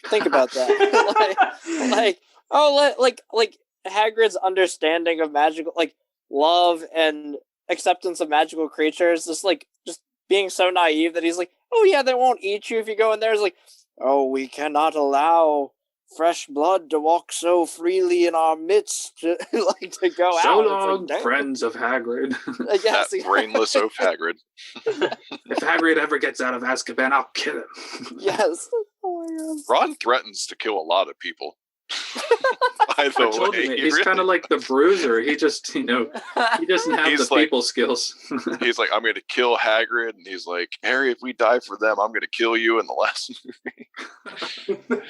think about that. like Hagrid's understanding of magical, like love and acceptance of magical creatures, just being so naive that he's like, oh yeah, they won't eat you if you go in there. It's like, oh, we cannot allow fresh blood to walk so freely in our midst, to go so out. So long, friends of Hagrid. Yes, that brainless oaf Hagrid. If Hagrid ever gets out of Azkaban, I'll kill him. Yes. Oh my God. Ron threatens to kill a lot of people. By the way, he's kind of like the Bruiser. He just, he doesn't have the people skills. He's like, I'm going to kill Hagrid, and he's like, Harry, if we die for them, I'm going to kill you in the last movie.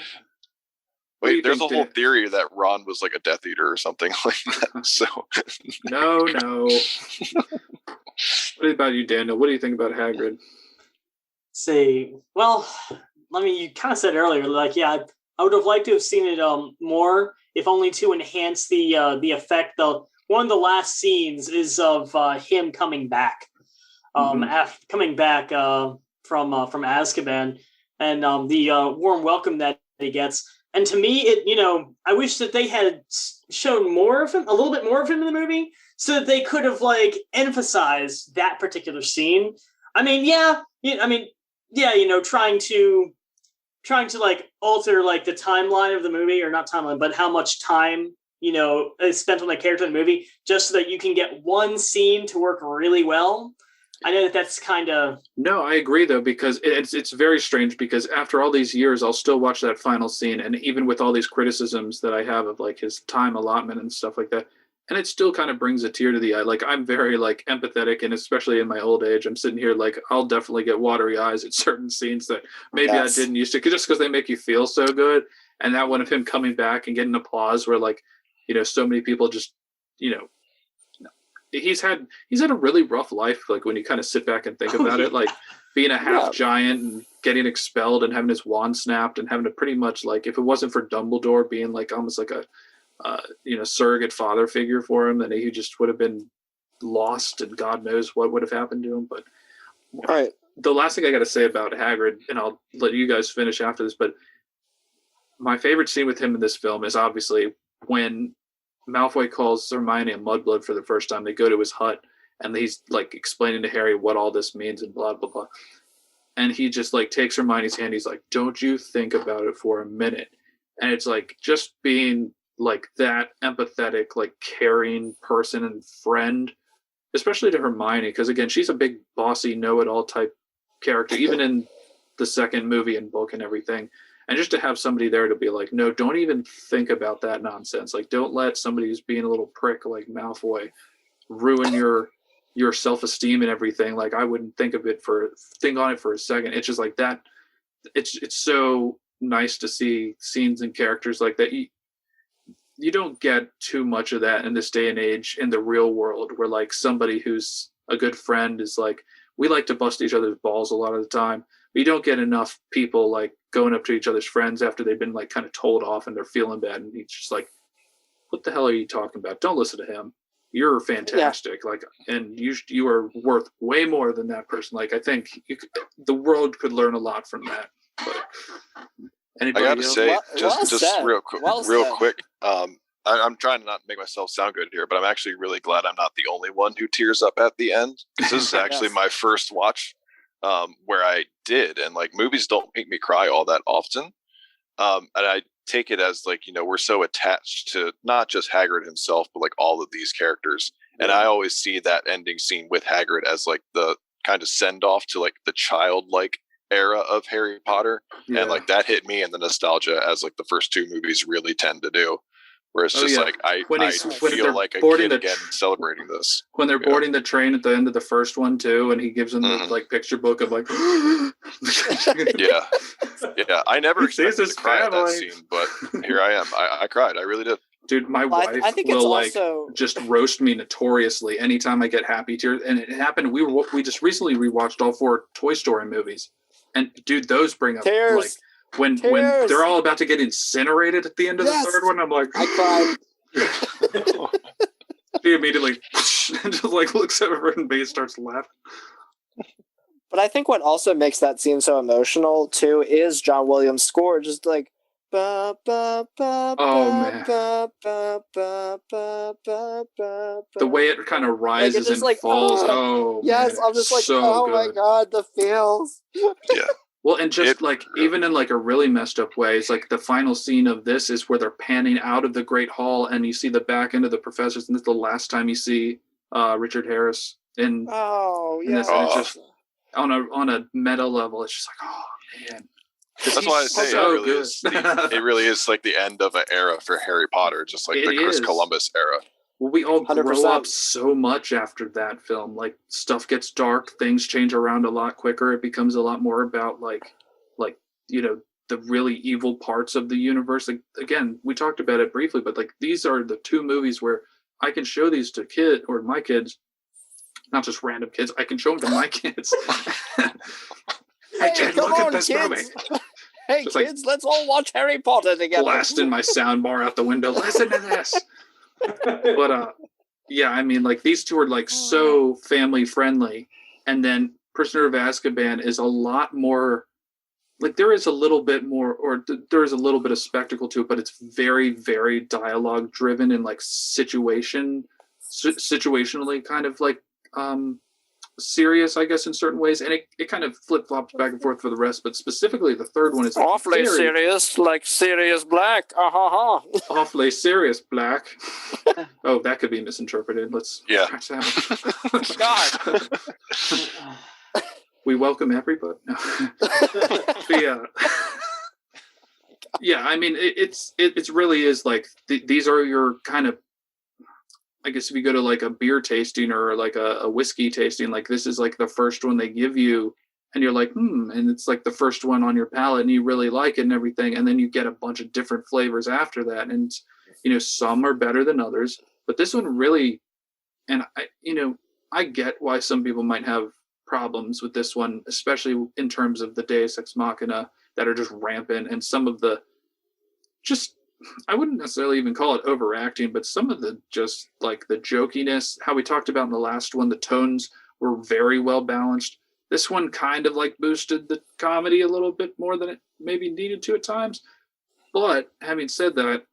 Wait, there's a whole theory that Ron was like a Death Eater or something like that. So no. What about you, Daniel? What do you think about Hagrid? Well, you kind of said earlier, I would have liked to have seen it more, if only to enhance the effect. One of the last scenes is of him coming back, coming back from Azkaban, and the warm welcome that he gets. And to me, I wish that they had shown more of him, a little bit more of him in the movie, so that they could have emphasized that particular scene. I mean, trying to alter the timeline of the movie, or not timeline, but how much time is spent on the character in the movie, just so that you can get one scene to work really well. I know that's kind of... No, I agree, though, because it's very strange, because after all these years, I'll still watch that final scene, and even with all these criticisms that I have of his time allotment and stuff like that, and it still kind of brings a tear to the eye. I'm very empathetic, and especially in my old age, I'm sitting here I'll definitely get watery eyes at certain scenes that maybe I didn't used to, just because they make you feel so good. And that one of him coming back and getting applause where so many people just, he's had a really rough life. When you kind of sit back and think about it, being a half giant and getting expelled and having his wand snapped and having to pretty much if it wasn't for Dumbledore being almost like a surrogate father figure for him, then he just would have been lost, and God knows what would have happened to him. But right. the last thing I got to say about Hagrid, and I'll let you guys finish after this, but my favorite scene with him in this film is obviously when Malfoy calls Hermione a mudblood for the first time. They go to his hut, and he's like explaining to Harry what all this means and blah blah blah. And he just like takes Hermione's hand. He's like, "Don't you think about it for a minute?" And it's like just being like that empathetic, like caring person and friend, especially to Hermione, because again, she's a big bossy, know-it-all type character, even in the second movie and book and everything. And just to have somebody there to be like, no, don't even think about that nonsense. Like, don't let somebody who's being a little prick like Malfoy ruin your self-esteem and everything. Like, I wouldn't think on it for a second. It's just like that. It's so nice to see scenes and characters like that. You don't get too much of that in this day and age in the real world, where like somebody who's a good friend is like, we like to bust each other's balls a lot of the time. But you don't get enough people like going up to each other's friends after they've been like kind of told off and they're feeling bad, and he's just like, what the hell are you talking about? Don't listen to him. You're fantastic. Yeah. Like, and you are worth way more than that person. Like, I think the world could learn a lot from that. But I got to say, just real quick. I'm trying to not make myself sound good here, but I'm actually really glad I'm not the only one who tears up at the end. This is actually my first watch where I did, and like movies don't make me cry all that often. And I take it as like, we're so attached to not just Hagrid himself, but like all of these characters. Yeah. And I always see that ending scene with Hagrid as like the kind of send off to like the childlike era of Harry Potter. Yeah. And like that hit me in the nostalgia as like the first two movies really tend to do. Where it's just like, I feel like a kid again celebrating this. When they're boarding the train at the end of the first one too, and he gives them the like picture book of like, yeah. I never expected to cry at that scene, but here I am. I cried. I really did. Dude, my wife will like just roast me notoriously anytime I get happy tears. And it happened. We just recently rewatched all 4 Toy Story movies, and dude, those bring up tears. Like. When they're all about to get incinerated at the end of the third one, I'm like, I cried. She immediately just like looks over and Bea starts laughing. But I think what also makes that scene so emotional too is John Williams' score, just like ba ba ba. Oh man, the way it kind of rises and like, falls. Oh yes, man, I'm just like, so oh good. My god, the feels. Yeah. Well, and just even in like a really messed up way, it's like the final scene of this is where they're panning out of the Great Hall and you see the back end of the professors, and it's the last time you see Richard Harris in. Oh yeah. This, and it's just on a meta level, it's just like, oh man. That's why I say it really is like the end of an era for Harry Potter, just like the Chris Columbus era. Well, we all 100%. Grow up so much after that film. Like, stuff gets dark, things change around a lot quicker. It becomes a lot more about like the really evil parts of the universe. Like, again, we talked about it briefly, but like these are the 2 movies where I can show these to my kids, not just random kids. I can show them to my kids. Hey, Dad, look at this movie. Hey, just kids, like, let's all watch Harry Potter together. Blasting my sound bar out the window. Listen to this. But yeah, I mean, like these 2 are like so family friendly, and then Prisoner of Azkaban is a lot more like there is a little bit more, or there is a little bit of spectacle to it, but it's very, very dialogue driven and like situationally kind of like serious, I guess, in certain ways, and it kind of flip flops back and forth for the rest. But specifically, the third one is awfully serious, like Sirius Black. Awfully serious Black. Oh, that could be misinterpreted. Let's scratch that. God. We welcome everybody. No. Yeah, I mean, it really is like these are your kind of. I guess if you go to like a beer tasting or like a whiskey tasting, like this is like the first one they give you and you're like, and it's like the first one on your palate and you really like it and everything. And then you get a bunch of different flavors after that. And, some are better than others, but this one really, and I get why some people might have problems with this one, especially in terms of the Deus Ex Machina that are just rampant, and some of the I wouldn't necessarily even call it overacting, but some of the just like the jokiness, how we talked about in the last one, the tones were very well balanced. This one kind of like boosted the comedy a little bit more than it maybe needed to at times. But having said that,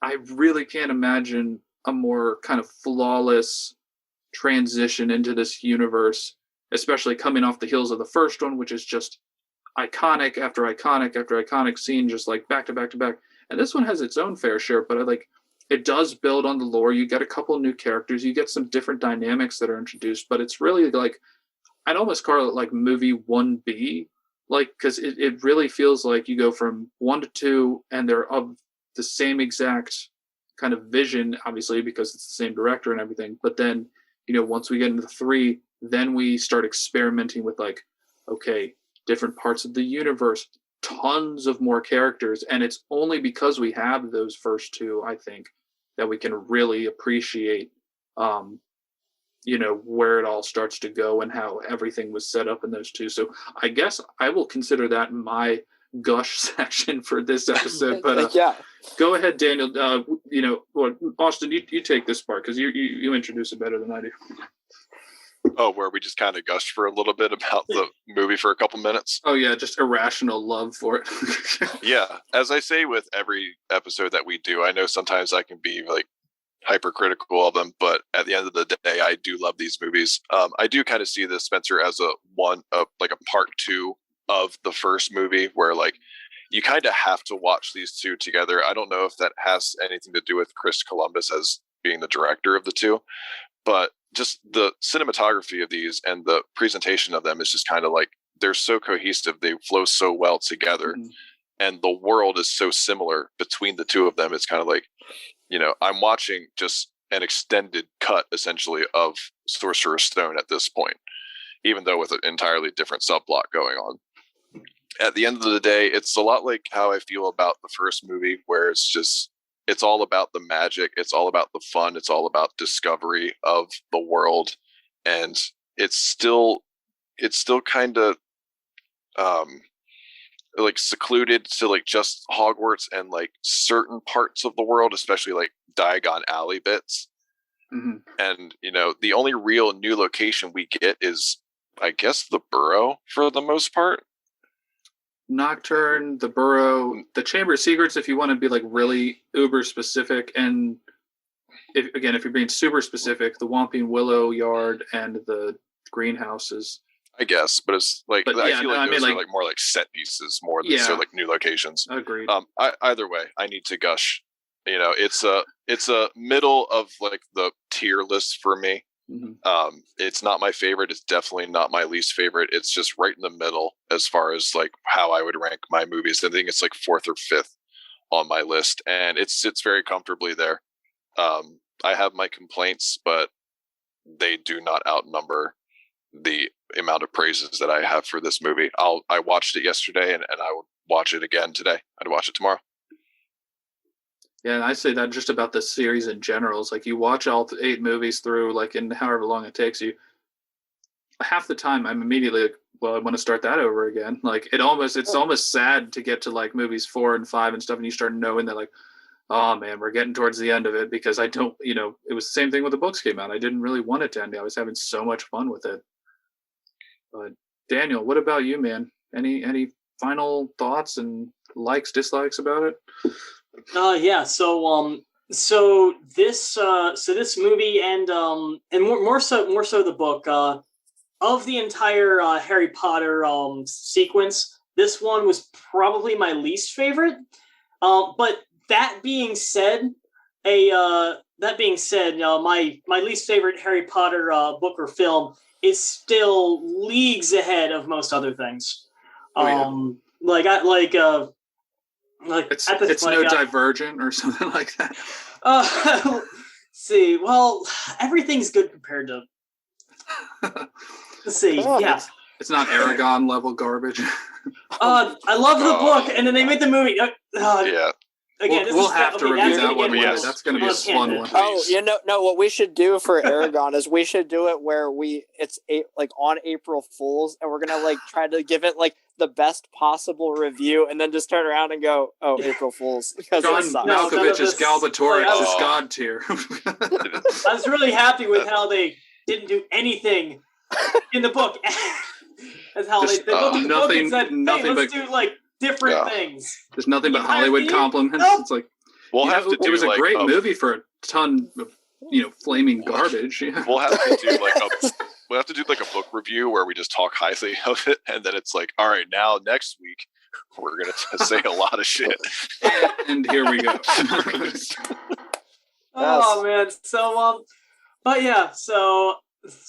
I really can't imagine a more kind of flawless transition into this universe, especially coming off the heels of the first one, which is just iconic after iconic after iconic scene, just like back to back to back. And this one has its own fair share, but it does build on the lore. You get a couple new characters, you get some different dynamics that are introduced, but it's really like, I'd almost call it like movie 1B, like, because it really feels like you go from 1 to 2 and they're of the same exact kind of vision, obviously, because it's the same director and everything. But then, once we get into 3, then we start experimenting with like, okay, different parts of the universe, tons of more characters. And it's only because we have those first 2, I think, that we can really appreciate, where it all starts to go and how everything was set up in those 2. So I guess I will consider that my gush section for this episode. But yeah. Go ahead, Daniel. Austin, you take this part because you introduce it better than I do. Oh, where we just kind of gushed for a little bit about the movie for a couple minutes. Oh yeah, just irrational love for it. Yeah, as I say with every episode that we do, I know sometimes I can be like hypercritical of them, but at the end of the day, I do love these movies. I do kind of see this, Spencer, as a part 2 of the first movie, where like you kind of have to watch these 2 together. I don't know if that has anything to do with Chris Columbus as being the director of the 2, but just the cinematography of these and the presentation of them is just kind of like, they're so cohesive. They flow so well together. Mm-hmm. And the world is so similar between the 2 of them. It's kind of like, I'm watching just an extended cut essentially of Sorcerer's Stone at this point, even though with an entirely different subplot going on. At the end of the day, it's a lot like how I feel about the first movie, where it's all about the magic. It's all about the fun. It's all about discovery of the world. And it's still kind of, like secluded to like just Hogwarts and like certain parts of the world, especially like Diagon Alley bits. Mm-hmm. And, the only real new location we get is, I guess, the Burrow for the most part. Nocturne, the Burrow, the Chamber of Secrets, if you want to be like really uber specific. And if you're being super specific, the Whomping Willow Yard and the greenhouses. I guess, but it's like, I feel like those are like more like set pieces more than so like new locations. Agreed. Either way, I need to gush. It's a middle of like the tier list for me. Mm-hmm. It's not my favorite. It's definitely not my least favorite. It's just right in the middle as far as like how I would rank my movies. I think it's like 4th or 5th on my list, and it sits very comfortably there. I have my complaints, but they do not outnumber the amount of praises that I have for this movie. I watched it yesterday, and I will watch it again today. I'd watch it tomorrow. Yeah, and I say that just about the series in general. It's like you watch all 8 movies through, like in however long it takes you. Half the time, I'm immediately like, well, I want to start that over again. Like it's almost sad to get to like movies 4 and 5 and stuff, and you start knowing that like, oh man, we're getting towards the end of it, because I don't, it was the same thing when the books came out. I didn't really want it to end. I was having so much fun with it. But Daniel, what about you, man? Any final thoughts and likes, dislikes about it? Yeah. So this movie and more so the book, of the entire Harry Potter sequence, this one was probably my least favorite. But that being said, my least favorite Harry Potter book or film is still leagues ahead of most other things. It's no Divergent or something like that. See, well, everything's good compared to. Let's see, yeah. It's not Aragon level garbage. I love the book, and then they made the movie. Yeah. Again, we'll have to review that one. Yes. That's going to be a fun one. Oh, what we should do for Aragon is we should do it where it's on April Fools, and we're gonna like try to give it like the best possible review, and then just turn around and go, "Oh, April Fools." John Malkovich's Galbatorix is God tier. I was really happy with how they didn't do anything in the book. That's how Just, they looked at the book and said, nothing let's do like different things. There's nothing but The entire Hollywood theme? compliments. Nope. It's like, We'll have to do it was like a great movie for a ton of, flaming garbage. We'll have to do like a book review where we just talk highly of it, and then it's like, all right, now next week we're gonna say a lot of shit. And here we go. Oh man, so but yeah, so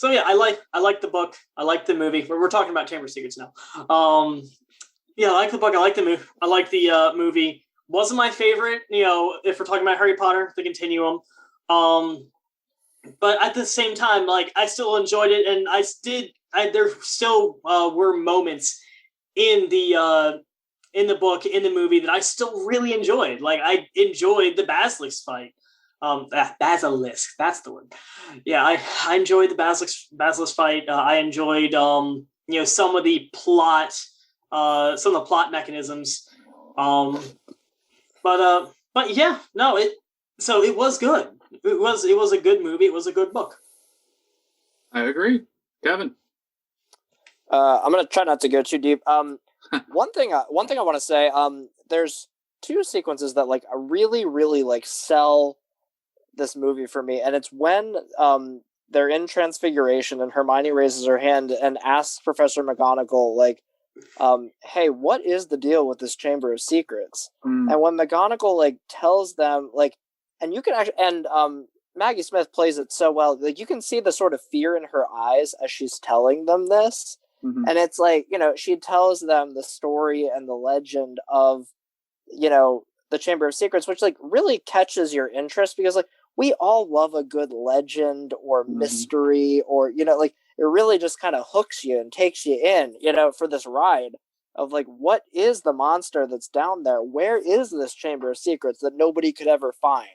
yeah, I like the book, I like the movie. We're talking about Chamber of Secrets now. Yeah, I like the book, I like the movie. I like the movie. Wasn't my favorite, if we're talking about Harry Potter, the Continuum. But at the same time, like, I still enjoyed it, and there still were moments in the book, in the movie, that I still really enjoyed. Like, I enjoyed the Basilisk fight. Basilisk, that's the word. Yeah, I enjoyed the Basilisk fight. I enjoyed some of the plot mechanisms. But yeah, no, it was good. It was a good movie. It was a good book. I agree, Kevin. I'm gonna try not to go too deep. One thing I want to say. There's two sequences that like really like sell this movie for me, and it's when they're in Transfiguration and Hermione raises her hand and asks Professor McGonagall like, hey, what is the deal with this Chamber of Secrets? And when McGonagall like tells them like, and you can actually, and Maggie Smith plays it so well, like you can see the sort of fear in her eyes as she's telling them this. And it's like, she tells them the story and the legend of, the Chamber of Secrets, which like really catches your interest because like we all love a good legend or mystery or, like it really just kind of hooks you and takes you in, for this ride of like, what is the monster that's down there? Where is this Chamber of Secrets that nobody could ever find?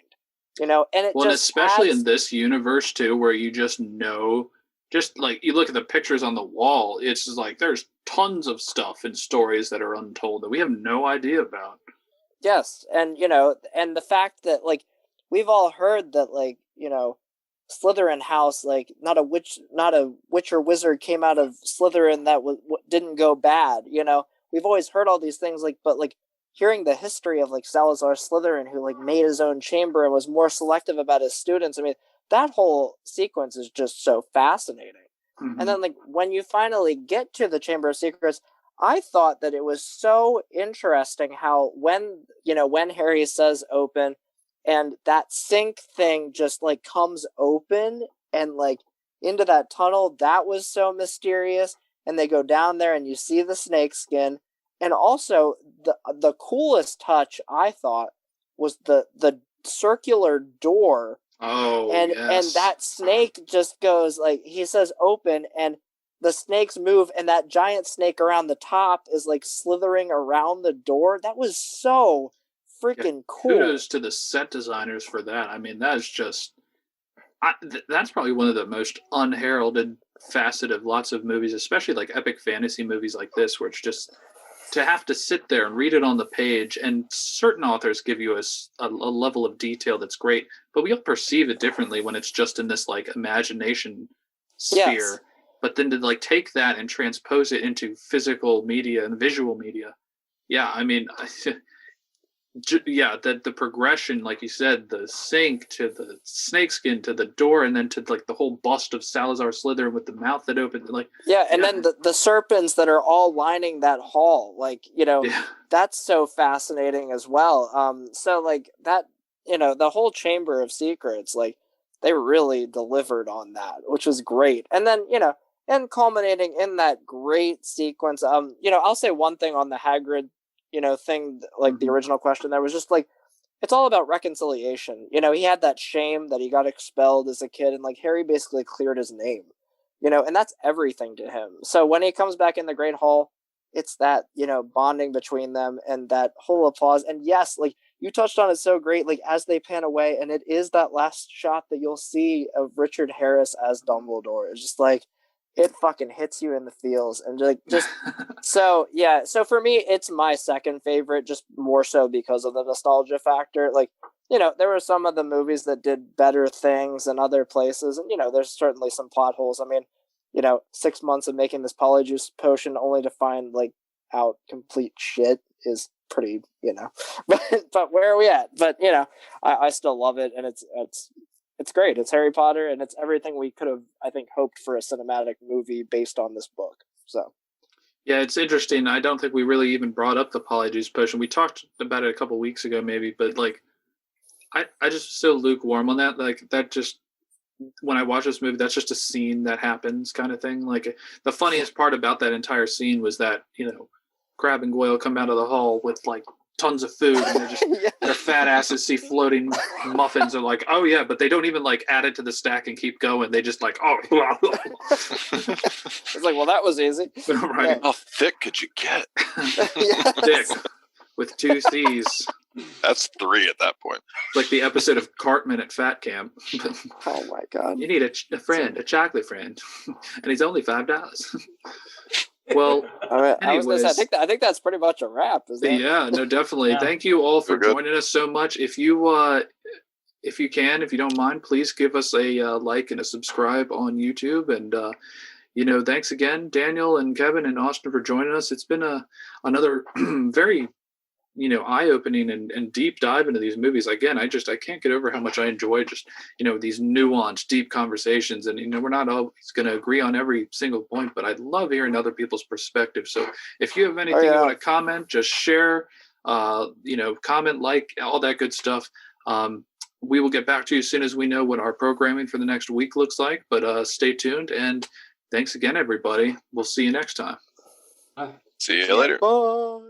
And it and especially in this universe too, where you just know, just like you look at the pictures on the wall, it's just like there's tons of stuff and stories that are untold that we have no idea about. Yes, and and the fact that like we've all heard that like Slytherin house, like not a witch or wizard came out of Slytherin that didn't go bad. We've always heard all these things, like, but like hearing the history of like Salazar Slytherin, who like made his own chamber and was more selective about his students. I mean, that whole sequence is just so fascinating. And then like when you finally get to the Chamber of Secrets, I thought that it was so interesting how when Harry says open and that sink thing just like comes open and like into that tunnel, that was so mysterious. And they go down there and you see the snake skin. And also the coolest touch I thought was the circular door. Oh, and that snake just goes like, he says open and the snakes move and that giant snake around the top is like slithering around the door. That was so freaking cool. Kudos to the set designers for that. I mean, that's just that's probably one of the most unheralded facet of lots of movies, especially like epic fantasy movies like this, where it's just to have to sit there and read it on the page. And certain authors give you a level of detail that's great, but we all perceive it differently when it's just in this like imagination sphere. Yes. But then to like take that and transpose it into physical media and visual media. Yeah, I mean, yeah, the progression, like you said, the sink to the snakeskin to the door, and then to like the whole bust of Salazar Slytherin with the mouth that opened, like then the serpents that are all lining that hall, like that's so fascinating as well. So like that, the whole Chamber of Secrets, like they really delivered on that, which was great. And then and culminating in that great sequence, I'll say one thing on the Hagrid thing, like the original question there was just like, it's all about reconciliation. He had that shame that he got expelled as a kid and like Harry basically cleared his name, and that's everything to him. So when he comes back in the Great Hall, it's that, bonding between them and that whole applause. And yes, like you touched on it so great, like as they pan away and it is that last shot that you'll see of Richard Harris as Dumbledore. It's just like, it fucking hits you in the feels and like just so yeah. So for me, it's my second favorite, just more so because of the nostalgia factor. Like, there were some of the movies that did better things in other places, and there's certainly some plot holes. I mean, 6 months of making this polyjuice potion only to find like out complete shit is pretty, but where are we at? But I still love it, and it's great. It's Harry Potter, and it's everything we could have, I think, hoped for a cinematic movie based on this book. So yeah, it's interesting. I don't think we really even brought up the polyjuice potion. We talked about it a couple weeks ago, maybe, but like, I just so lukewarm on that. Like that just, when I watch this movie, that's just a scene that happens kind of thing. Like the funniest part about that entire scene was that, Crab and Goyle come out of the hall with like tons of food, and they're just their fat asses see floating muffins. They're like, oh yeah, but they don't even like add it to the stack and keep going. They just like, oh. It's like, well, that was easy. Right. How thick could you get? Thick with 2 C's. That's 3 at that point. Like the episode of Cartman at Fat Camp. Oh my god! You need a friend, a chocolate friend, and he's only $5. Well, I was gonna say, I think that's pretty much a wrap. Yeah, no, definitely. Yeah. Thank you all for joining us so much. If you don't mind, please give us a like and a subscribe on YouTube. And thanks again, Daniel and Kevin and Austin, for joining us. It's been another very eye-opening and deep dive into these movies. Again, I can't get over how much I enjoy just these nuanced, deep conversations. And we're not always going to agree on every single point, but I love hearing other people's perspectives. So if you have anything you want to comment, just share, comment, like, all that good stuff. We will get back to you as soon as we know what our programming for the next week looks like. But stay tuned, and thanks again, everybody. We'll see you next time. See you later. Bye.